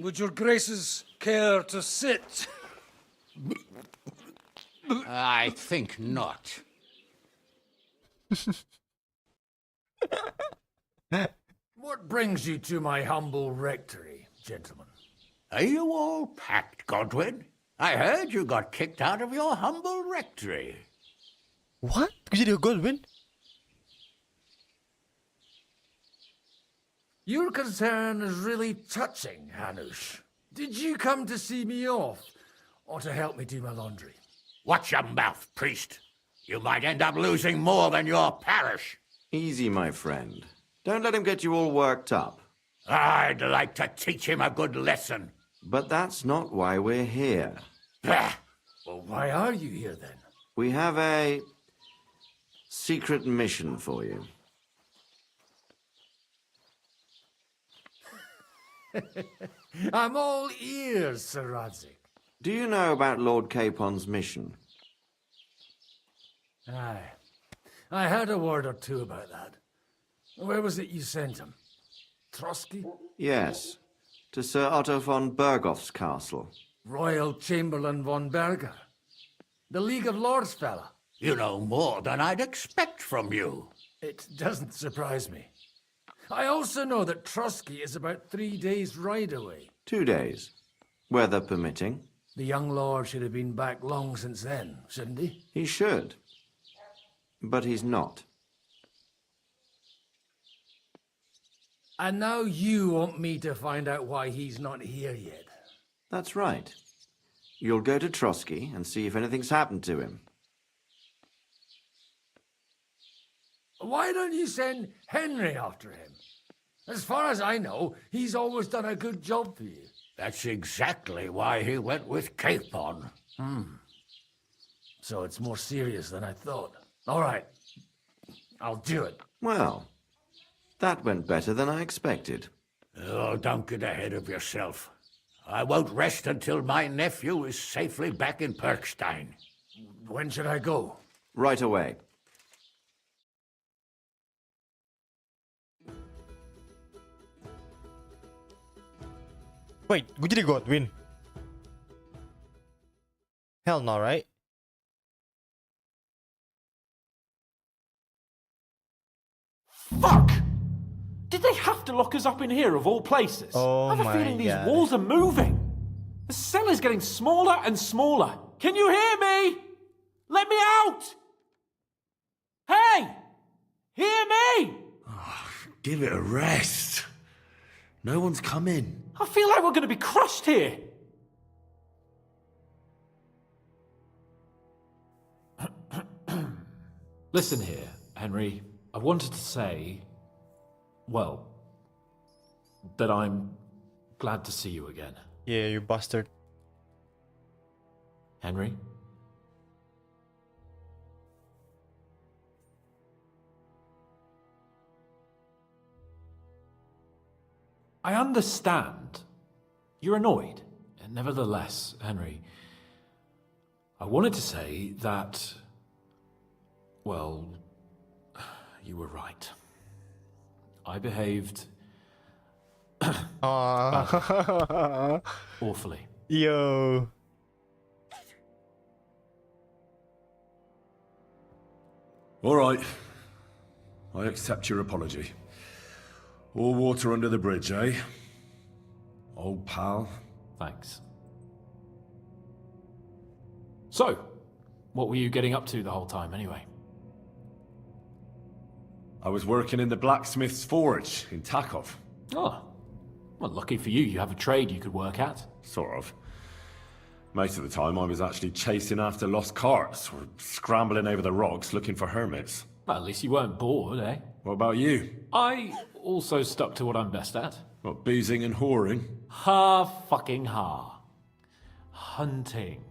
Would your graces care to sit? I think not. What brings you to my humble rectory, gentlemen? Are you all packed, Godwin? I heard you got kicked out of your humble rectory. What? Because you're Godwin? Your concern is really touching, Hanush. Did you come to see me off, or to help me do my laundry? Watch your mouth, priest. You might end up losing more than your parish. Easy, my friend. Don't let him get you all worked up. I'd like to teach him a good lesson. But that's not why we're here. Bah! Well, why are you here then? We have a secret mission for you. I'm all ears, Sir Rodzik. Do you know about Lord Capon's mission? Aye. I heard a word or two about that. Where was it you sent him? Trotsky? Yes, to Sir Otto von Bergoff's castle. Royal Chamberlain von Berger. The League of Lords fella. You know more than I'd expect from you. It doesn't surprise me. I also know that Trotsky is about 3 days' ride away. 2 days, weather permitting. The young lord should have been back long since then, shouldn't he? He should. But he's not. And now you want me to find out why he's not here yet. That's right. You'll go to Trotsky and see if anything's happened to him. Why don't you send Henry after him? As far as I know, he's always done a good job for you. That's exactly why he went with Capon. So it's more serious than I thought. All right. I'll do it. Well, that went better than I expected. Oh, don't get ahead of yourself. I won't rest until my nephew is safely back in Perkstein. When should I go? Right away. Wait, gue jadi Godwin? Hell no, right? Fuck! Did they have to lock us up in here of all places? Oh I have a my feeling these God. walls are moving. The cell is getting smaller and smaller. Can you hear me? Let me out! Hey! Hear me! Give it a rest. No one's come in. I feel like we're going to be crushed here. Listen here, Henry. I wanted to say, well, that I'm glad to see you again. Yeah, you bastard. Henry? I understand. You're annoyed. And nevertheless, Henry, I wanted to say that, well, you were right. I behaved awfully. Yo. All right. I accept your apology. All water under the bridge, eh? Old pal. Thanks. So, what were you getting up to the whole time anyway? I was working in the blacksmith's forge in Takov. Oh, well, lucky for you, you have a trade you could work at. Sort of. Most of the time I was actually chasing after lost carts or scrambling over the rocks looking for hermits. Well, at least you weren't bored, eh? What about you? I also stuck to what I'm best at. What, boozing and whoring? Fucking ha. Hunting.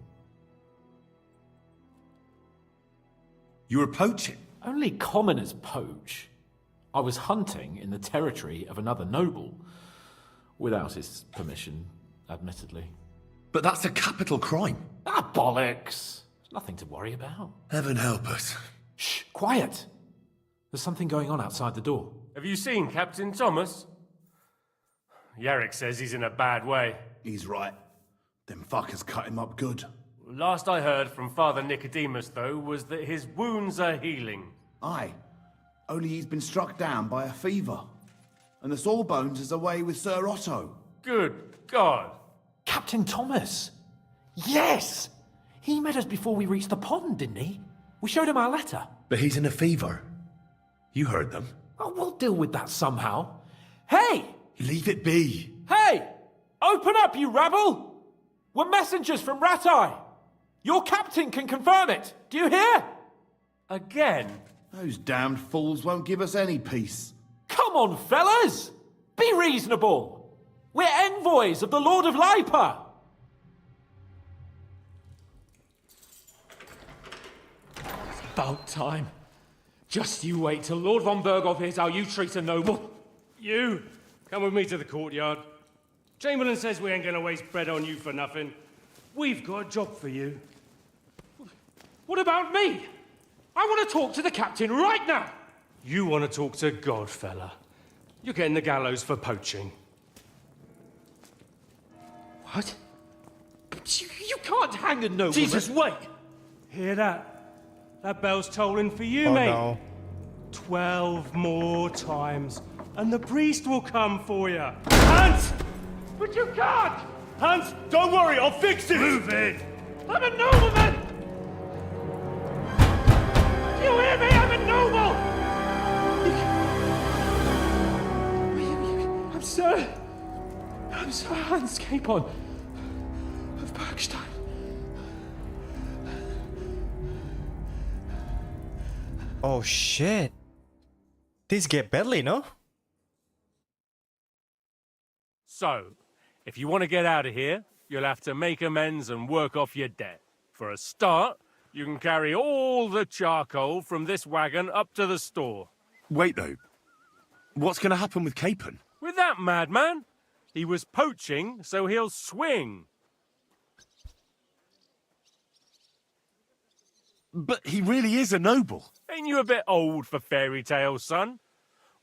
You were poaching? Only commoners poach. I was hunting in the territory of another noble. Without his permission, admittedly. But that's a capital crime. Ah, bollocks. There's nothing to worry about. Heaven help us. Shh, quiet. There's something going on outside the door. Have you seen Captain Thomas? Yarrick says he's in a bad way. He's right. Them fuckers cut him up good. Last I heard from Father Nicodemus, though, was that his wounds are healing. Aye. Only he's been struck down by a fever. And the Sawbones is away with Sir Otto. Good God. Captain Thomas! Yes! He met us before we reached the pond, didn't he? We showed him our letter. But he's in a fever. You heard them. Oh, we'll deal with that somehow. Hey! Leave it be. Hey! Open up, you rabble! We're messengers from Ratai! Your captain can confirm it. Do you hear? Again? Those damned fools won't give us any peace. Come on, fellas! Be reasonable. We're envoys of the Lord of Lipa. It's about time. Just you wait till Lord von Berghoff hears how you treat a noble. You, come with me to the courtyard. Chamberlain says we ain't gonna waste bread on you for nothing. We've got a job for you. What about me? I want to talk to the captain right now. You want to talk to God, fella. You're getting the gallows for poaching. What? But you can't hang a nobleman. Jesus, wait! Hear that? That bell's tolling for you, Oh, mate. no. 12 more times, and the priest will come for you. Hans! But you can't! Hans, don't worry, I'll fix it! Move it! I'm a nobleman! You hear me? I'm a noble! I'm Sir Hans Capon of Bergstein. Oh shit. Things get badly, no? So, if you want to get out of here, you'll have to make amends and work off your debt. For a start, you can carry all the charcoal from this wagon up to the store. Wait, though. What's going to happen with Capon? With that madman? He was poaching, so he'll swing. But he really is a noble. Ain't you a bit old for fairy tales, son?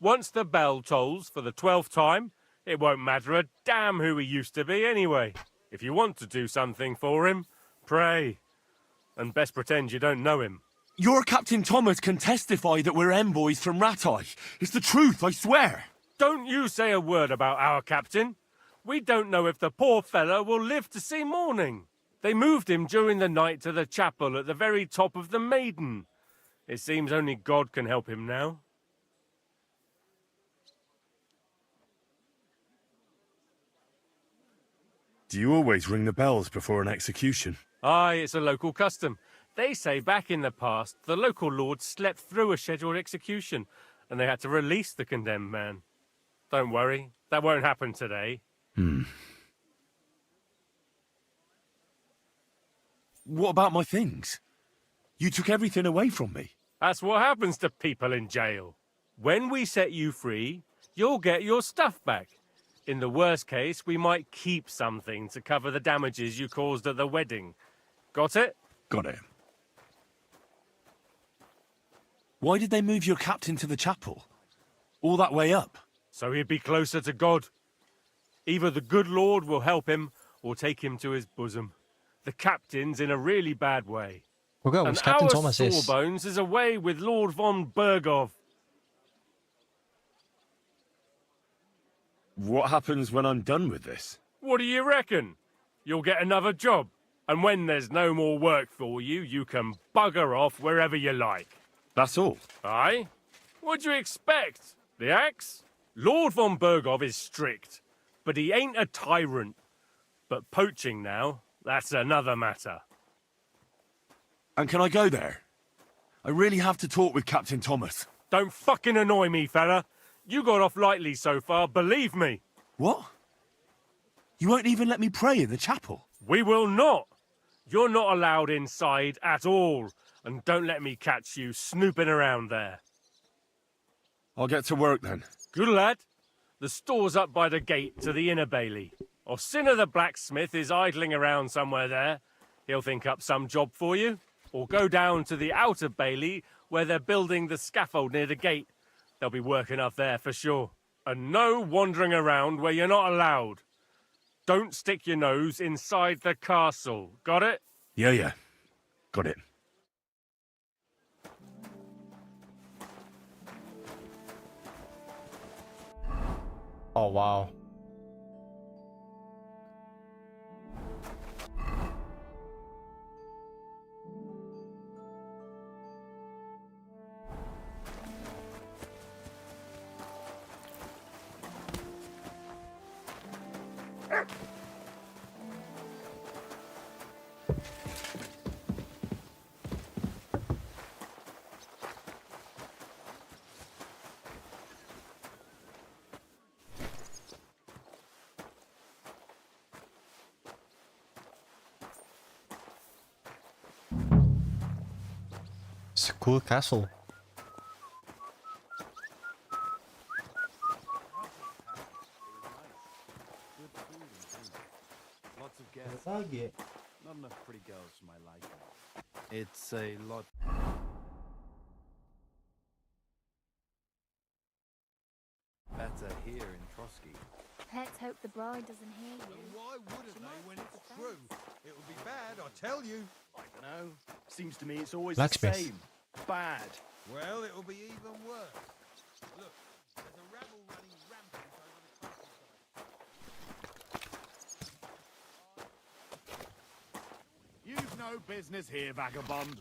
Once the bell tolls for the 12th time, it won't matter a damn who he used to be anyway. If you want to do something for him, pray. And best pretend you don't know him. Your Captain Thomas can testify that we're envoys from Ratai. It's the truth, I swear. Don't you say a word about our captain. We don't know if the poor fellow will live to see morning. They moved him during the night to the chapel at the very top of the Maiden. It seems only God can help him now. Do you always ring the bells before an execution? Aye, it's a local custom. They say back in the past, the local lord slept through a scheduled execution, and they had to release the condemned man. Don't worry, that won't happen today. What about my things? You took everything away from me. That's what happens to people in jail. When we set you free, you'll get your stuff back. In the worst case, we might keep something to cover the damages you caused at the wedding. Got it? Got it. Why did they move your captain to the chapel? All that way up? So he'd be closer to God. Either the good Lord will help him, or take him to his bosom. The captain's in a really bad way. We'll go and with Captain our Thomas is. Sawbones is away with Lord von Berghoff. What happens when I'm done with this? What do you reckon? You'll get another job. And when there's no more work for you, you can bugger off wherever you like. That's all? Aye? What do you expect? The axe? Lord von Berghoff is strict, but he ain't a tyrant. But poaching now, that's another matter. And can I go there? I really have to talk with Captain Thomas. Don't fucking annoy me, fella. You got off lightly so far, believe me. What? You won't even let me pray in the chapel? We will not. You're not allowed inside at all. And don't let me catch you snooping around there. I'll get to work then. Good lad. The store's up by the gate to the inner bailey. Orsina the blacksmith is idling around somewhere there. He'll think up some job for you. Or go down to the outer bailey where they're building the scaffold near the gate. They'll be working up there for sure. And no wandering around where you're not allowed. Don't stick your nose inside the castle. Got it? Yeah. Got it. Oh, wow. cool castle. Lots of guests. Not enough pretty girls for my liking. It's a lot. Better here in Trotsky. Let's hope the bride doesn't hear you. Why wouldn't they when it's true? It would be bad, I tell you. I don't know. Seems to me it's always Blacksmith. the same. Bad. Well, it'll be even worse. Look, there's a rabble running rampant over the countryside. You've no business here, vagabond.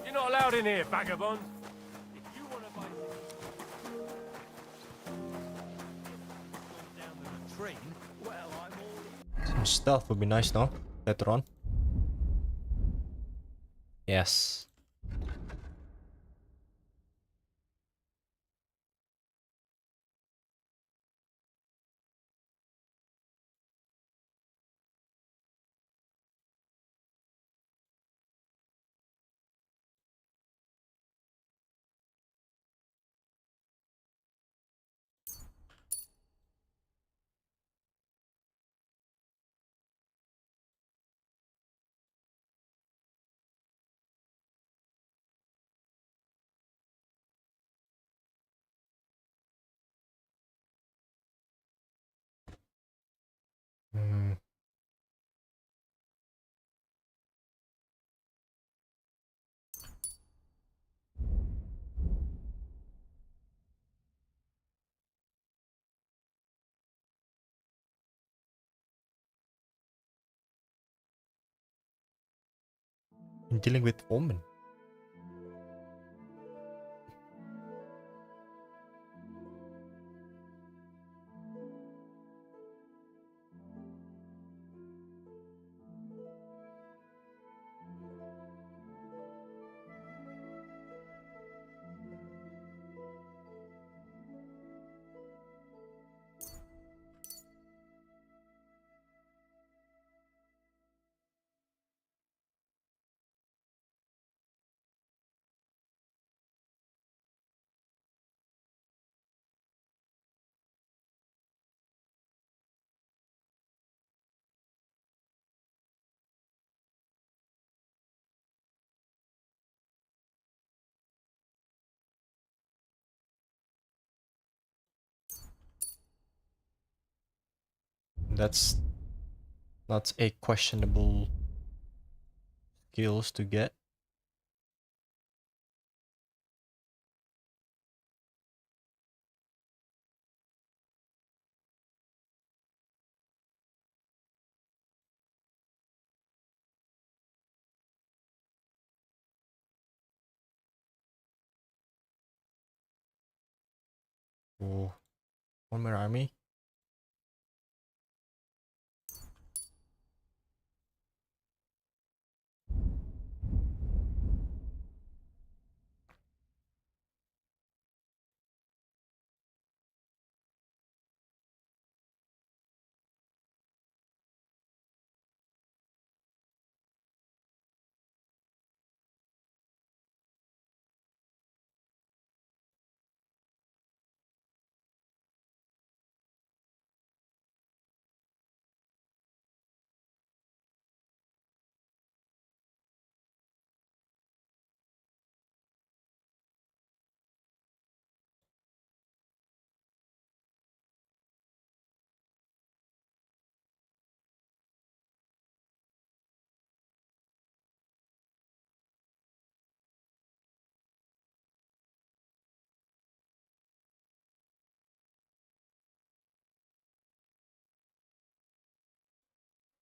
You're not allowed in here, vagabond. If you want to buy Down the train, well, I'm all... Some stealth would be nice, no? Later on. Yes. Hmm. Dealing with women. That's not a questionable skills to get. Oh, one more army.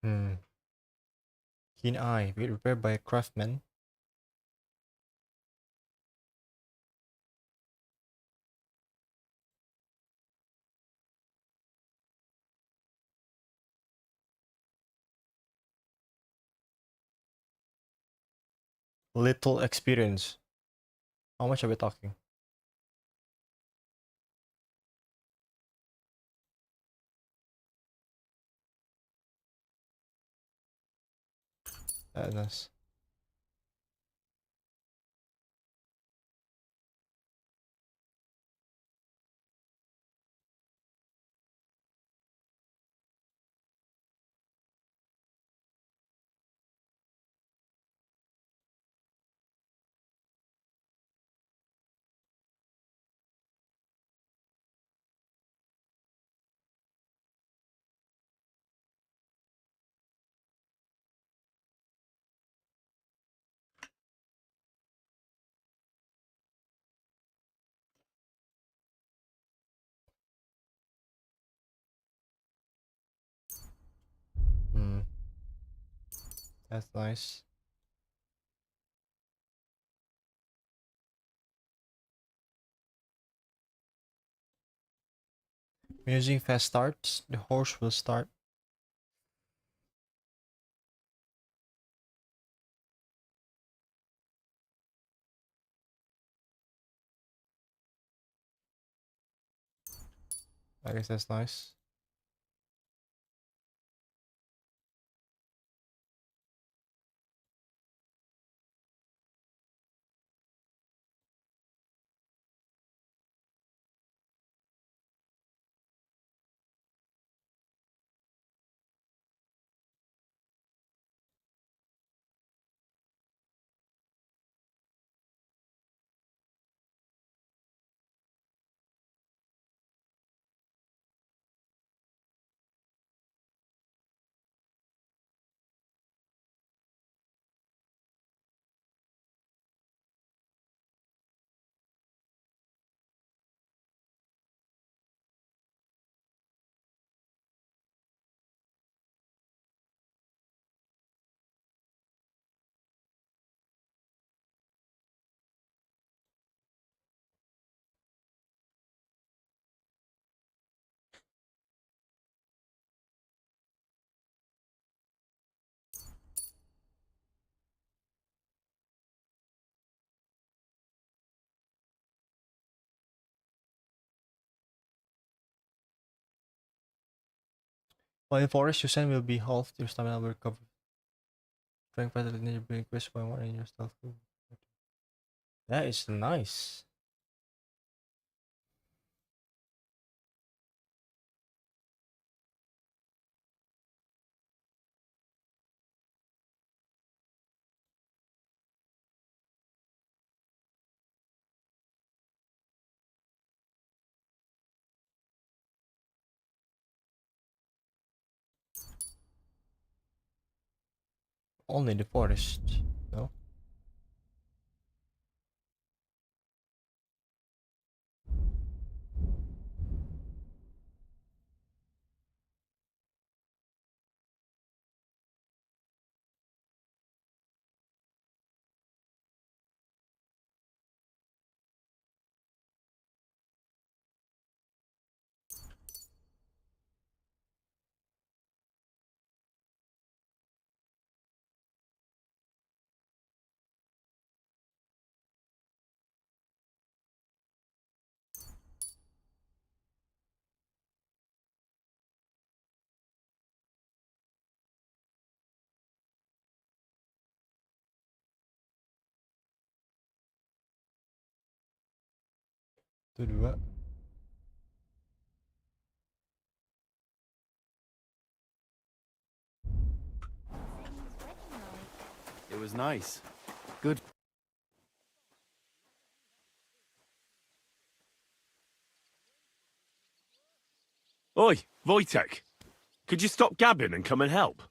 Hmm. Keen eye, be repaired by a craftsman. Little experience. How much are we talking? Nice. Hmm. That's nice. Using fast starts, the horse will start. I guess that's nice. While in forest, your sand will be halved, your stamina will recover. Strength better than your being increased by one in your stealth. That is nice. Only the forest, no? Itu dua. It was nice. Good. Oi, Wojtek. Could you stop gabbing and come and help?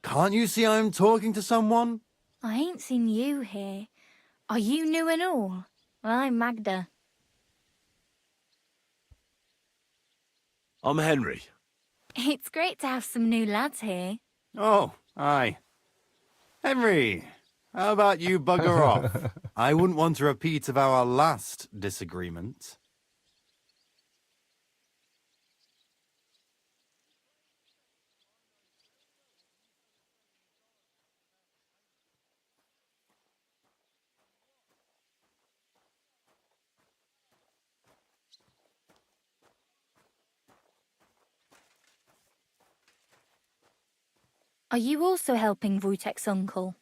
Can't you see I'm talking to someone? I ain't seen you here. Are you new and all? Well, I'm Magda. I'm Henry. It's great to have some new lads here. Oh, aye. Henry, how about you bugger off? I wouldn't want a repeat of our last disagreement. Are you also helping Wojtek's uncle?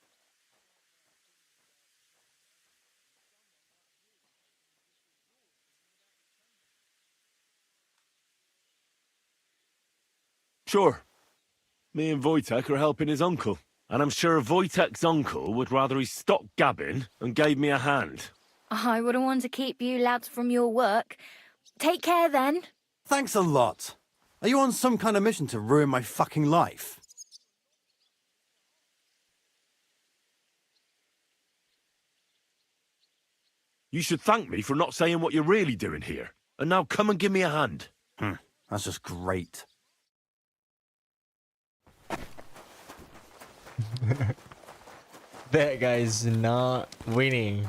Sure. Me and Wojtek are helping his uncle. And I'm sure Wojtek's uncle would rather he stopped gabbing and gave me a hand. I wouldn't want to keep you lads from your work. Take care then. Thanks a lot. Are you on some kind of mission to ruin my fucking life? You should thank me for not saying what you're really doing here. And now come and give me a hand. That's just great. That guy's not winning.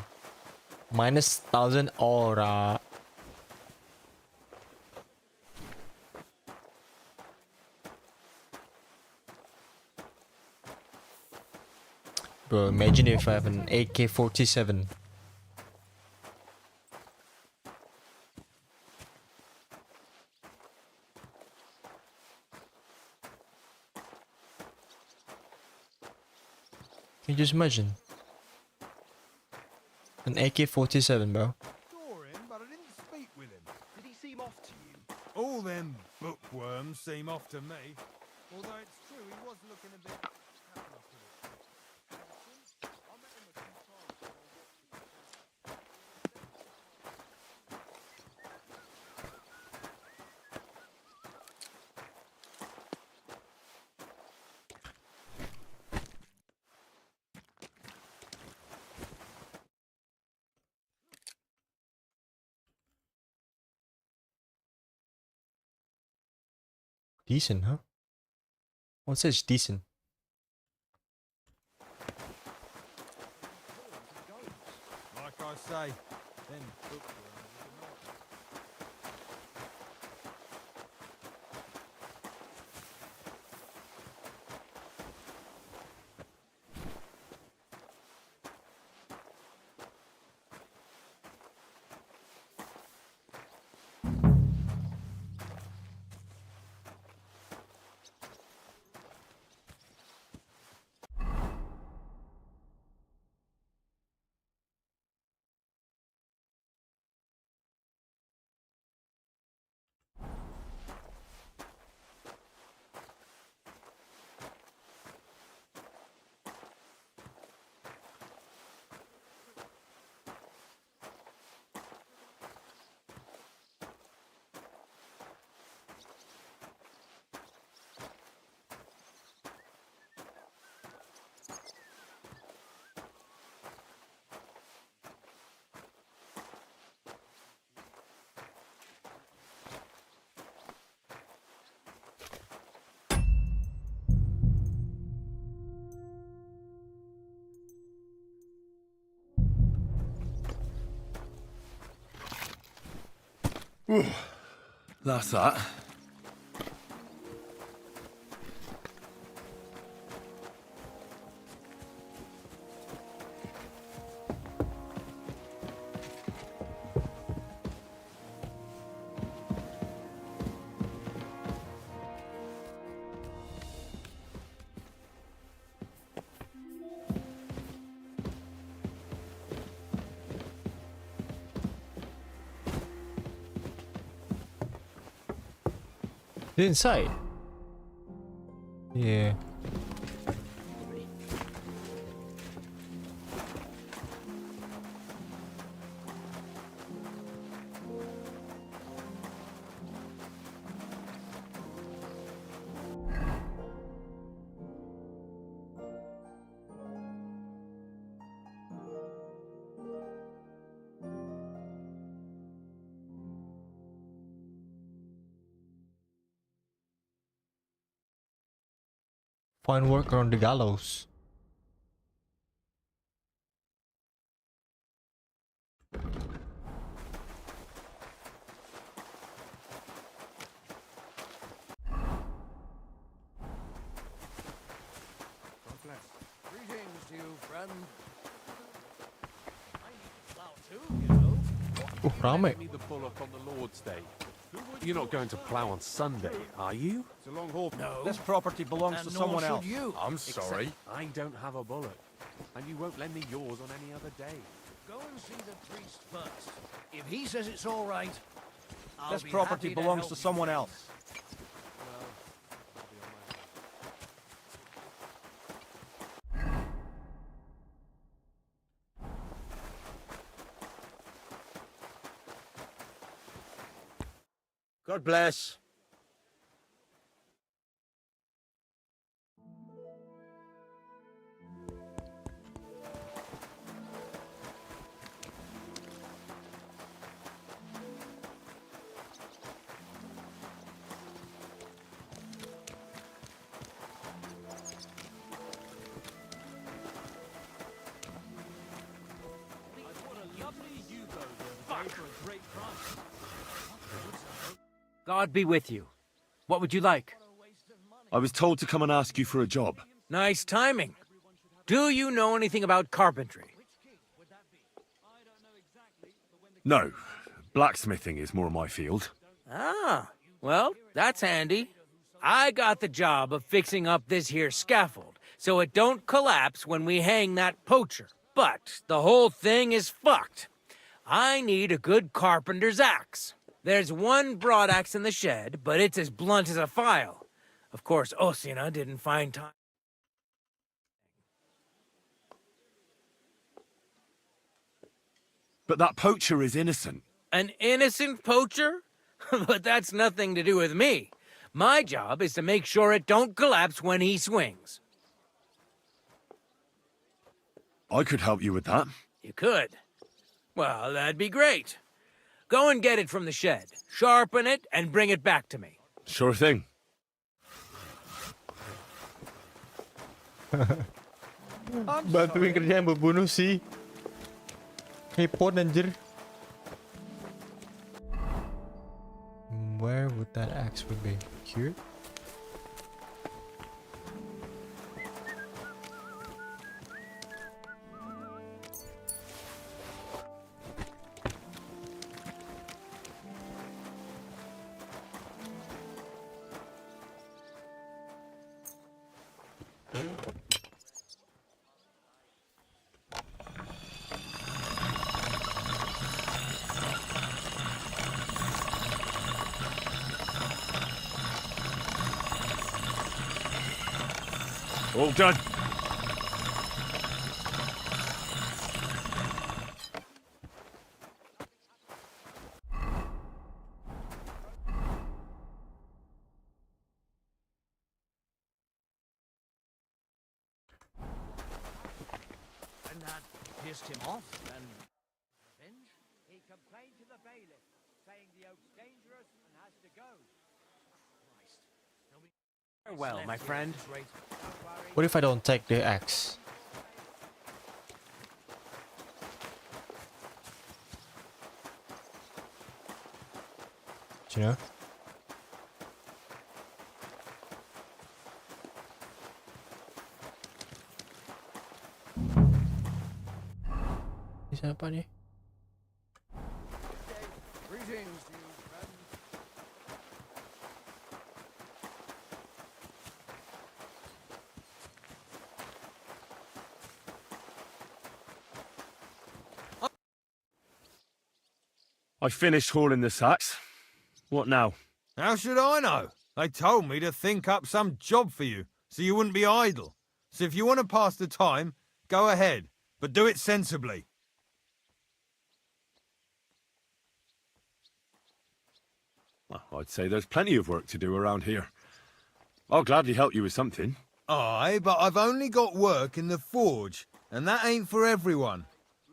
Minus 1,000 aura. Bro, imagine if I have an AK-47. Can you just imagine? An AK-47, bro. Saw him, but I didn't speak with him. Did he seem off to you? All them bookworms seem off to me. Although it's true, he was looking a bit... Decent, huh? What says decent? Like I say, them bookworms That's that. Inside? Yeah. Find work around the gallows. Greetings to you, friend. I need to plow too, you know. Rame. Give me the bullock on the Lord's Day. You're not going to plough on Sunday, are you? It's a long haul. No. This property belongs And to nor someone should else. you. I'm Except- sorry. I don't have a bullet. And you won't lend me yours on any other day. Go and see the priest first. If he says it's all right, I'll This be property happy to belongs help to you someone fix else. God bless. God be with you. What would you like? I was told to come and ask you for a job. Nice timing. Do you know anything about carpentry? No, blacksmithing is more my field. Ah, well, that's handy. I got the job of fixing up this here scaffold, so it don't collapse when we hang that poacher. But the whole thing is fucked. I need a good carpenter's axe. There's one broadaxe in the shed, but it's as blunt as a file. Of course, Osina didn't find time. But that poacher is innocent. An innocent poacher? But that's nothing to do with me. My job is to make sure it don't collapse when he swings. I could help you with that. You could. Well, that'd be great. Go and get it from the shed, sharpen it, and bring it back to me. Sure thing. Bantuin kerjaan membunuh si Hipon anjir. Where would that axe would be? Here? All done. And that pissed him off, and... Revenge? He complained to the bailiff, saying the oak's dangerous and has to go. Farewell, my friend. What if I don't take the axe? Do you know? Ini siapa nih? Greetings to you, friend. I finished hauling the sacks. What now? How should I know? They told me to think up some job for you, so you wouldn't be idle. So if you want to pass the time, go ahead, but do it sensibly. Well, I'd say there's plenty of work to do around here. I'll gladly help you with something. Aye, but I've only got work in the forge, and that ain't for everyone.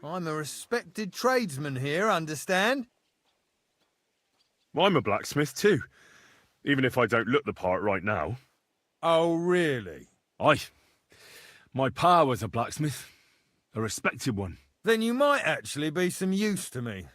I'm a respected tradesman here, understand? I'm a blacksmith too, even if I don't look the part right now. Oh, really? Aye. My pa was a blacksmith, a respected one. Then you might actually be some use to me.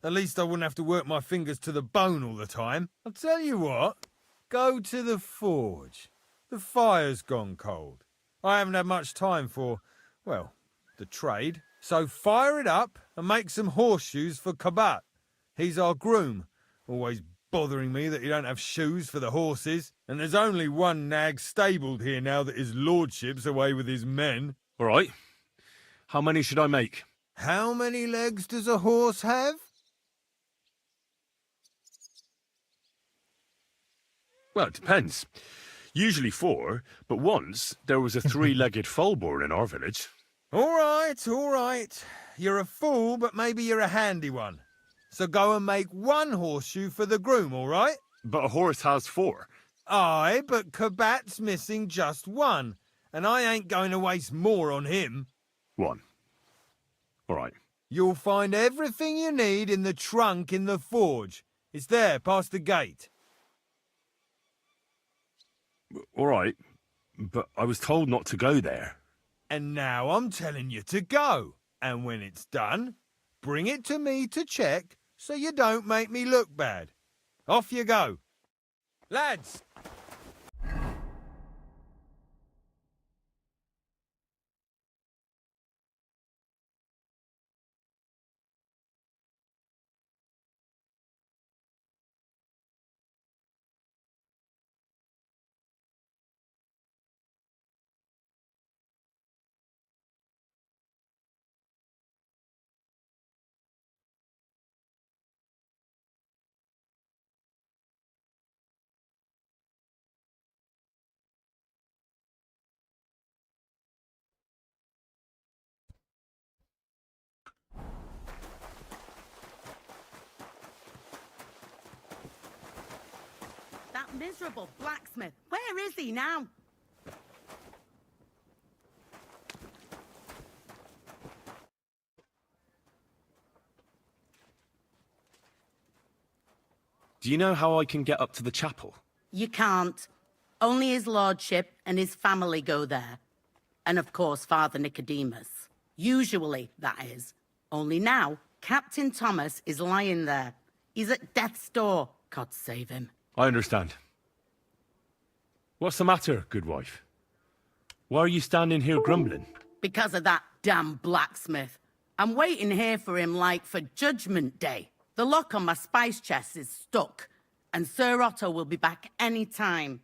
At least I wouldn't have to work my fingers to the bone all the time. I'll tell you what, go to the forge. The fire's gone cold. I haven't had much time for, well, the trade. So fire it up and make some horseshoes for Kabat. He's our groom, always bothering me that you don't have shoes for the horses, and there's only one nag stabled here now that his lordship's away with his men. All right. How many should I make? How many legs does a horse have? Well, it depends. Usually 4, but once there was a 3-legged foal born in our village. All right. You're a fool, but maybe you're a handy one. So go and make 1 horseshoe for the groom, all right? But a horse has 4. Aye, but Kabat's missing just 1, and I ain't going to waste more on him. 1. All right. You'll find everything you need in the trunk in the forge. It's there, past the gate. All right, but I was told not to go there. And now I'm telling you to go. And when it's done, bring it to me to check so you don't make me look bad. Off you go. Lads! That miserable blacksmith. Where is he now? Do you know how I can get up to the chapel? You can't. Only his lordship and his family go there. And of course, Father Nicodemus. Usually, that is. Only now, Captain Thomas is lying there. He's at death's door. God save him. I understand. What's the matter, good wife? Why are you standing here grumbling? Because of that damn blacksmith. I'm waiting here for him like for Judgment Day. The lock on my spice chest is stuck, and Sir Otto will be back any time.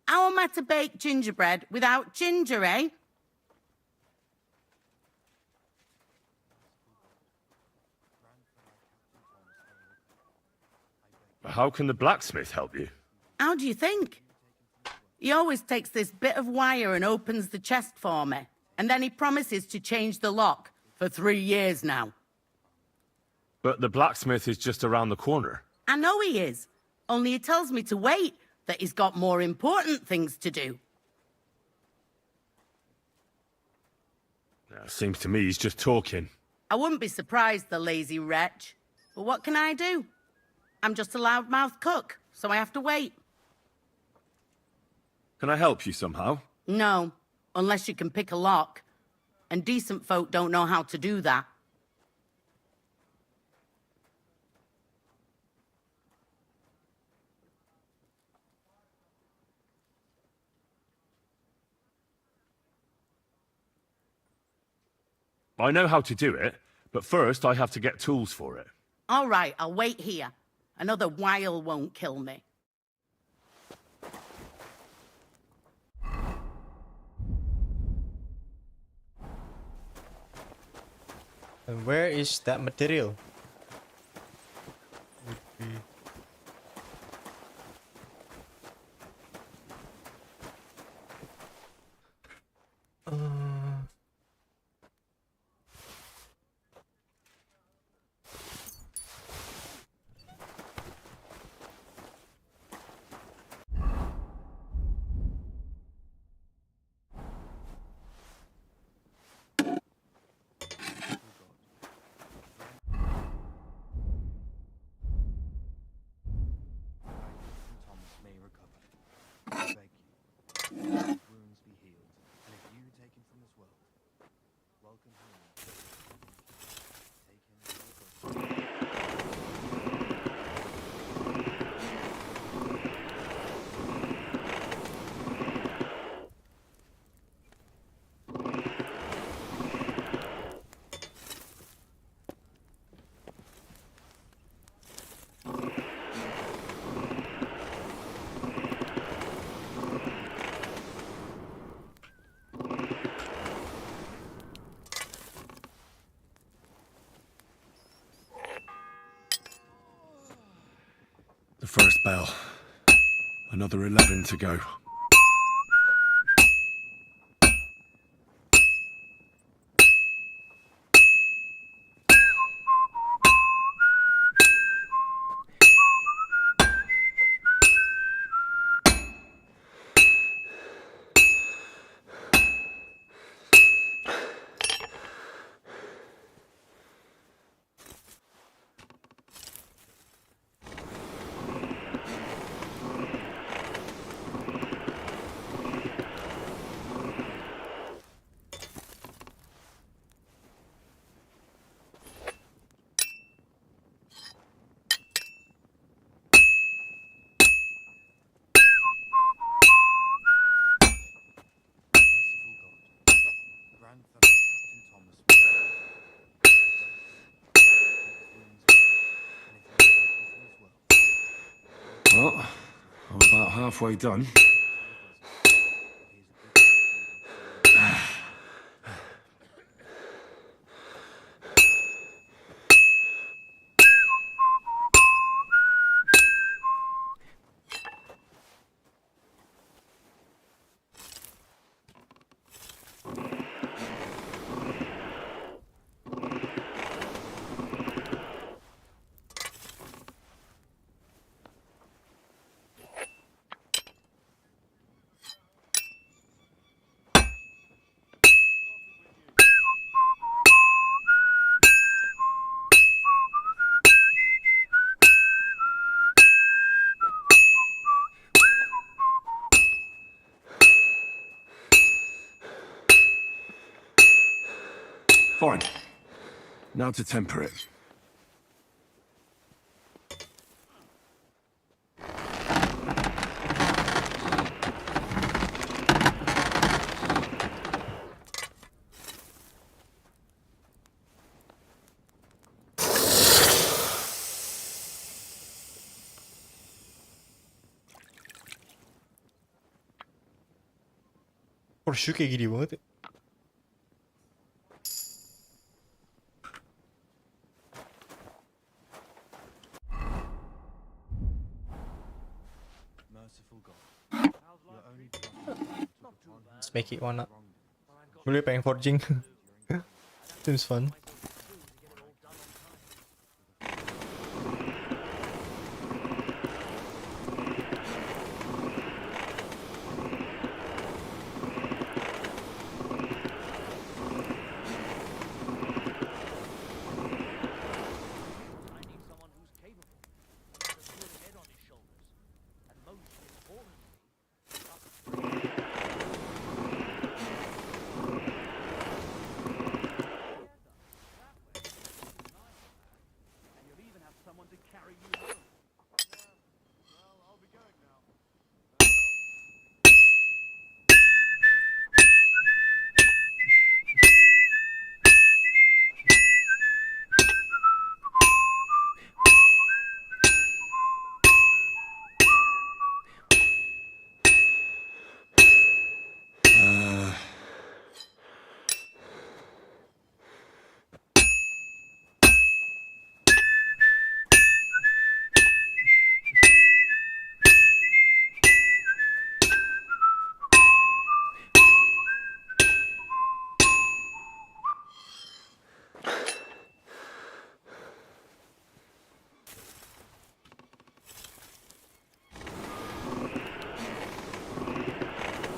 How am I to bake gingerbread without ginger, eh? How can the blacksmith help you? How do you think? He always takes this bit of wire and opens the chest for me, and then he promises to change the lock for 3 years now. But the blacksmith is just around the corner. I know he is, only he tells me to wait, that he's got more important things to do. Seems to me he's just talking. I wouldn't be surprised, the lazy wretch. But what can I do? I'm just a loudmouth cook, so I have to wait. Can I help you somehow? No, unless you can pick a lock. And decent folk don't know how to do that. I know how to do it, but first I have to get tools for it. All right, I'll wait here. Another while won't kill me. And where is that material? first bell. Another 11 to go. Well, I'm about halfway done. Fine. Now to temper it. Porsche kayak gini banget ya. Let's make it one up. Gue pengen forging. Seems fun.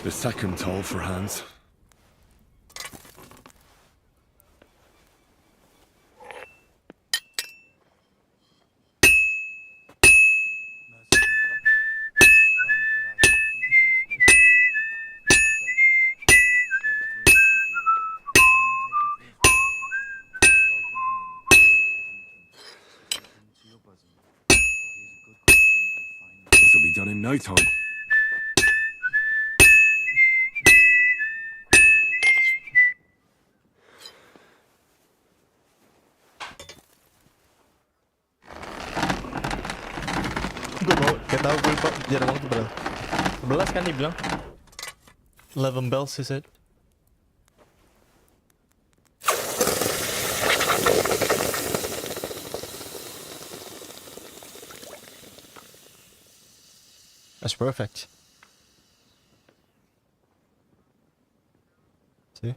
The second toll for Hans. This'll be done in no time. Gue mau, gak tau gue lupa jarang waktu berapa. 11 kan dia bilang. 11 bells is it? That's perfect. See?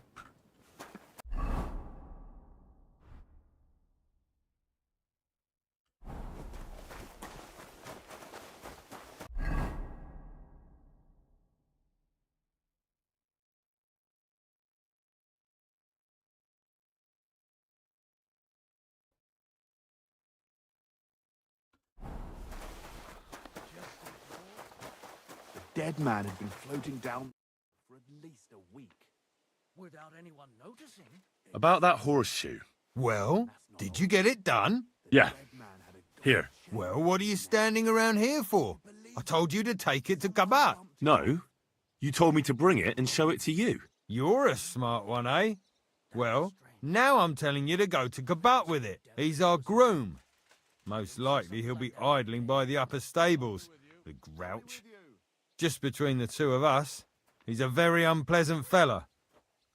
The dead man had been floating down for at least a week. Without anyone noticing. About that horseshoe. Well, did you get it done? Yeah. Here. Well, what are you standing around here for? I told you to take it to Kabat. No. You told me to bring it and show it to you. You're a smart one, eh? Well, now I'm telling you to go to Kabat with it. He's our groom. Most likely he'll be idling by the upper stables, the grouch. Just between the two of us, he's a very unpleasant fella.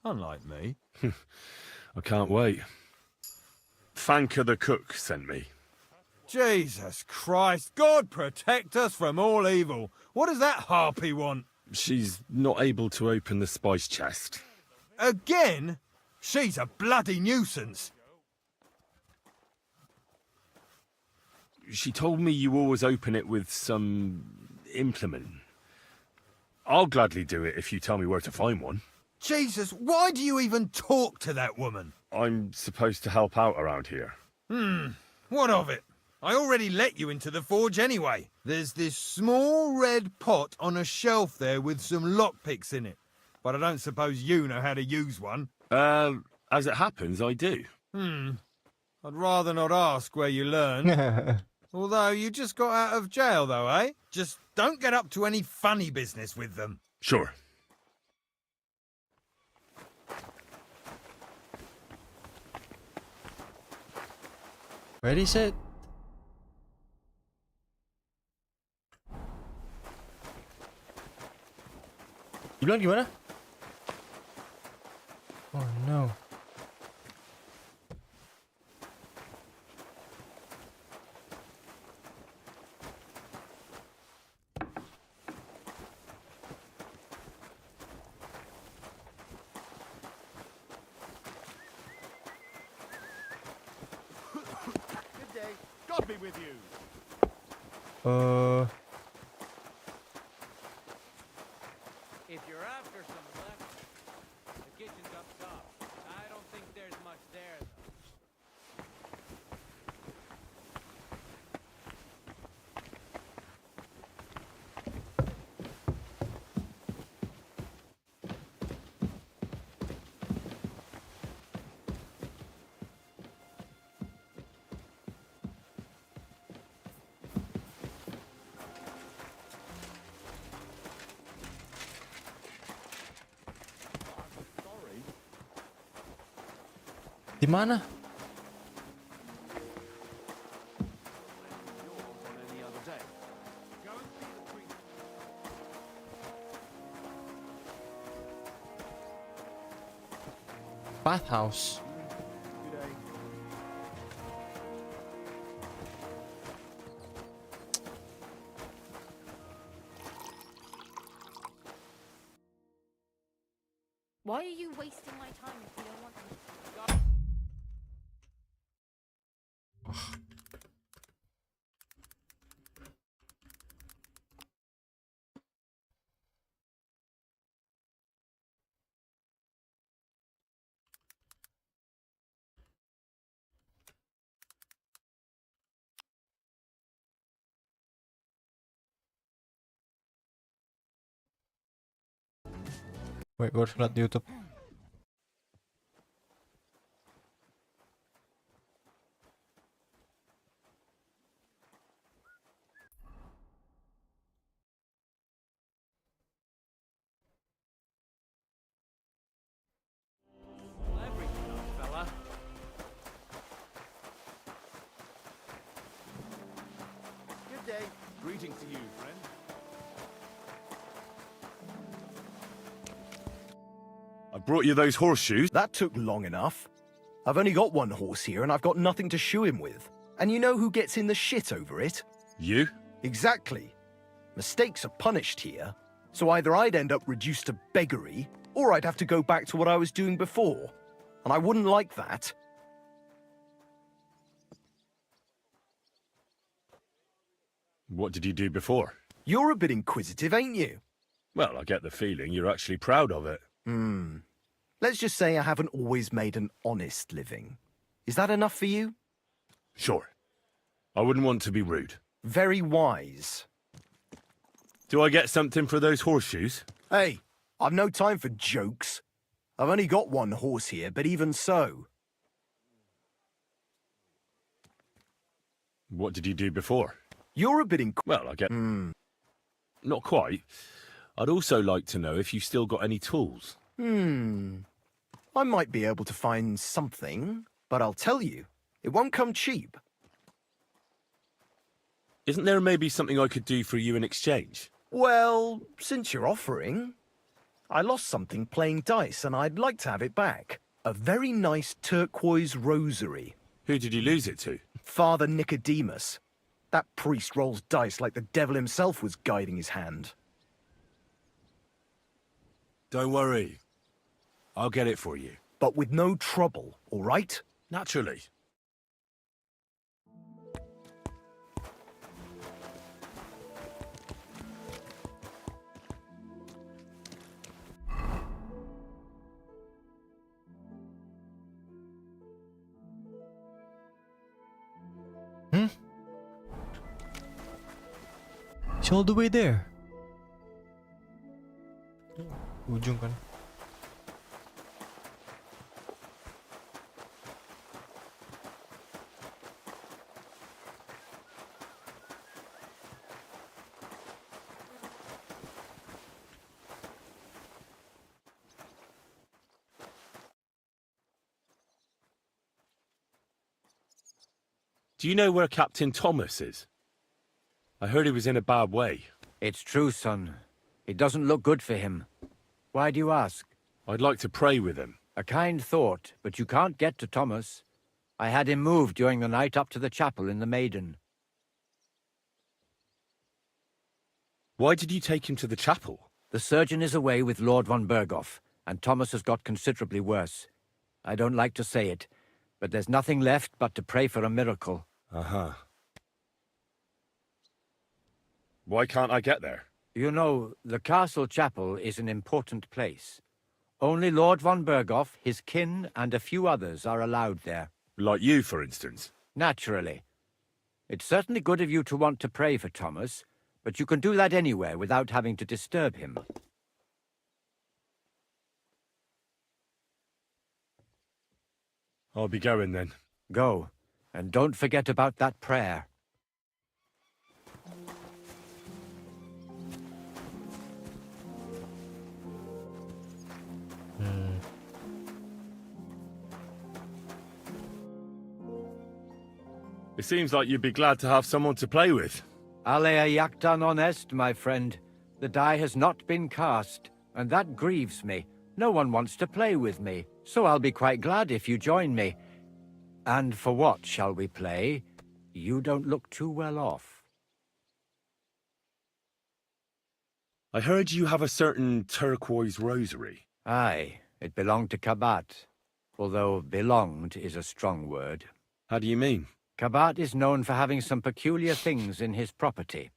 Unlike me. I can't wait. Fanka the cook sent me. Jesus Christ, God protect us from all evil. What does that harpy want? She's not able to open the spice chest. Again? She's a bloody nuisance. She told me you always open it with some implement. I'll gladly do it if you tell me where to find one. Jesus, why do you even talk to that woman? I'm supposed to help out around here. What of it? I already let you into the forge anyway. There's this small red pot on a shelf there with some lockpicks in it. But I don't suppose you know how to use one. As it happens, I do. I'd rather not ask where you learned. Although you just got out of jail though, eh? Just don't get up to any funny business with them. Sure. Where is it? Gimana gimana? Oh no. Good day. God be with you. If you're after some left, the kitchen's up top. I don't think there's much there, though. Di mana? Bathhouse. Why are you wasting my time if you don't want me? Wait, gue harus lihat di YouTube. Fella. Good day. Greetings to you, friend. I brought you those horseshoes. That took long enough. I've only got one horse here and I've got nothing to shoe him with. And you know who gets in the shit over it? You? Exactly. Mistakes are punished here, so either I'd end up reduced to beggary, or I'd have to go back to what I was doing before. And I wouldn't like that. What did you do before? You're a bit inquisitive, ain't you? Well, I get the feeling you're actually proud of it. Let's just say I haven't always made an honest living. Is that enough for you? Sure. I wouldn't want to be rude. Very wise. Do I get something for those horseshoes? Hey, I've no time for jokes. I've only got one horse here, but even so. What did you do before? You're a bit Well, I get... Not quite. I'd also like to know if you still got any tools. I might be able to find something, but I'll tell you, it won't come cheap. Isn't there maybe something I could do for you in exchange? Well, since you're offering, I lost something playing dice and I'd like to have it back. A very nice turquoise rosary. Who did you lose it to? Father Nicodemus. That priest rolls dice like the devil himself was guiding his hand. Don't worry. I'll get it for you. But with no trouble, all right? Naturally. It's all the way there. Ujung kan. Do you know where Captain Thomas is? I heard he was in a bad way. It's true, son. It doesn't look good for him. Why do you ask? I'd like to pray with him. A kind thought, but you can't get to Thomas. I had him moved during the night up to the chapel in the Maiden. Why did you take him to the chapel? The surgeon is away with Lord von Berghoff, and Thomas has got considerably worse. I don't like to say it, but there's nothing left but to pray for a miracle. Uh-huh. Why can't I get there? You know, the castle chapel is an important place. Only Lord von Berghoff, his kin, and a few others are allowed there. Like you, for instance? Naturally. It's certainly good of you to want to pray for Thomas, but you can do that anywhere without having to disturb him. I'll be going then. Go, and don't forget about that prayer. It seems like you'd be glad to have someone to play with. Alea jacta non est, my friend. The die has not been cast, and that grieves me. No one wants to play with me, so I'll be quite glad if you join me. And for what shall we play? You don't look too well off. I heard you have a certain turquoise rosary. Aye, it belonged to Kabat, although belonged is a strong word. How do you mean? Kabat is known for having some peculiar things in his property,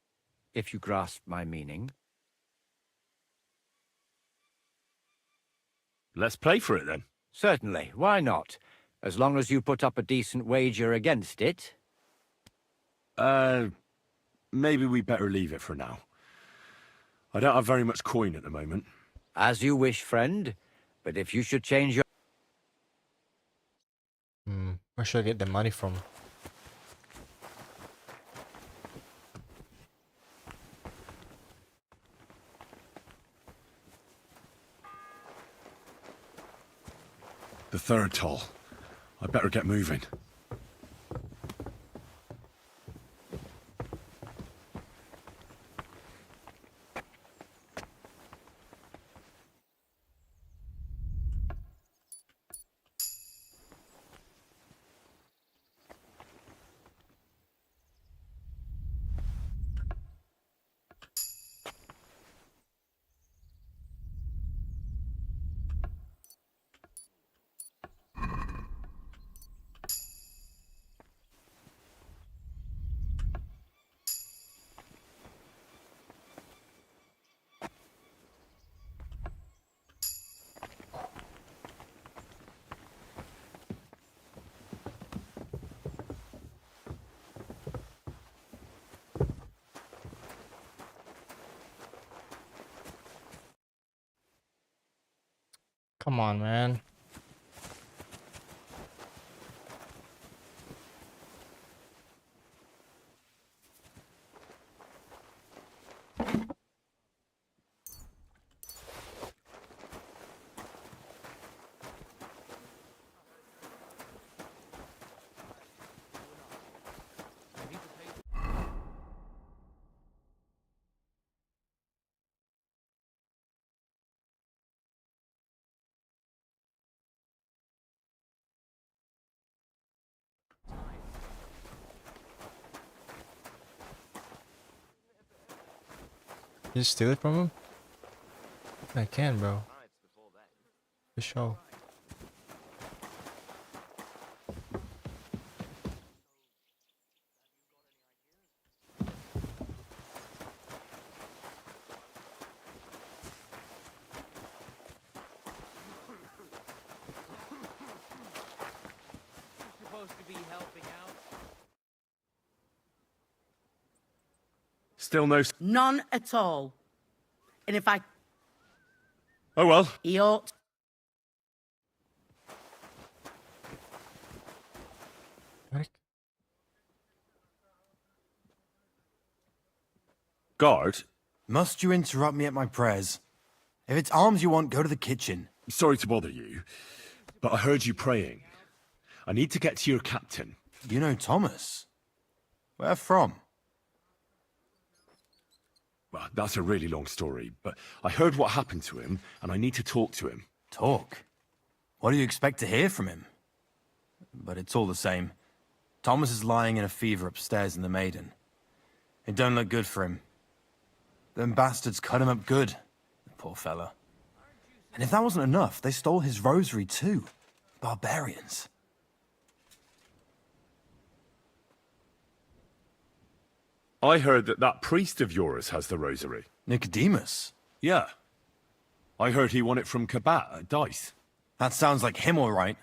if you grasp my meaning. Let's play for it then. Certainly, why not? As long as you put up a decent wager against it. Maybe we better leave it for now. I don't have very much coin at the moment. As you wish, friend. But if you should change your... Where should I get the money from? The third toll. I better get moving. Come on, man. Just steal it from him? I can, bro. For sure. Supposed to be helping out. Still no. None at all. And if I... Oh well. He ought... Guard? Must you interrupt me at my prayers? If it's arms you want, go to the kitchen. Sorry to bother you, but I heard you praying. I need to get to your captain. You know Thomas? Where from? Well, that's a really long story, but I heard what happened to him, and I need to talk to him. Talk? What do you expect to hear from him? But it's all the same. Thomas is lying in a fever upstairs in the Maiden. It don't look good for him. Them bastards cut him up good, the poor fella. And if that wasn't enough, they stole his rosary too. Barbarians. I heard that priest of yours has the rosary. Nicodemus? Yeah. I heard he won it from Kabat at Dice. That sounds like him all right.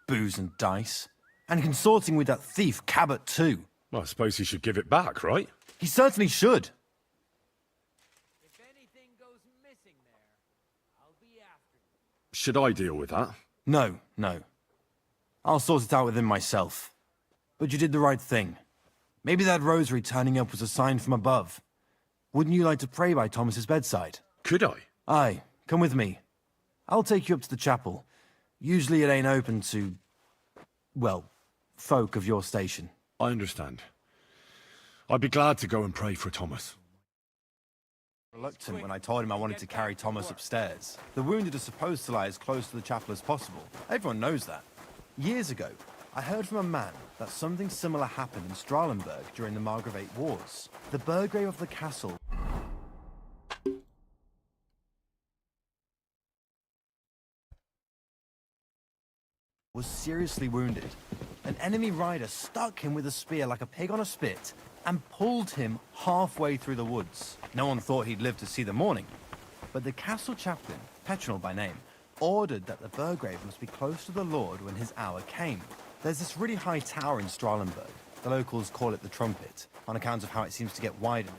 Booze and dice. And consorting with that thief Cabot too. Well, I suppose he should give it back, right? He certainly should. If anything goes missing there, I'll be after you. Should I deal with that? No, no. I'll sort it out with him myself. But you did the right thing. Maybe that rosary turning up was a sign from above. Wouldn't you like to pray by Thomas's bedside? Could I? Aye, come with me. I'll take you up to the chapel. Usually it ain't open to, well, folk of your station. I understand. I'd be glad to go and pray for Thomas. Reluctant when I told him I wanted to carry Thomas upstairs. The wounded are supposed to lie as close to the chapel as possible. Everyone knows that. Years ago, I heard from a man that something similar happened in Strahlenberg during the Margravate Wars. The Burgrave of the castle was seriously wounded. An enemy rider stuck him with a spear like a pig on a spit and pulled him halfway through the woods. No one thought he'd live to see the morning, but the castle chaplain, Petronel by name, ordered that the Burgrave must be close to the Lord when his hour came. There's this really high tower in Strahlenberg. The locals call it the Trumpet, on account of how it seems to get wider.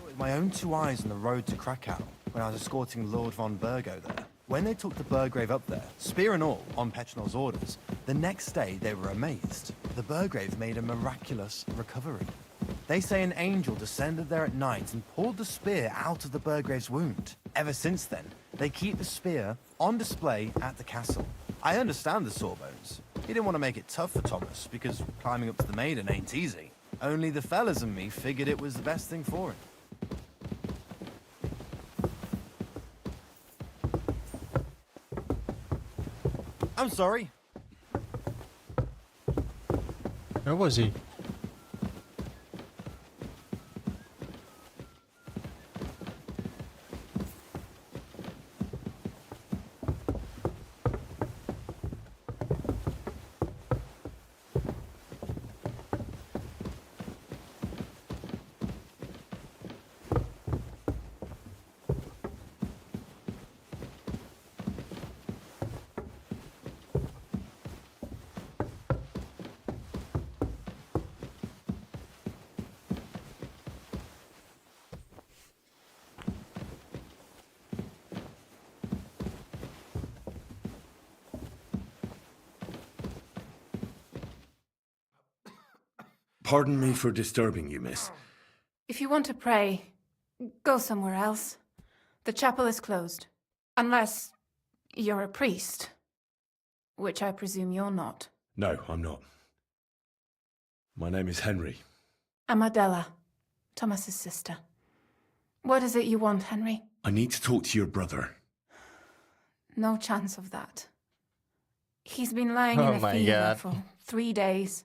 With my own two eyes on the road to Krakow, when I was escorting Lord von Burgo there. When they took the Burgrave up there, spear and all, on Petronel's orders, the next day they were amazed. The Burgrave made a miraculous recovery. They say an angel descended there at night and pulled the spear out of the Burgrave's wound. Ever since then, they keep the spear on display at the castle. I understand the sawbones. He didn't want to make it tough for Thomas, because climbing up to the Maiden ain't easy. Only the fellas and me figured it was the best thing for him. I'm sorry. Where was he? Pardon me for disturbing you, miss. If you want to pray, go somewhere else. The chapel is closed. Unless you're a priest. Which I presume you're not. No, I'm not. My name is Henry. I'm Adela, Thomas's sister. What is it you want, Henry? I need to talk to your brother. No chance of that. He's been lying in a fever for 3 days.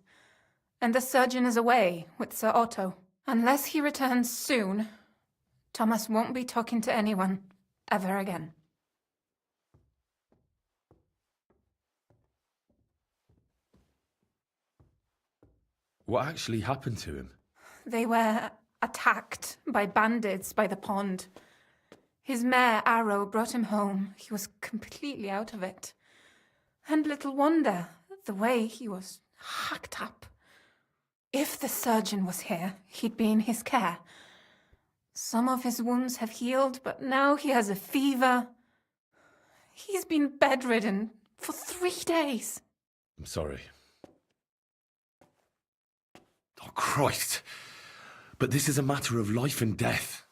And the surgeon is away with Sir Otto. Unless he returns soon, Thomas won't be talking to anyone ever again. What actually happened to him? They were attacked by bandits by the pond. His mare, Arrow, brought him home. He was completely out of it. And little wonder, the way he was hacked up. If the surgeon was here, he'd be in his care. Some of his wounds have healed, but now he has a fever. He's been bedridden for 3 days. I'm sorry. Oh, Christ. But this is a matter of life and death.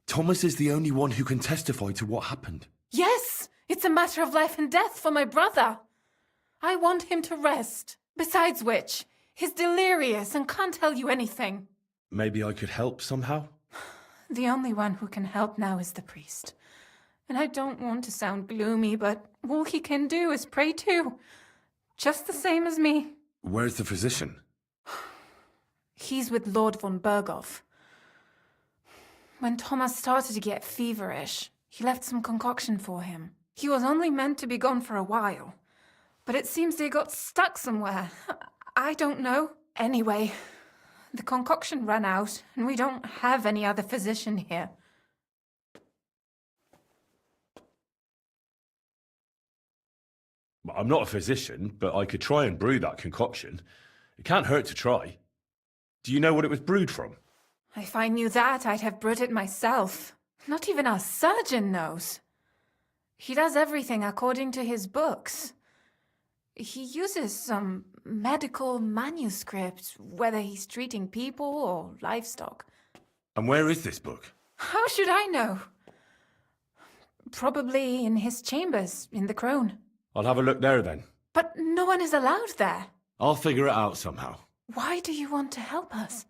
Thomas is the only one who can testify to what happened. Yes, it's a matter of life and death for my brother. I want him to rest. Besides which, he's delirious and can't tell you anything. Maybe I could help somehow? The only one who can help now is the priest. And I don't want to sound gloomy, but all he can do is pray too. Just the same as me. Where's the physician? He's with Lord von Berghoff. When Thomas started to get feverish, he left some concoction for him. He was only meant to be gone for a while, but it seems they got stuck somewhere. I don't know. Anyway, the concoction ran out, and we don't have any other physician here. I'm not a physician, but I could try and brew that concoction. It can't hurt to try. Do you know what it was brewed from? If I knew that, I'd have brewed it myself. Not even our surgeon knows. He does everything according to his books. He uses some medical manuscript, whether he's treating people or livestock. And where is this book? How should I know? Probably in his chambers, in the Crone. I'll have a look there then. But no one is allowed there. I'll figure it out somehow. Why do you want to help us?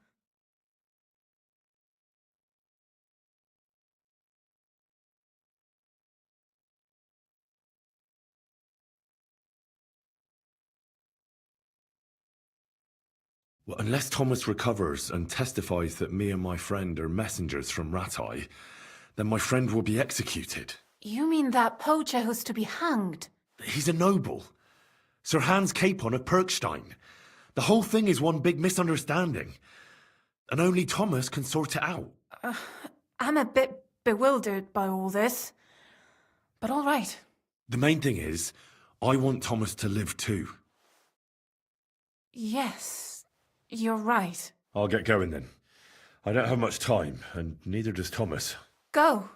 Well, unless Thomas recovers and testifies that me and my friend are messengers from Ratai, then my friend will be executed. You mean that poacher who's to be hanged? He's a noble. Sir Hans Capon of Perkstein. The whole thing is one big misunderstanding. And only Thomas can sort it out. I'm a bit bewildered by all this. But all right. The main thing is, I want Thomas to live too. Yes, you're right. I'll get going then. I don't have much time, and neither does Thomas. Go.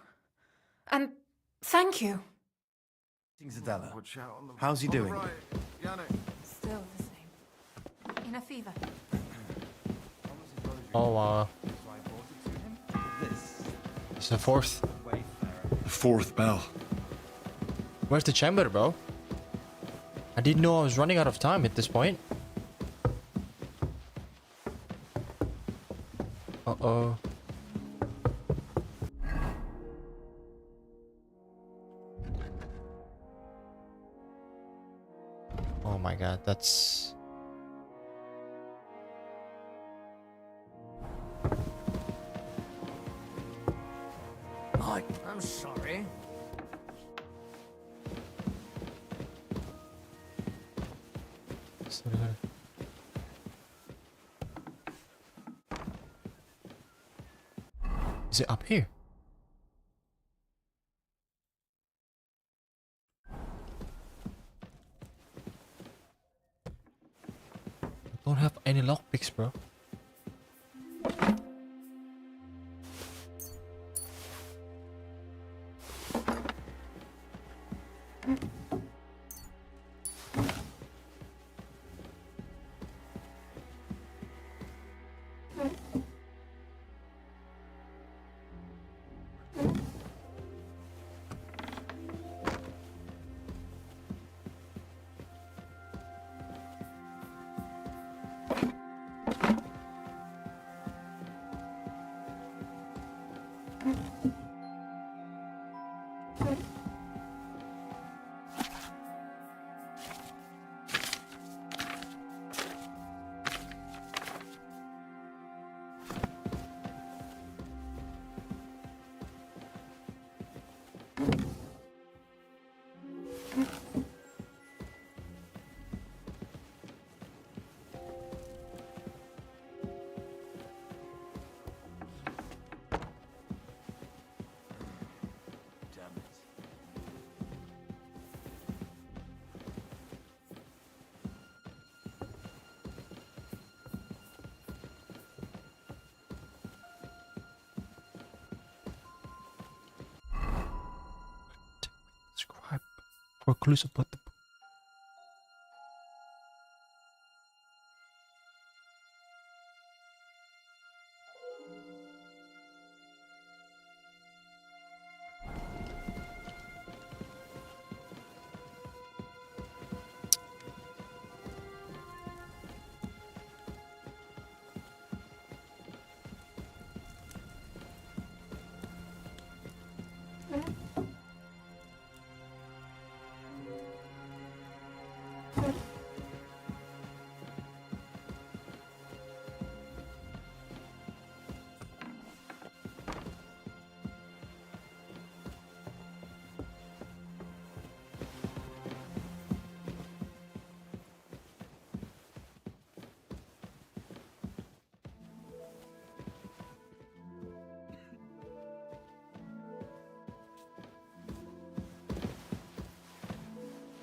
And thank you. Adela, how's he doing? Still the same. In a fever. Oh, wow. It's the fourth. The fourth bell. Where's the chamber, bro? I didn't know I was running out of time at this point. Uh-oh. Oh my god, that's... I'm sorry. Is it up here? I don't have any lockpicks, bro. Recluse apa tuh?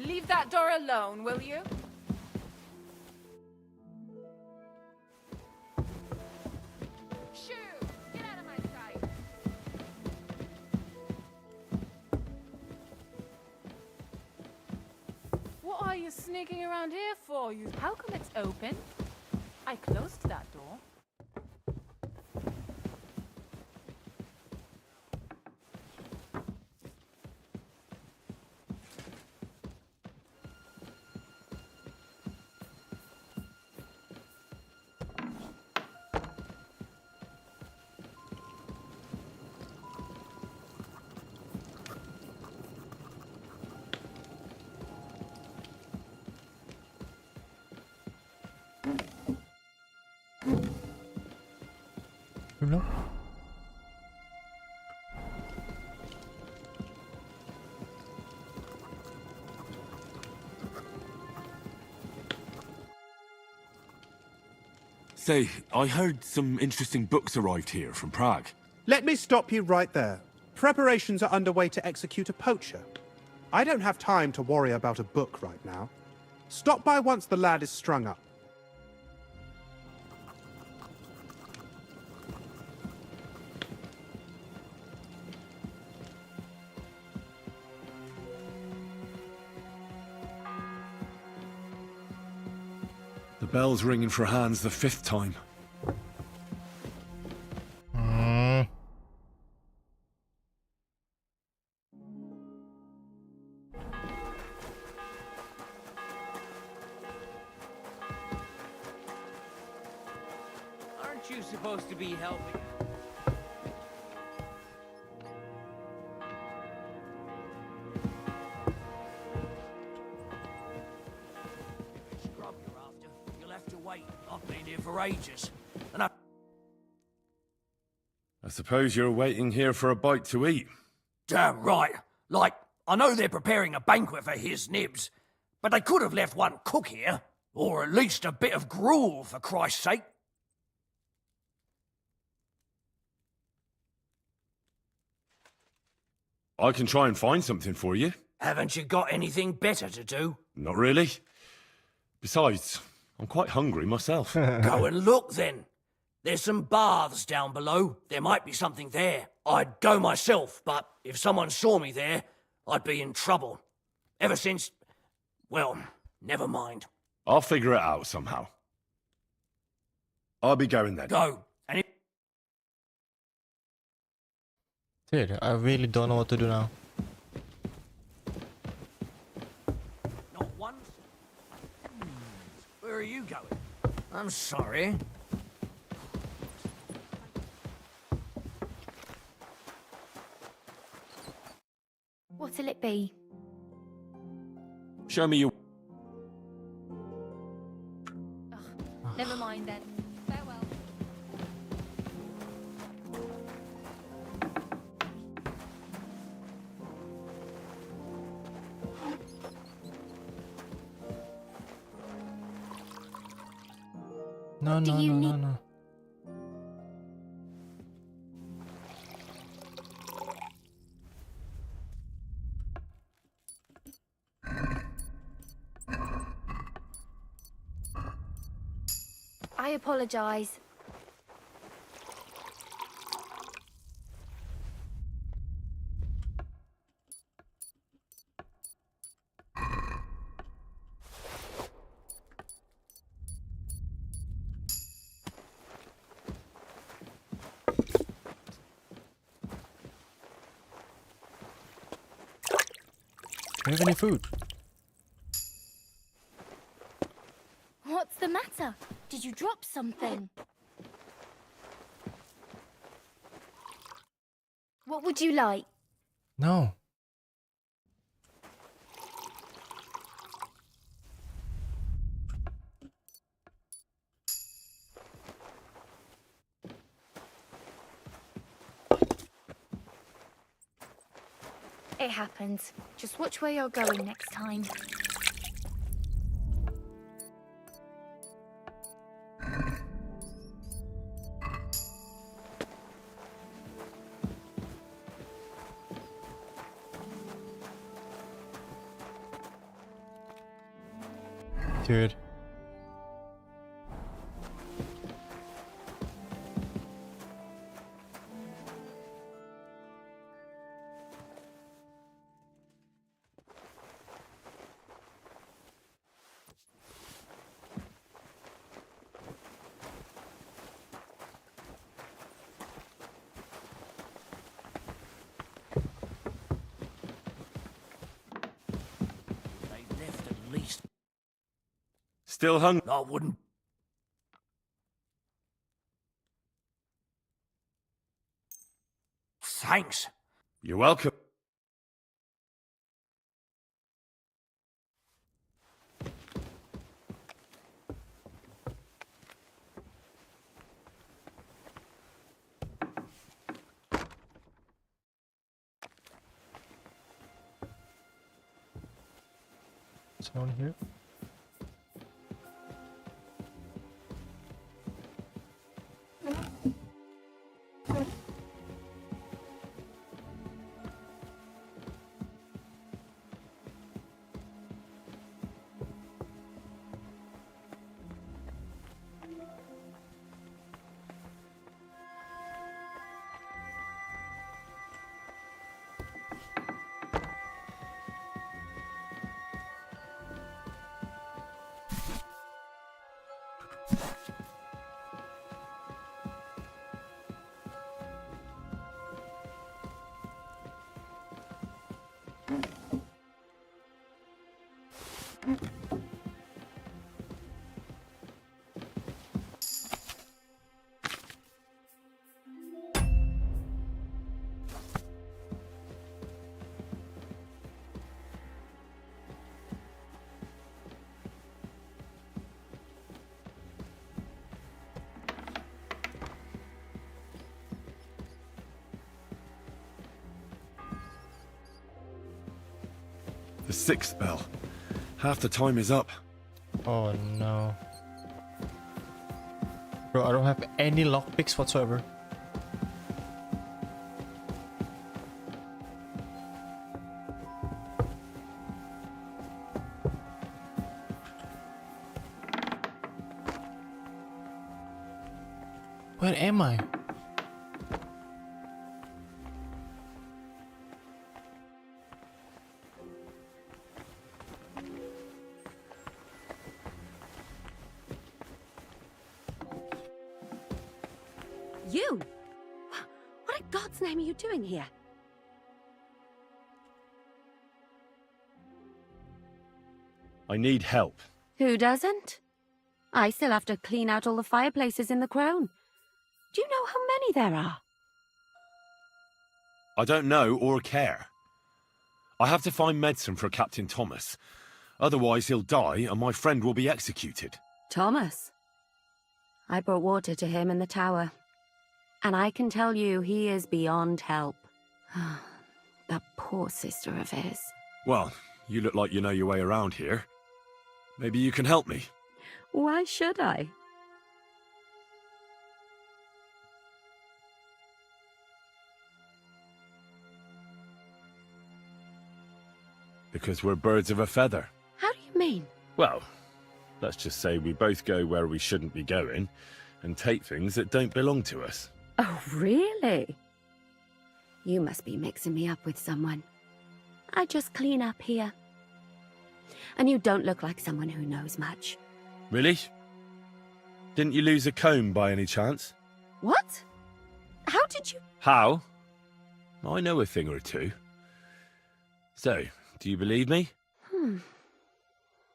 Leave that door alone, will you? Shoo! Get out of my sight! What are you sneaking around here for? How come it's open? I closed that door. Belum? Say, I heard some interesting books arrived here from Prague. Let me stop you right there. Preparations are underway to execute a poacher. I don't have time to worry about a book right now. Stop by once the lad is strung up. The bell's ringing for Hans the 5th time. Aren't you supposed to be helping? Scrub you're after. You'll have to wait. I've been here for ages. And I suppose you're waiting here for a bite to eat. Damn right. Like, I know they're preparing a banquet for his nibs, but they could have left one cook here. Or at least a bit of gruel, for Christ's sake. I can try and find something for you. Haven't you got anything better to do? Not really. Besides, I'm quite hungry myself. Go and look then. There's some baths down below. There might be something there. I'd go myself, but if someone saw me there, I'd be in trouble. Ever since... well, never mind. I'll figure it out somehow. I'll be going then. Go. And if... Dude, I really don't know what to do now. Not once? Where are you going? I'm sorry. What'll it be? Show me your... Never mind then. Farewell. No, Do no, you no, need- no, no. I apologise. we have any food? What's the matter? Did you drop something? What would you like? No. It happens. Just watch where you're going next time. Dude. They left at least. Still hungry? I wouldn't. Thanks. You're welcome. Someone here? The 6th bell. Half the time is up. Oh no. Bro, I don't have any lockpicks whatsoever. Where am I? You? What in God's name are you doing here? I need help. Who doesn't? I still have to clean out all the fireplaces in the crown. Do you know how many there are? I don't know or care. I have to find medicine for Captain Thomas. Otherwise he'll die and my friend will be executed. Thomas? I brought water to him in the tower. And I can tell you he is beyond help. That poor sister of his. Well, you look like you know your way around here. Maybe you can help me. Why should I? Because we're birds of a feather. How do you mean? Well, let's just say we both go where we shouldn't be going and take things that don't belong to us. Oh, really? You must be mixing me up with someone. I just clean up here. And you don't look like someone who knows much. Really? Didn't you lose a comb by any chance? What? How did you... How? I know a thing or two. So, Do you believe me?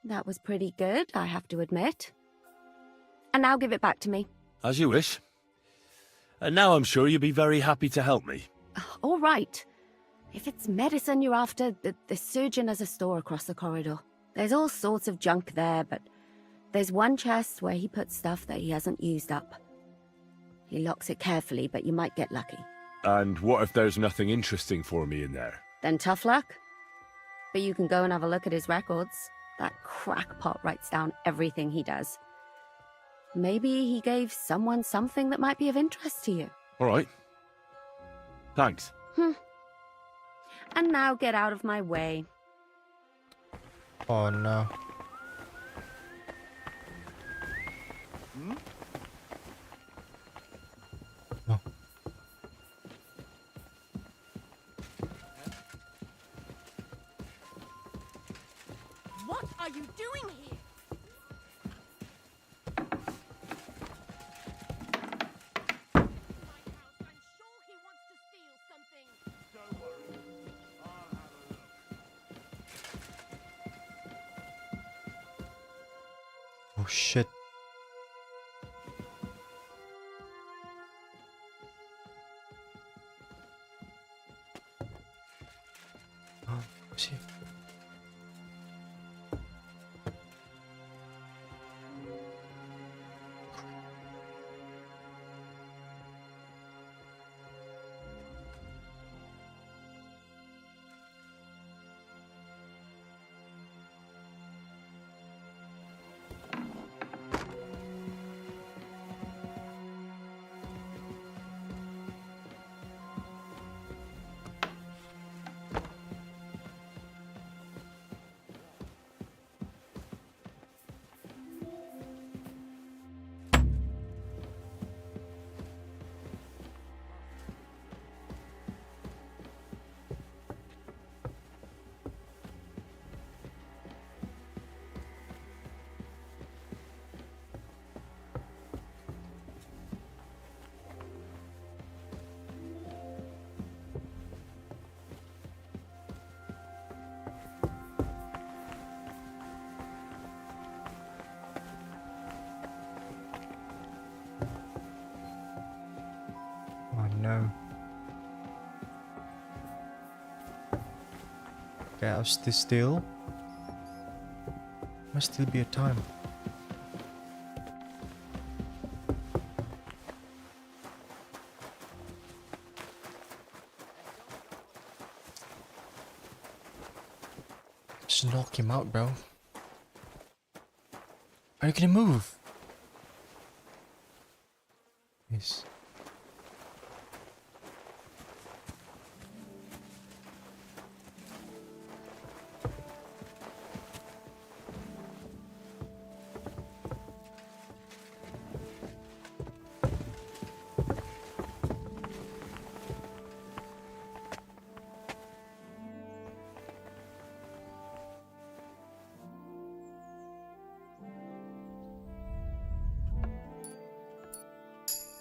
That was pretty good, I have to admit. And now give it back to me. As you wish. And now I'm sure you'll be very happy to help me. All right. If it's medicine you're after, the surgeon has a store across the corridor. There's all sorts of junk there, but there's one chest where he puts stuff that he hasn't used up. He locks it carefully, but you might get lucky. And what if there's nothing interesting for me in there? Then tough luck. But you can go and have a look at his records. That crackpot writes down everything he does. Maybe he gave someone something that might be of interest to you. All right. Thanks. And now get out of my way. Oh no. No. What are you doing here? Oh shit. Oh, shit. Oh no. Okay, I'll stay still. Must still be a time. Just knock him out, bro. Are you gonna move? Yes.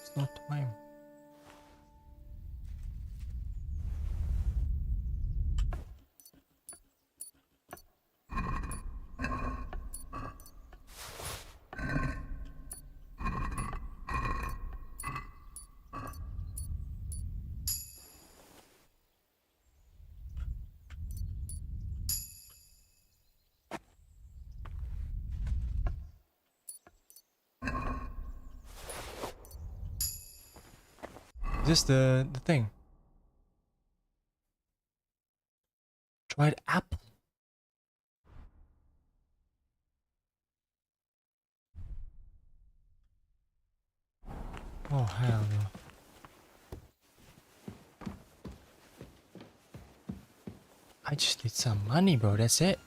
It's not time. Is this the thing? Dried apple. Oh hell no. I just need some money, bro. That's it.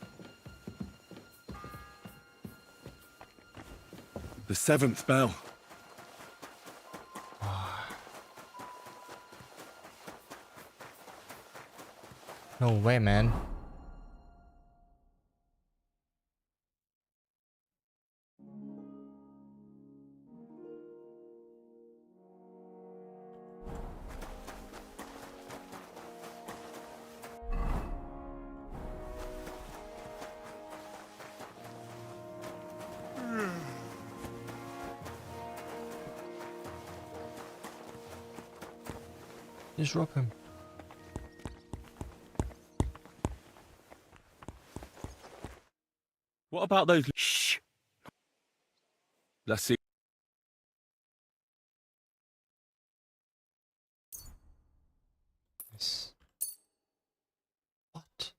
The 7th bell. No way, man. Just rob him. What about those? Shh. Let's see. Yes. What?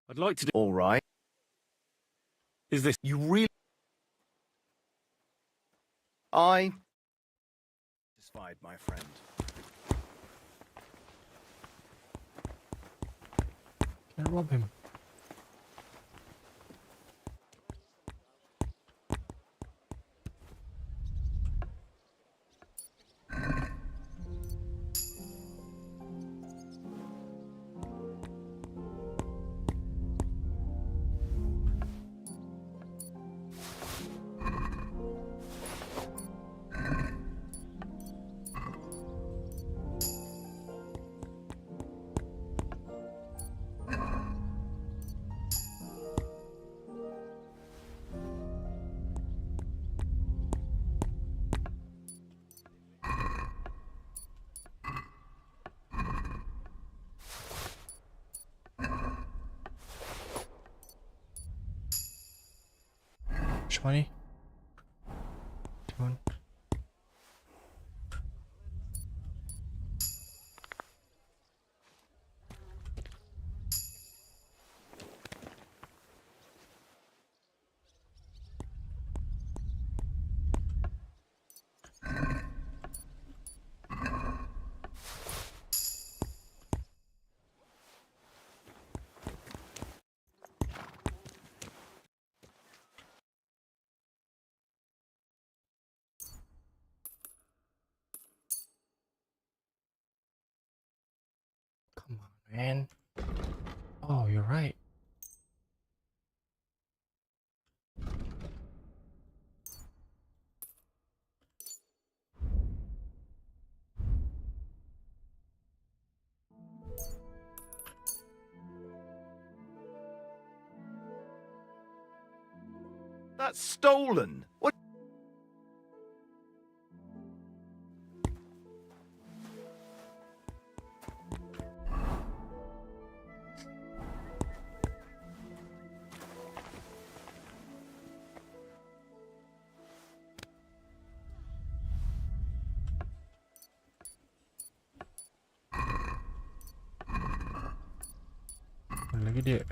I'd like to do. All right. Is this? You really... I... Satisfied, my friend. Can I rob him? Which money? Come on. Come on, man. Oh, you're right. That's stolen. What? Lagi dia.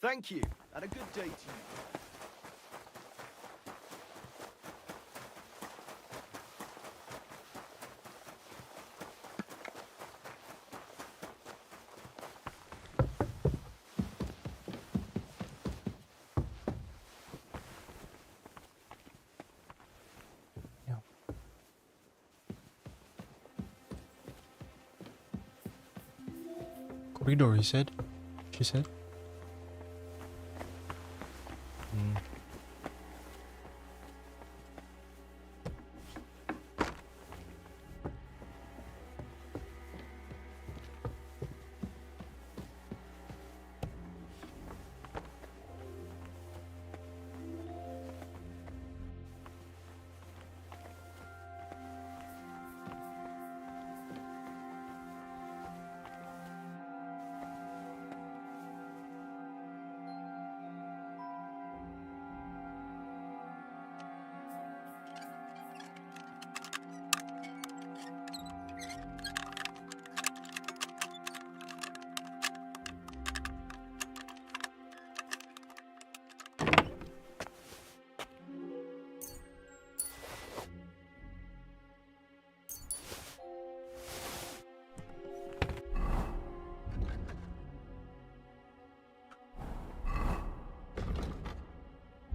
Thank you, and a good day to you. Corridor, he said. She said.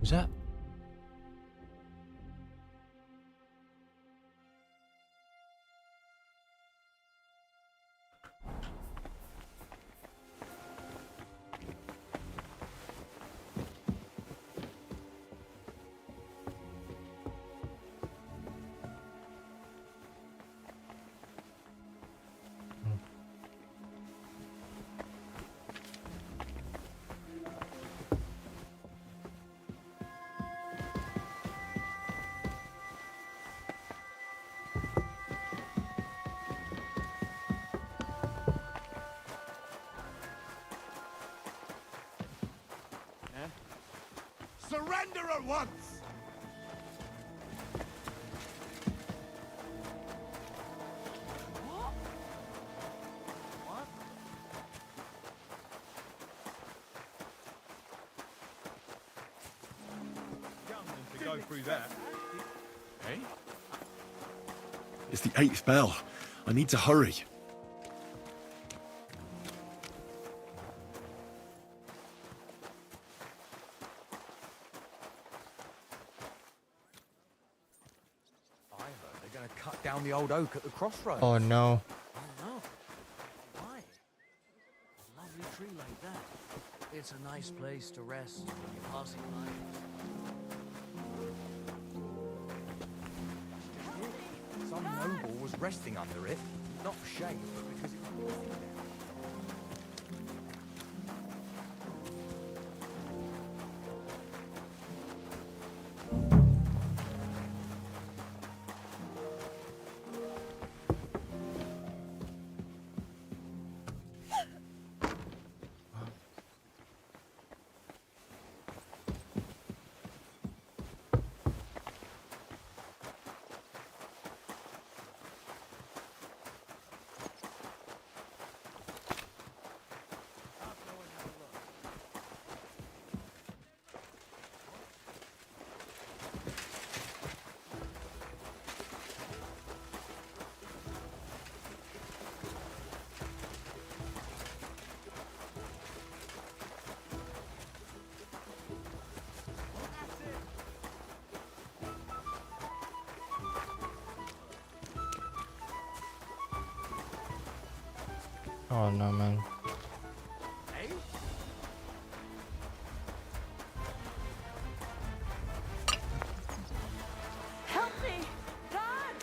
Who's that? Surrender at once! To go through that. Hey? It's the 8th bell. I need to hurry. They're going to cut down the old oak at the crossroads. Oh no. Oh no. Why? A lovely tree like that. It's a nice place to rest when you're passing by. Some noble was resting under it, not for shame, but because it was walking there. Oh no, man. Help me! God!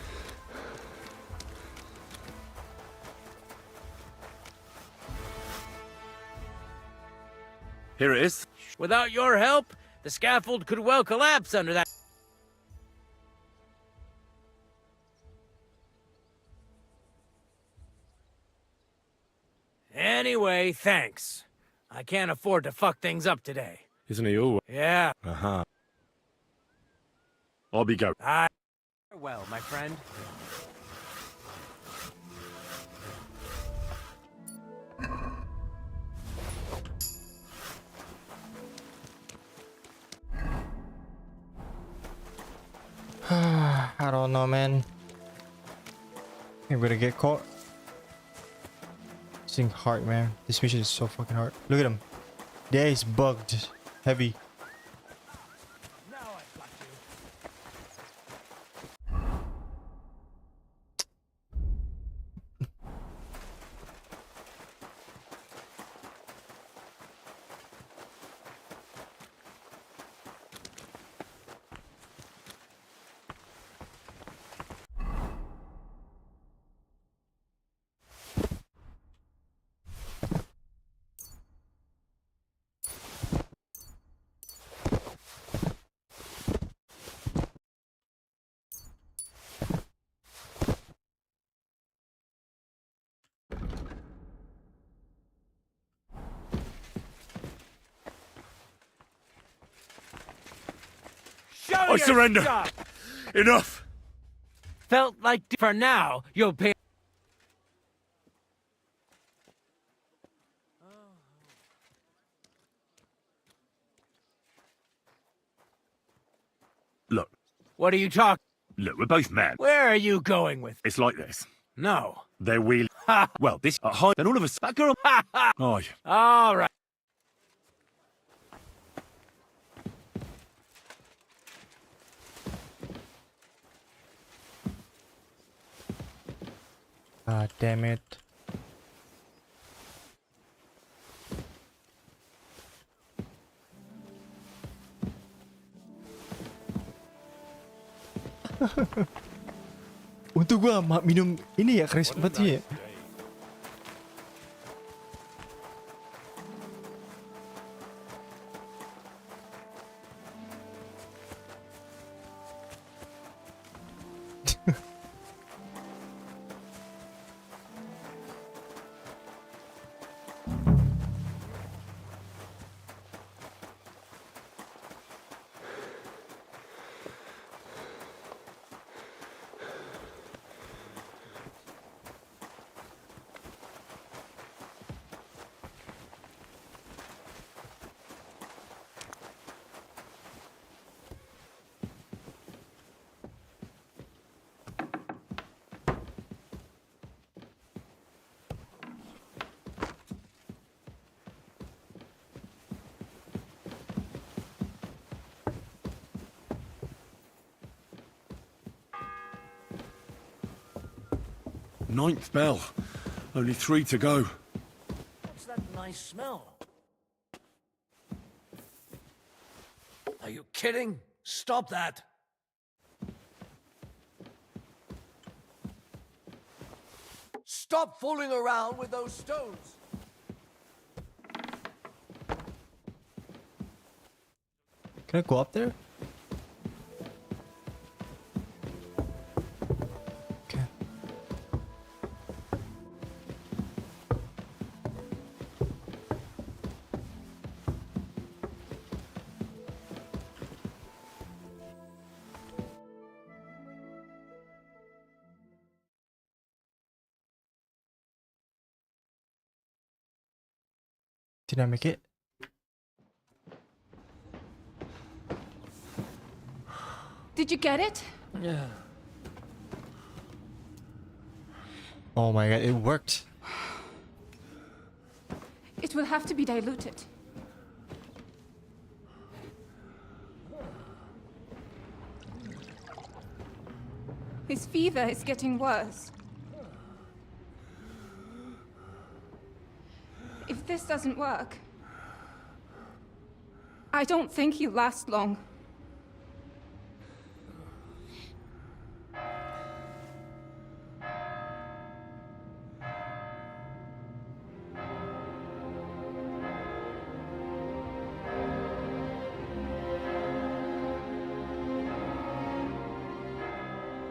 Here it is. Without your help, the scaffold could well collapse under that. Anyway, thanks. I can't afford to fuck things up today. Isn't he all? Yeah. Uh-huh. I'll be going. Farewell, my friend. I don't know, man. I'm gonna get caught. This thing hard, man. This mission is so fucking hard. Look at him. There is bugged. Heavy. I surrender. Enough. Felt like for now, you'll pay. Look. What are you talking? Look, we're both men. Where are you going with? It's like this. No. They're wheeling. Well, this at high. Then all of us. That girl. Oh, All right. God damn it. Untuk gua minum ini ya keris banget ya. Ninth bell. Only 3 to go. What's that nice smell? Are you kidding? Stop that. Stop fooling around with those stones. Can I go up there? Did I make it? Did you get it? Yeah. Oh my god, it worked. It will have to be diluted. His fever is getting worse. If this doesn't work, I don't think he'll last long.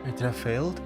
Wait, did I failed?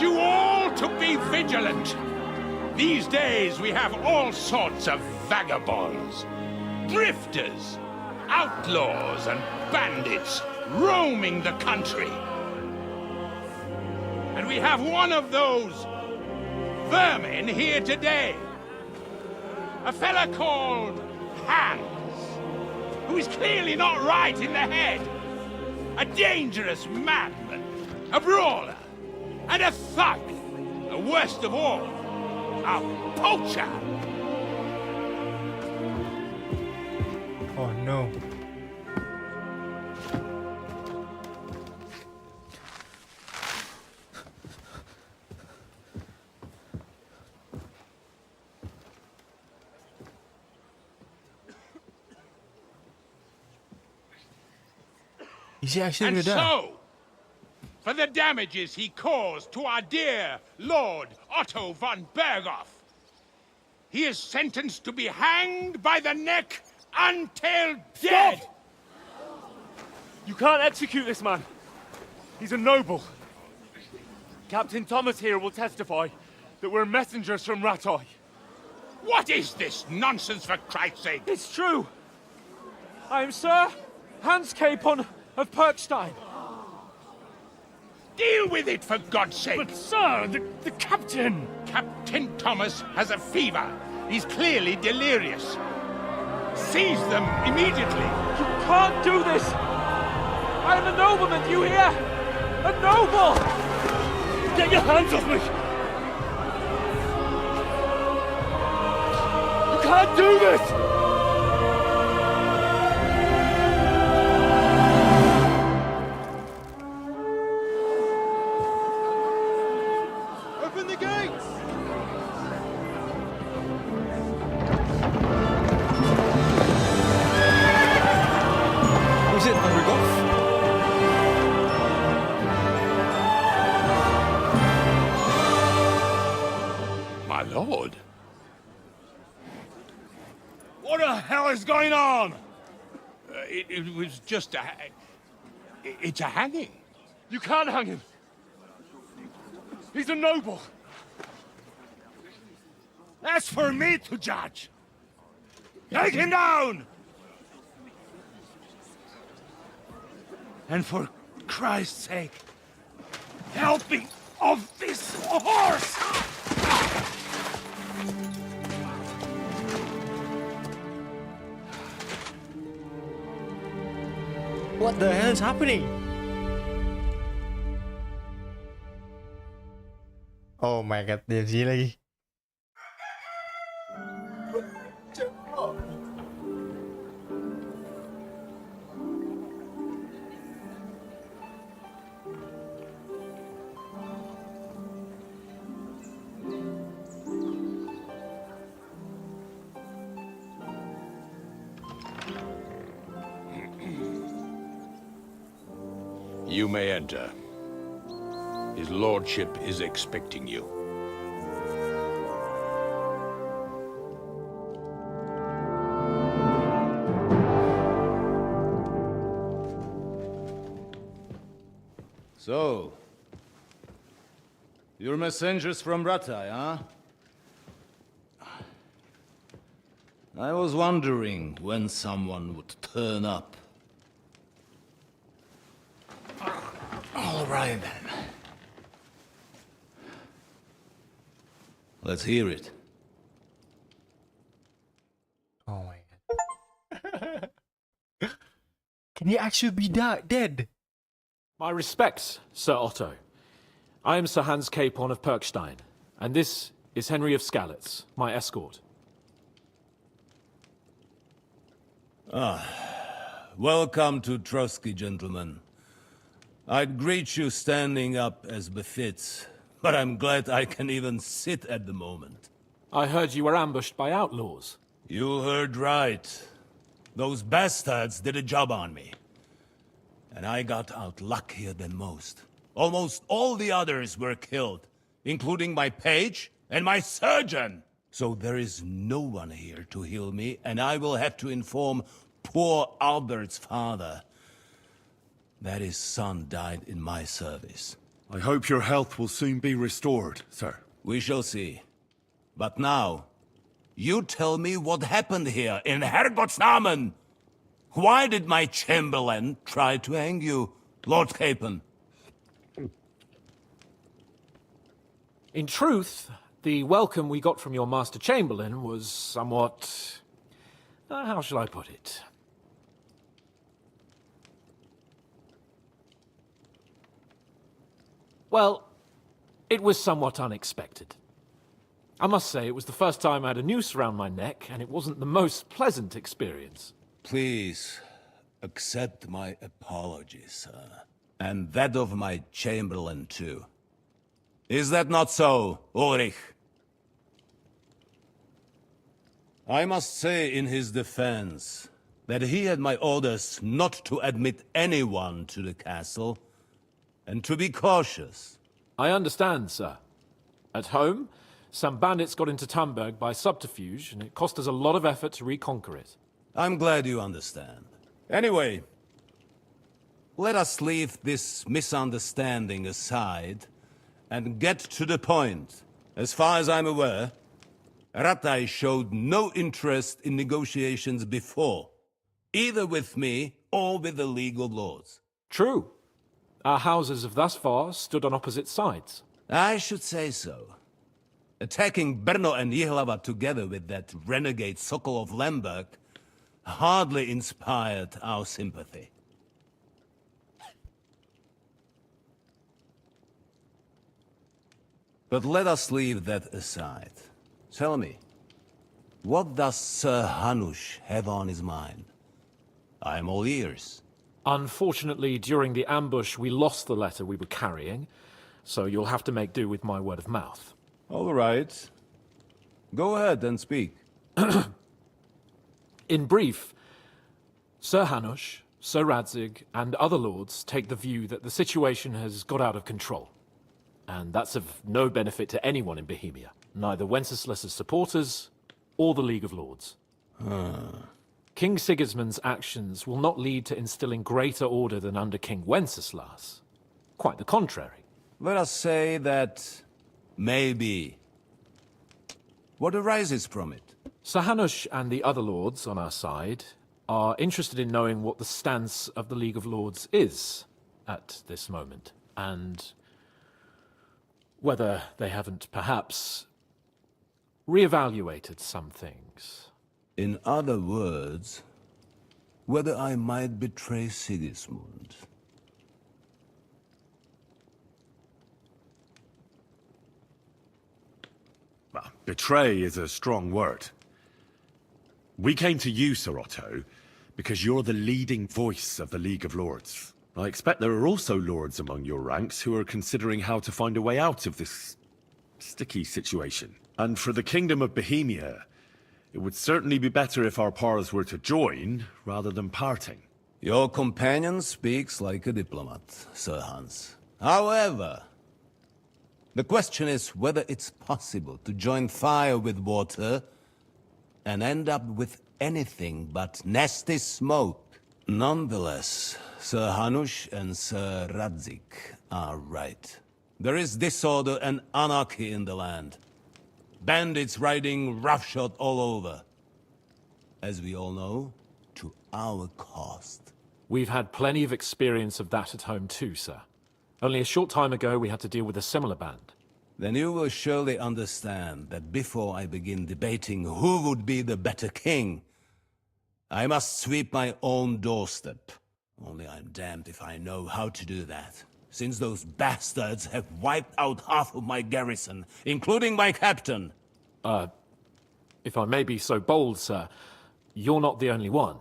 You all to be vigilant. These days we have all sorts of vagabonds, drifters, outlaws and bandits roaming the country. And we have one of those vermin here today. A fella called Hans, who is clearly not right in the head. A dangerous madman, a brawler, and a thug, the worst of all, a poacher. Oh no. Is he actually And gonna die? so, for the damages he caused to our dear Lord Otto von Berghoff, he is sentenced to be hanged by the neck until dead! Stop! You can't execute this man. He's a noble. Captain Thomas here will testify that we're messengers from Ratoi. What is this nonsense, for Christ's sake? It's true. I am Sir Hans Capon of Perkstein. Deal with it, for God's sake! But, sir, the captain... Captain Thomas has a fever. He's clearly delirious. Seize them immediately. You can't do this. I am a nobleman, do you hear? A noble! Get your hands off me! You can't do this! Open the gates! Was it Undergoff? My lord. What the hell is going on? It was just a... It's a hanging. You can't hang him. He's a noble. That's for me to judge. Take him down! And for Christ's sake, help me off this horse! What the hell is happening? Oh my god, DMC lagi. You may enter. His lordship is expecting you. So, you're messengers from Ratai, huh? I was wondering when someone would turn up. All right, then. Let's hear it. Oh my god. Can he actually be dead? My respects, Sir Otto. I am Sir Hans Capon of Perkstein, and this is Henry of Skalitz, my escort. Welcome to Trotsky, gentlemen. I'd greet you standing up as befits, but I'm glad I can even sit at the moment. I heard you were ambushed by outlaws. You heard right. Those bastards did a job on me. And I got out luckier than most. Almost all the others were killed, including my page and my surgeon. So there is no one here to heal me, and I will have to inform poor Albert's father that his son died in my service. I hope your health will soon be restored, sir. We shall see. But now, you tell me what happened here in Herrgottsnamen. Why did my chamberlain try to hang you, Lord Capon? In truth, the welcome we got from your Master Chamberlain was somewhat... how shall I put it? Well, it was somewhat unexpected. I must say, it was the first time I had a noose around my neck, and it wasn't the most pleasant experience. Please, accept my apologies, sir. And that of my chamberlain, too. Is that not so, Ulrich? I must say in his defense that he had my orders not to admit anyone to the castle, and to be cautious. I understand, sir. At home, some bandits got into Tamberg by subterfuge, and it cost us a lot of effort to reconquer it. I'm glad you understand. Anyway, let us leave this misunderstanding aside and get to the point. As far as I'm aware, Ratai showed no interest in negotiations before, either with me or with the League of Lords. True. Our houses have thus far stood on opposite sides. I should say so. Attacking Brno and Jihlava together with that renegade Sokol of Lemberg hardly inspired our sympathy. But let us leave that aside. Tell me, what does Sir Hanush have on his mind? I am all ears. Unfortunately, during the ambush, we lost the letter we were carrying, so you'll have to make do with my word of mouth. All right. Go ahead and speak. In brief, Sir Hanush, Sir Radzig, and other lords take the view that the situation has got out of control. And that's of no benefit to anyone in Bohemia, neither Wenceslas's supporters or the League of Lords. King Sigismund's actions will not lead to instilling greater order than under King Wenceslas. Quite the contrary. Let us say that maybe. What arises from it? Sir Hanush and the other lords on our side are interested in knowing what the stance of the League of Lords is at this moment, and whether they haven't perhaps reevaluated some things. In other words, whether I might betray Sigismund. Well, betray is a strong word. We came to you, Sir Otto, because you're the leading voice of the League of Lords. I expect there are also lords among your ranks who are considering how to find a way out of this sticky situation. And for the Kingdom of Bohemia, it would certainly be better if our paths were to join, rather than parting. Your companion speaks like a diplomat, Sir Hans. However, the question is whether it's possible to join fire with water and end up with anything but nasty smoke. Nonetheless, Sir Hanush and Sir Radzig are right. There is disorder and anarchy in the land. Bandits riding roughshod all over. As we all know, to our cost. We've had plenty of experience of that at home too, sir. Only a short time ago we had to deal with a similar band. Then you will surely understand that before I begin debating who would be the better king, I must sweep my own doorstep. Only I'm damned if I know how to do that, since those bastards have wiped out half of my garrison, including my captain. If I may be so bold, sir, you're not the only one.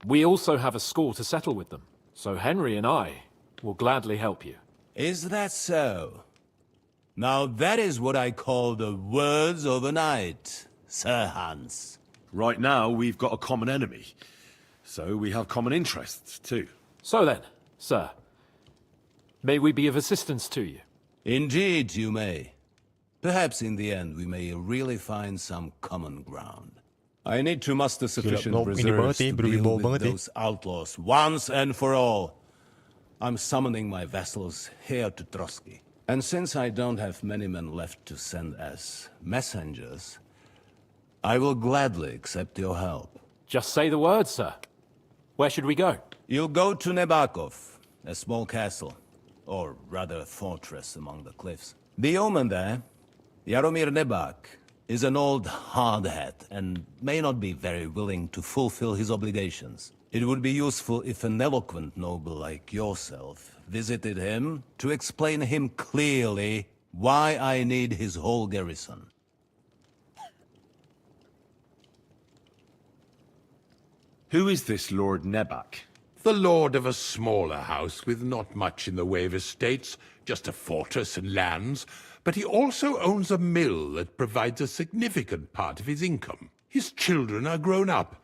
We also have a score to settle with them, so Henry and I will gladly help you. Is that so? Now that is what I call the words of a knight, Sir Hans. Right now, we've got a common enemy, so we have common interests too. So then, sir, may we be of assistance to you? Indeed, you may. Perhaps in the end we may really find some common ground. I need to muster sufficient reserves to deal with those outlaws once and for all. I'm summoning my vassals here to Trotsky. And since I don't have many men left to send as messengers, I will gladly accept your help. Just say the word, sir. Where should we go? You'll go to Nebakov, a small castle, or rather a fortress among the cliffs. The yeoman there, Jaromir Nebak, is an old hardhat and may not be very willing to fulfill his obligations. It would be useful if an eloquent noble like yourself visited him to explain him clearly why I need his whole garrison. Who is this Lord Nebak? The lord of a smaller house with not much in the way of estates, just a fortress and lands, but he also owns a mill that provides a significant part of his income. His children are grown up,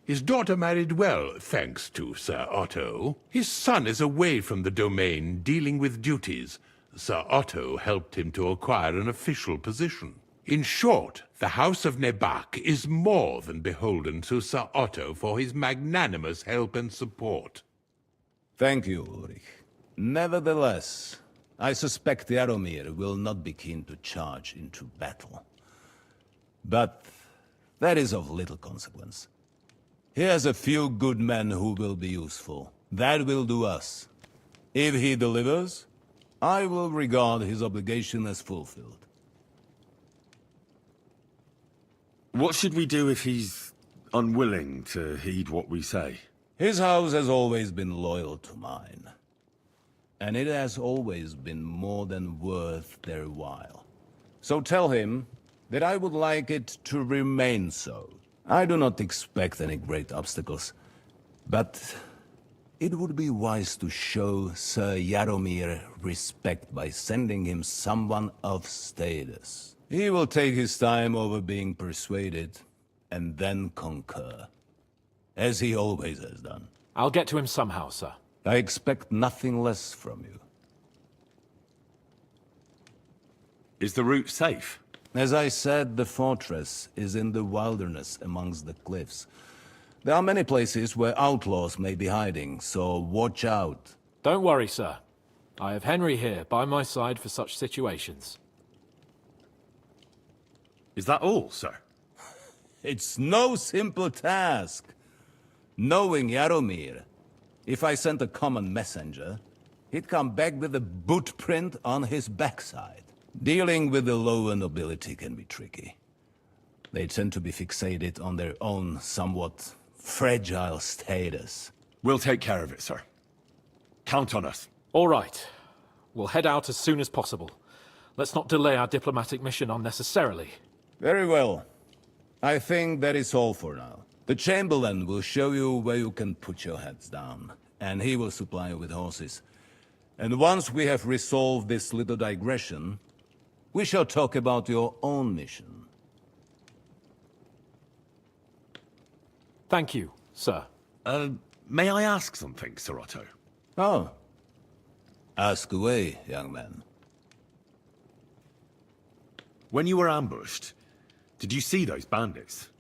His daughter married well, thanks to Sir Otto. His son is away from the domain, dealing with duties. Sir Otto helped him to acquire an official position. In short, the House of Nebak is more than beholden to Sir Otto for his magnanimous help and support. Thank you, Ulrich. Nevertheless, I suspect Jaromir will not be keen to charge into battle. But that is of little consequence. He has a few good men who will be useful. That will do us. If he delivers, I will regard his obligation as fulfilled. What should we do if he's unwilling to heed what we say? His house has always been loyal to mine. And it has always been more than worth their while. So tell him that I would like it to remain so. I do not expect any great obstacles, but it would be wise to show Sir Jaromir respect by sending him someone of status. He will take his time over being persuaded, and then concur. As he always has done. I'll get to him somehow, sir. I expect nothing less from you. Is the route safe? As I said, the fortress is in the wilderness amongst the cliffs. There are many places where outlaws may be hiding, so watch out. Don't worry, sir. I have Henry here by my side for such situations. Is that all, sir? It's no simple task. Knowing Jaromir, if I sent a common messenger, he'd come back with a boot print on his backside. Dealing with the lower nobility can be tricky. They tend to be fixated on their own somewhat fragile status. We'll take care of it, sir. Count on us. All right. We'll head out as soon as possible. Let's not delay our diplomatic mission unnecessarily. Very well. I think that is all for now. The Chamberlain will show you where you can put your heads down, and he will supply you with horses. And once we have resolved this little digression, we shall talk about your own mission. Thank you, sir. May I ask something, Sir Otto? Oh. Ask away, young man. When you were ambushed, did you see those bandits?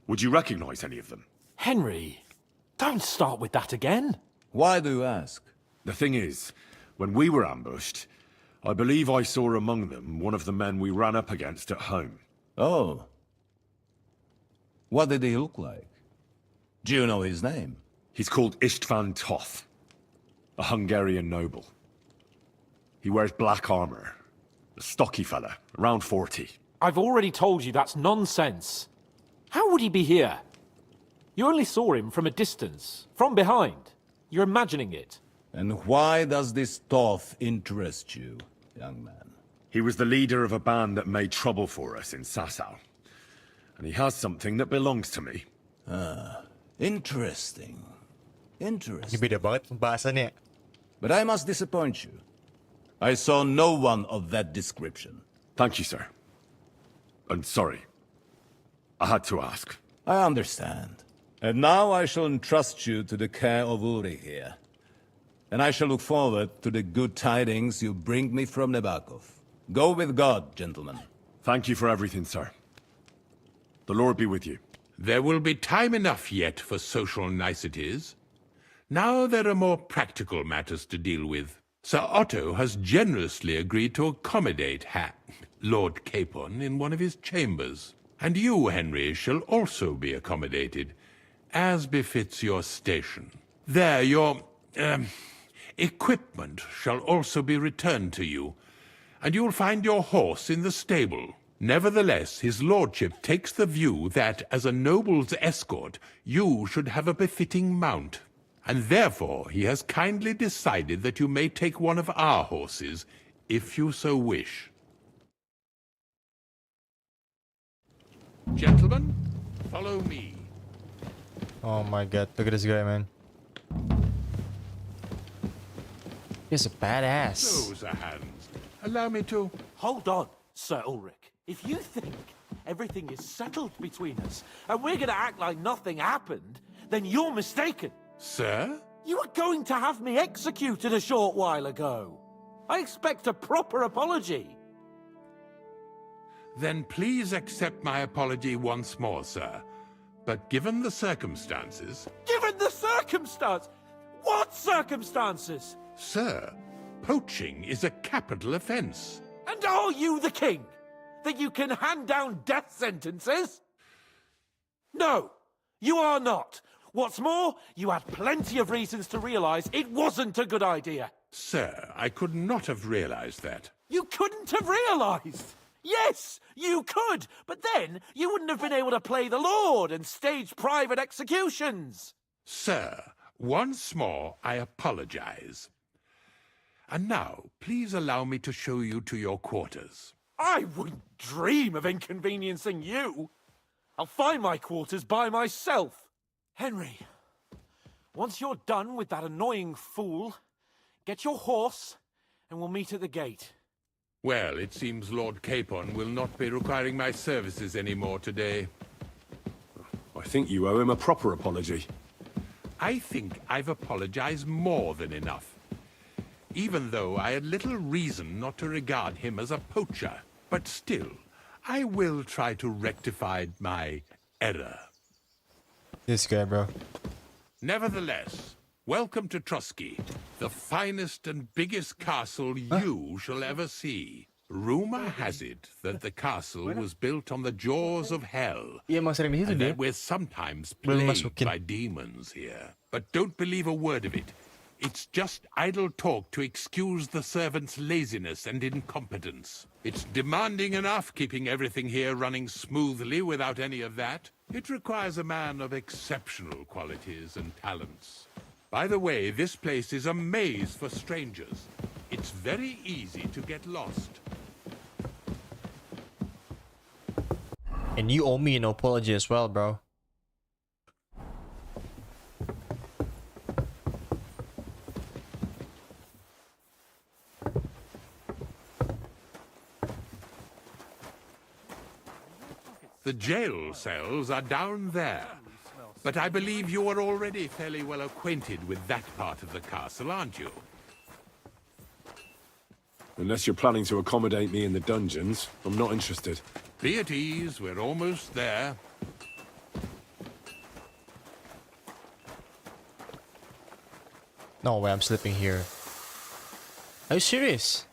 Would you recognize any of them? Henry, don't start with that again. Why do you ask? The thing is, when we were ambushed, I believe I saw among them one of the men we ran up against at home. Oh. What did he look like? Do you know his name? He's called Istvan Toth, a Hungarian noble. He wears black armor. A stocky fella, around 40. I've already told you that's nonsense. How would he be here? You only saw him from a distance, from behind. You're imagining it. And why does this Toth interest you, young man? He was the leader of a band that made trouble for us in Sasau. And he has something that belongs to me. Ah, interesting. Interesting. Ini beda banget pembahasannya. But I must disappoint you. I saw no one of that description. Thank you, sir. I'm sorry. I had to ask. I understand. And now I shall entrust you to the care of Ulrich here. And I shall look forward to the good tidings you bring me from Nebakov. Go with God, gentlemen. Thank you for everything, sir. The Lord be with you. There will be time enough yet for social niceties. Now there are more practical matters to deal with. Sir Otto has generously agreed to accommodate Lord Capon in one of his chambers. And you, Henry, shall also be accommodated, as befits your station. There, your, equipment shall also be returned to you, and you'll find your horse in the stable. Nevertheless, his lordship takes the view that, as a noble's escort, you should have a befitting mount. And therefore he has kindly decided that you may take one of our horses, if you so wish. Gentlemen, follow me. Oh my god, look at this guy, man. He's a badass. Those are hands. Allow me to... Hold on, Sir Ulrich. If you think everything is settled between us, and we're gonna act like nothing happened, then you're mistaken. Sir? You were going to have me executed a short while ago. I expect a proper apology. Then please accept my apology once more, sir. But given the circumstances... Given the circumstance? What circumstances? Sir, poaching is a capital offence. And are you the king? That you can hand down death sentences? No, you are not. What's more, you had plenty of reasons to realise it wasn't a good idea. Sir, I could not have realised that. You couldn't have realised! Yes, you could, but then you wouldn't have been able to play the Lord and stage private executions. Sir, once more I apologise. And now, please allow me to show you to your quarters. I wouldn't dream of inconveniencing you. I'll find my quarters by myself. Henry, once you're done with that annoying fool, get your horse and we'll meet at the gate. Well, it seems Lord Capon will not be requiring my services anymore today. I think you owe him a proper apology. I think I've apologized more than enough. Even though I had little reason not to regard him as a poacher. But still, I will try to rectify my error. This guy, bro. Nevertheless, welcome to Trusky, the finest and biggest castle you shall ever see. Rumor has it that the castle was built on the jaws of hell, and that we're sometimes plagued by demons here. But don't believe a word of it. It's just idle talk to excuse the servants' laziness and incompetence. It's demanding enough keeping everything here running smoothly without any of that. It requires a man of exceptional qualities and talents. By the way, this place is a maze for strangers. It's very easy to get lost. And you owe me an apology as well, bro. The jail cells are down there. But I believe you are already fairly well acquainted with that part of the castle, aren't you? Unless you're planning to accommodate me in the dungeons, I'm not interested. Be at ease, we're almost there. No way, I'm sleeping here. Are you serious?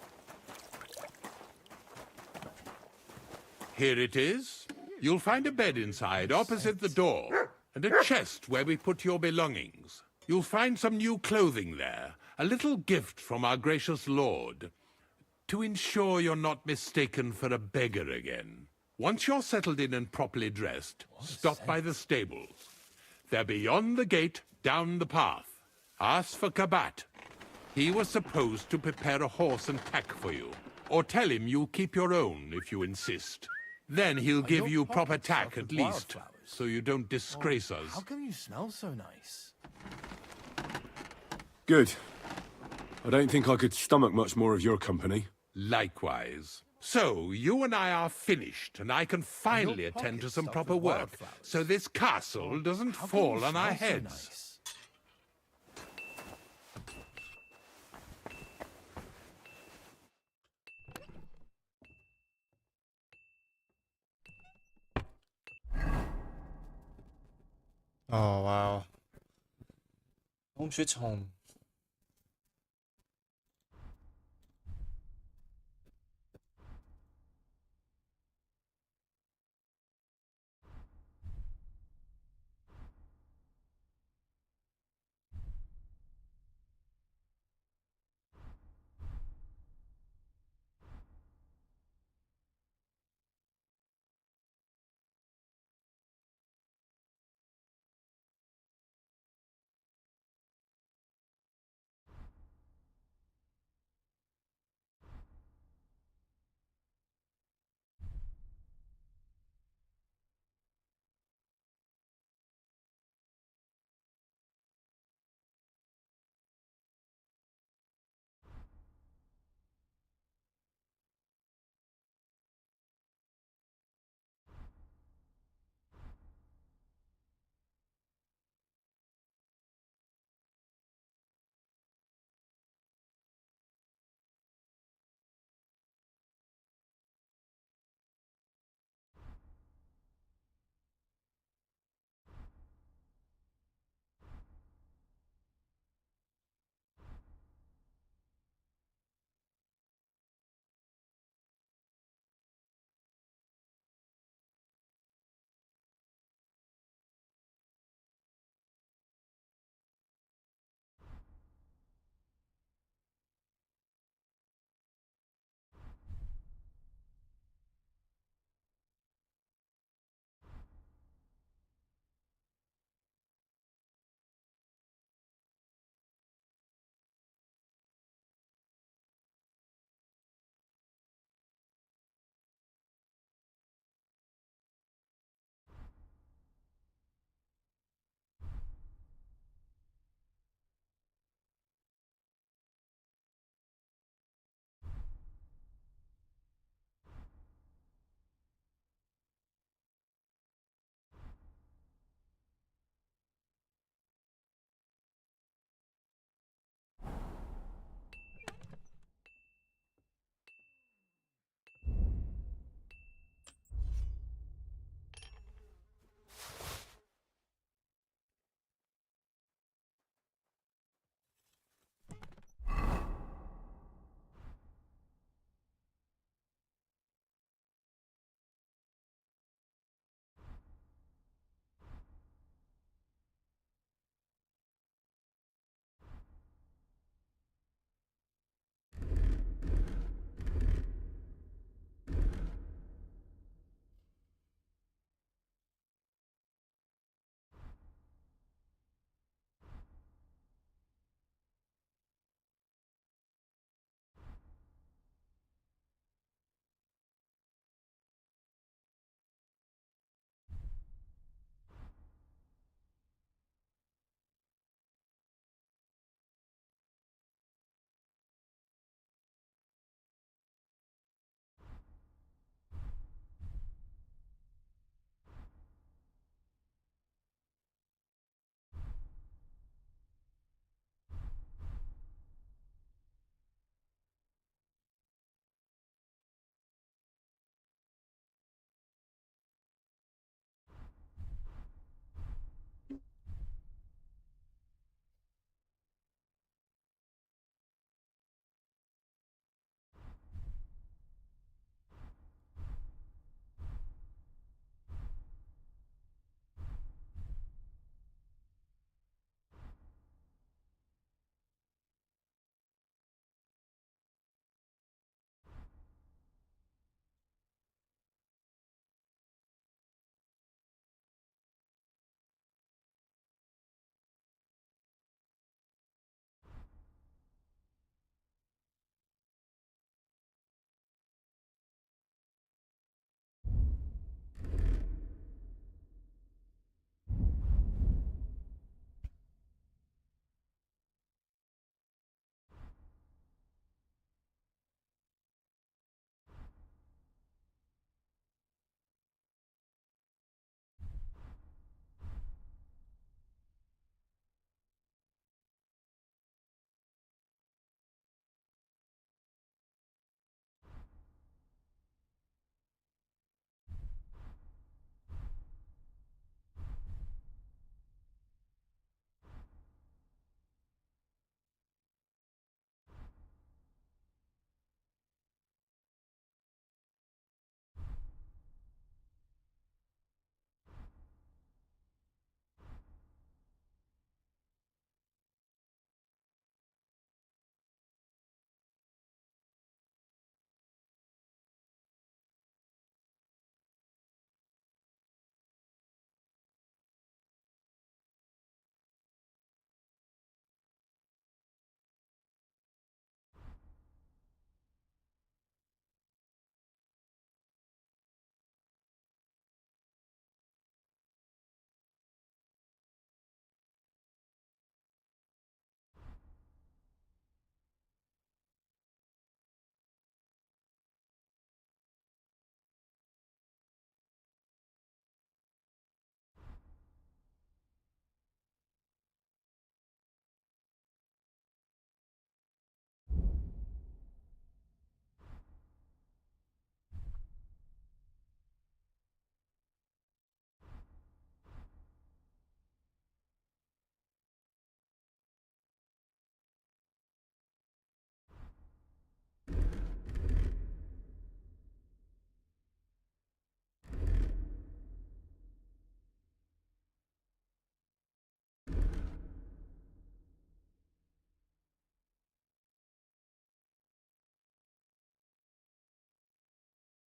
Here it is. You'll find a bed inside, opposite the door, and a chest where we put your belongings. You'll find some new clothing there, a little gift from our gracious lord, to ensure you're not mistaken for a beggar again. Once you're settled in and properly dressed, stop by the stables. They're beyond the gate, down the path. Ask for Kabat. He was supposed to prepare a horse and pack for you, or tell him you'll keep your own if you insist. Then he'll give you proper tack at least, so you don't disgrace us. How come you smell so nice? Good. I don't think I could stomach much more of your company. Likewise. So, you and I are finished, and I can finally attend to some proper work, so this castle doesn't fall on our heads. Oh wow. Home sweet home.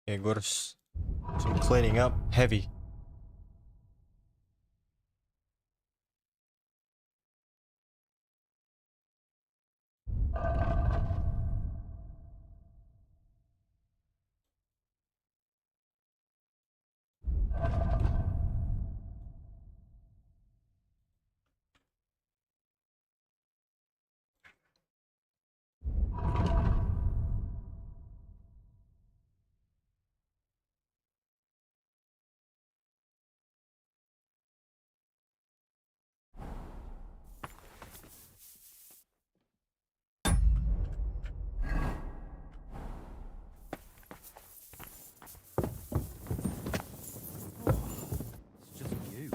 Okay, gue harus some cleaning up heavy. It's just you.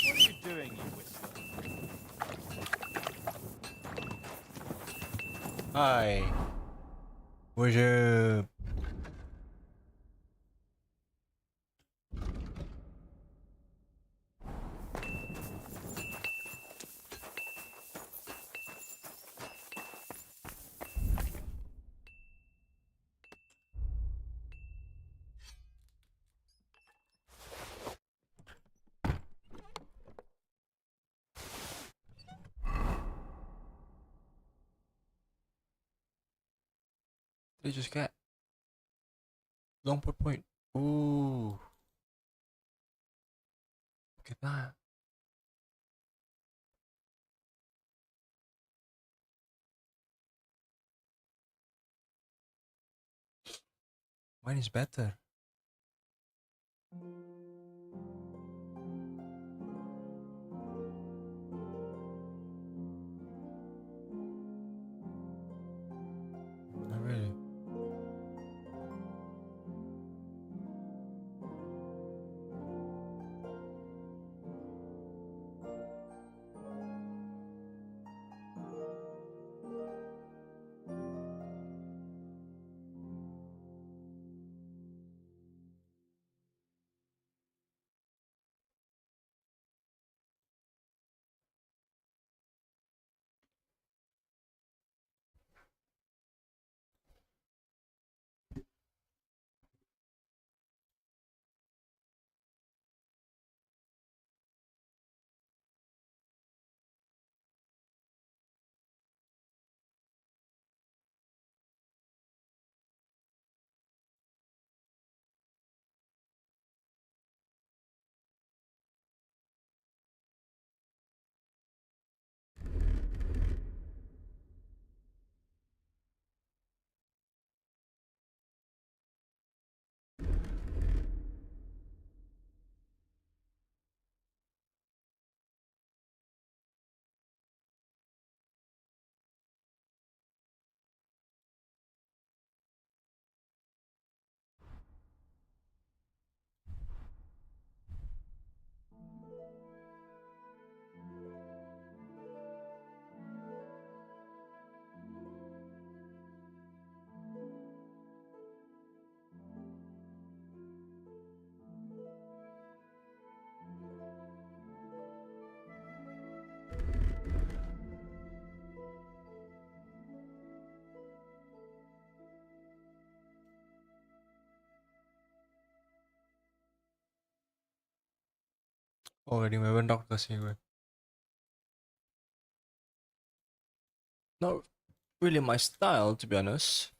What are you doing, you whistler? Hi. What's up? They just got long point. Ooh. Look at that. Mine is better. Not really. Oh, jadi memang dokter sih gue. Not really my style, to be honest.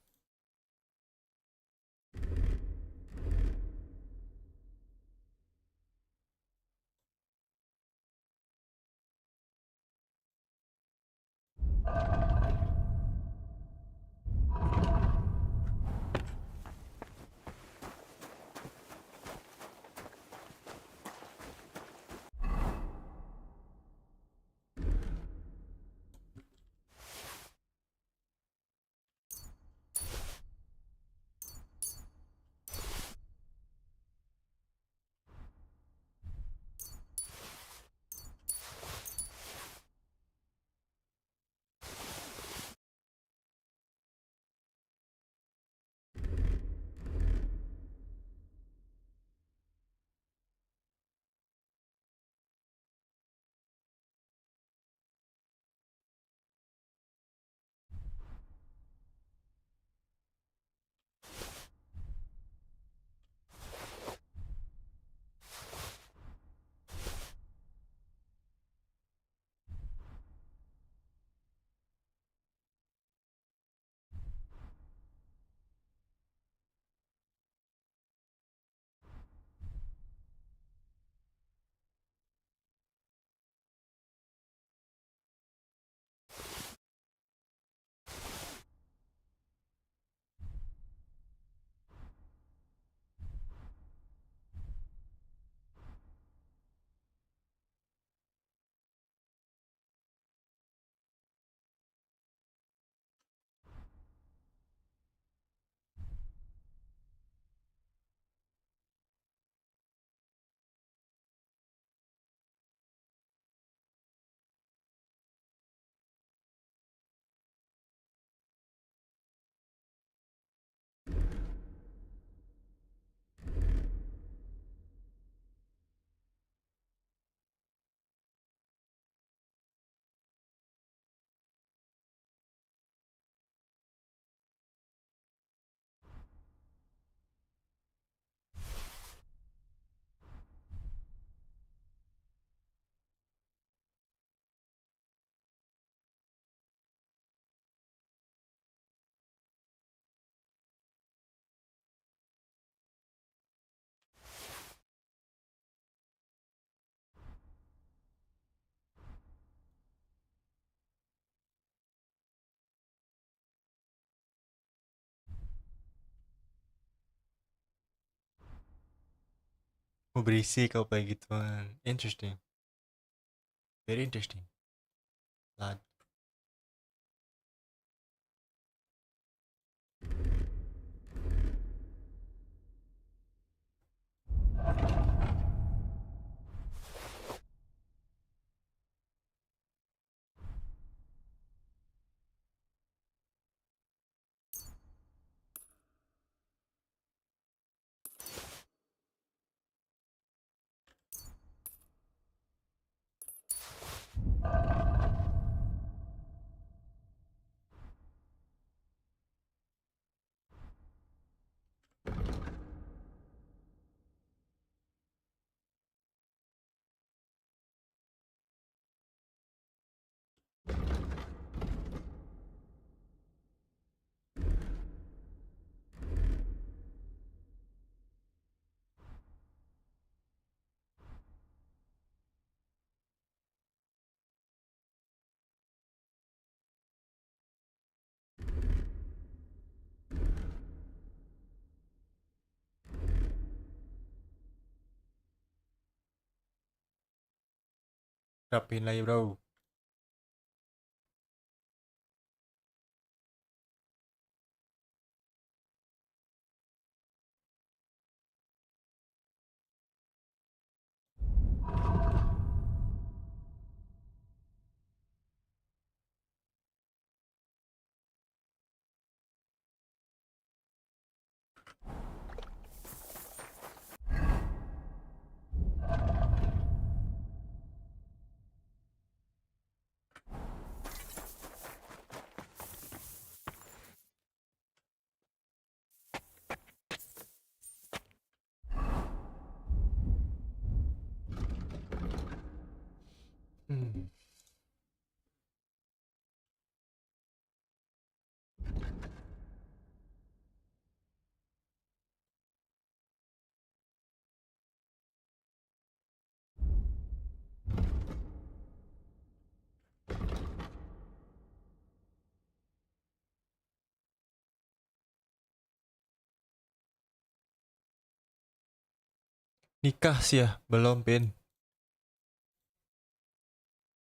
berisik apa gituan. Interesting. Very interesting. Lad. Rapiin lagi bro. Nikah sih ya, belum Pin.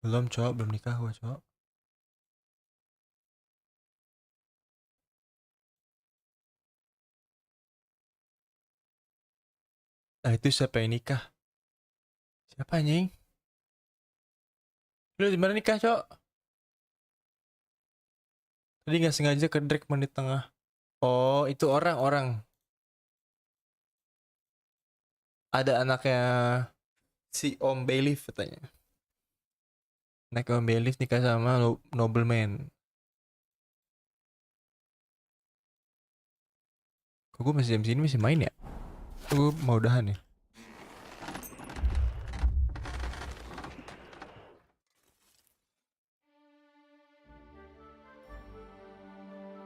Belum cowok, belum nikah gua cowok. Nah itu siapa yang nikah? Siapa anjing? Lu di mana nikah cowok? Tadi nggak sengaja ke Drake menit tengah. Oh itu orang-orang. Ada anaknya si Om Bailiff katanya. Anak Om Bailiff nikah sama nobleman. Kok gue masih jam sini masih main ya? Gue mau udahan nih.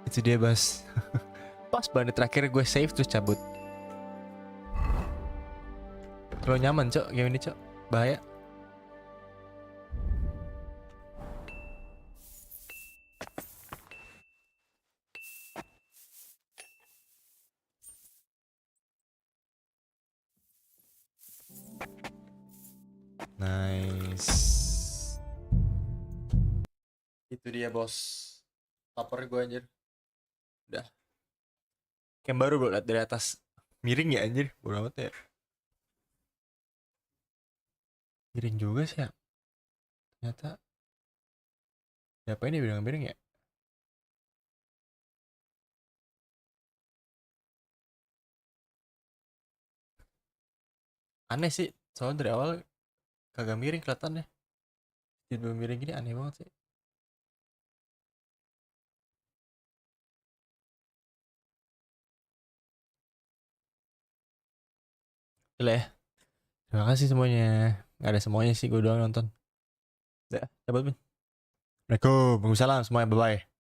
Itu dia Bas. Pas banget terakhir gue save terus cabut. Terlalu nyaman cok game ini cok. Bahaya. Nice. Itu dia bos. Lapar gue anjir. Udah. Yang baru bro liat dari atas. Miring ya anjir. Bodo amat ya. Miring juga sih ya. Ternyata. Siapa ini bilang miring ya? Aneh sih. Soalnya dari awal kagak miring kelihatannya. Jadi miring gini aneh banget sih. Gila ya. Terima kasih semuanya. Gak ada semuanya sih, gue doang nonton. Udah, cabut Min. Assalamualaikum, waalaikumsalam semuanya, bye-bye.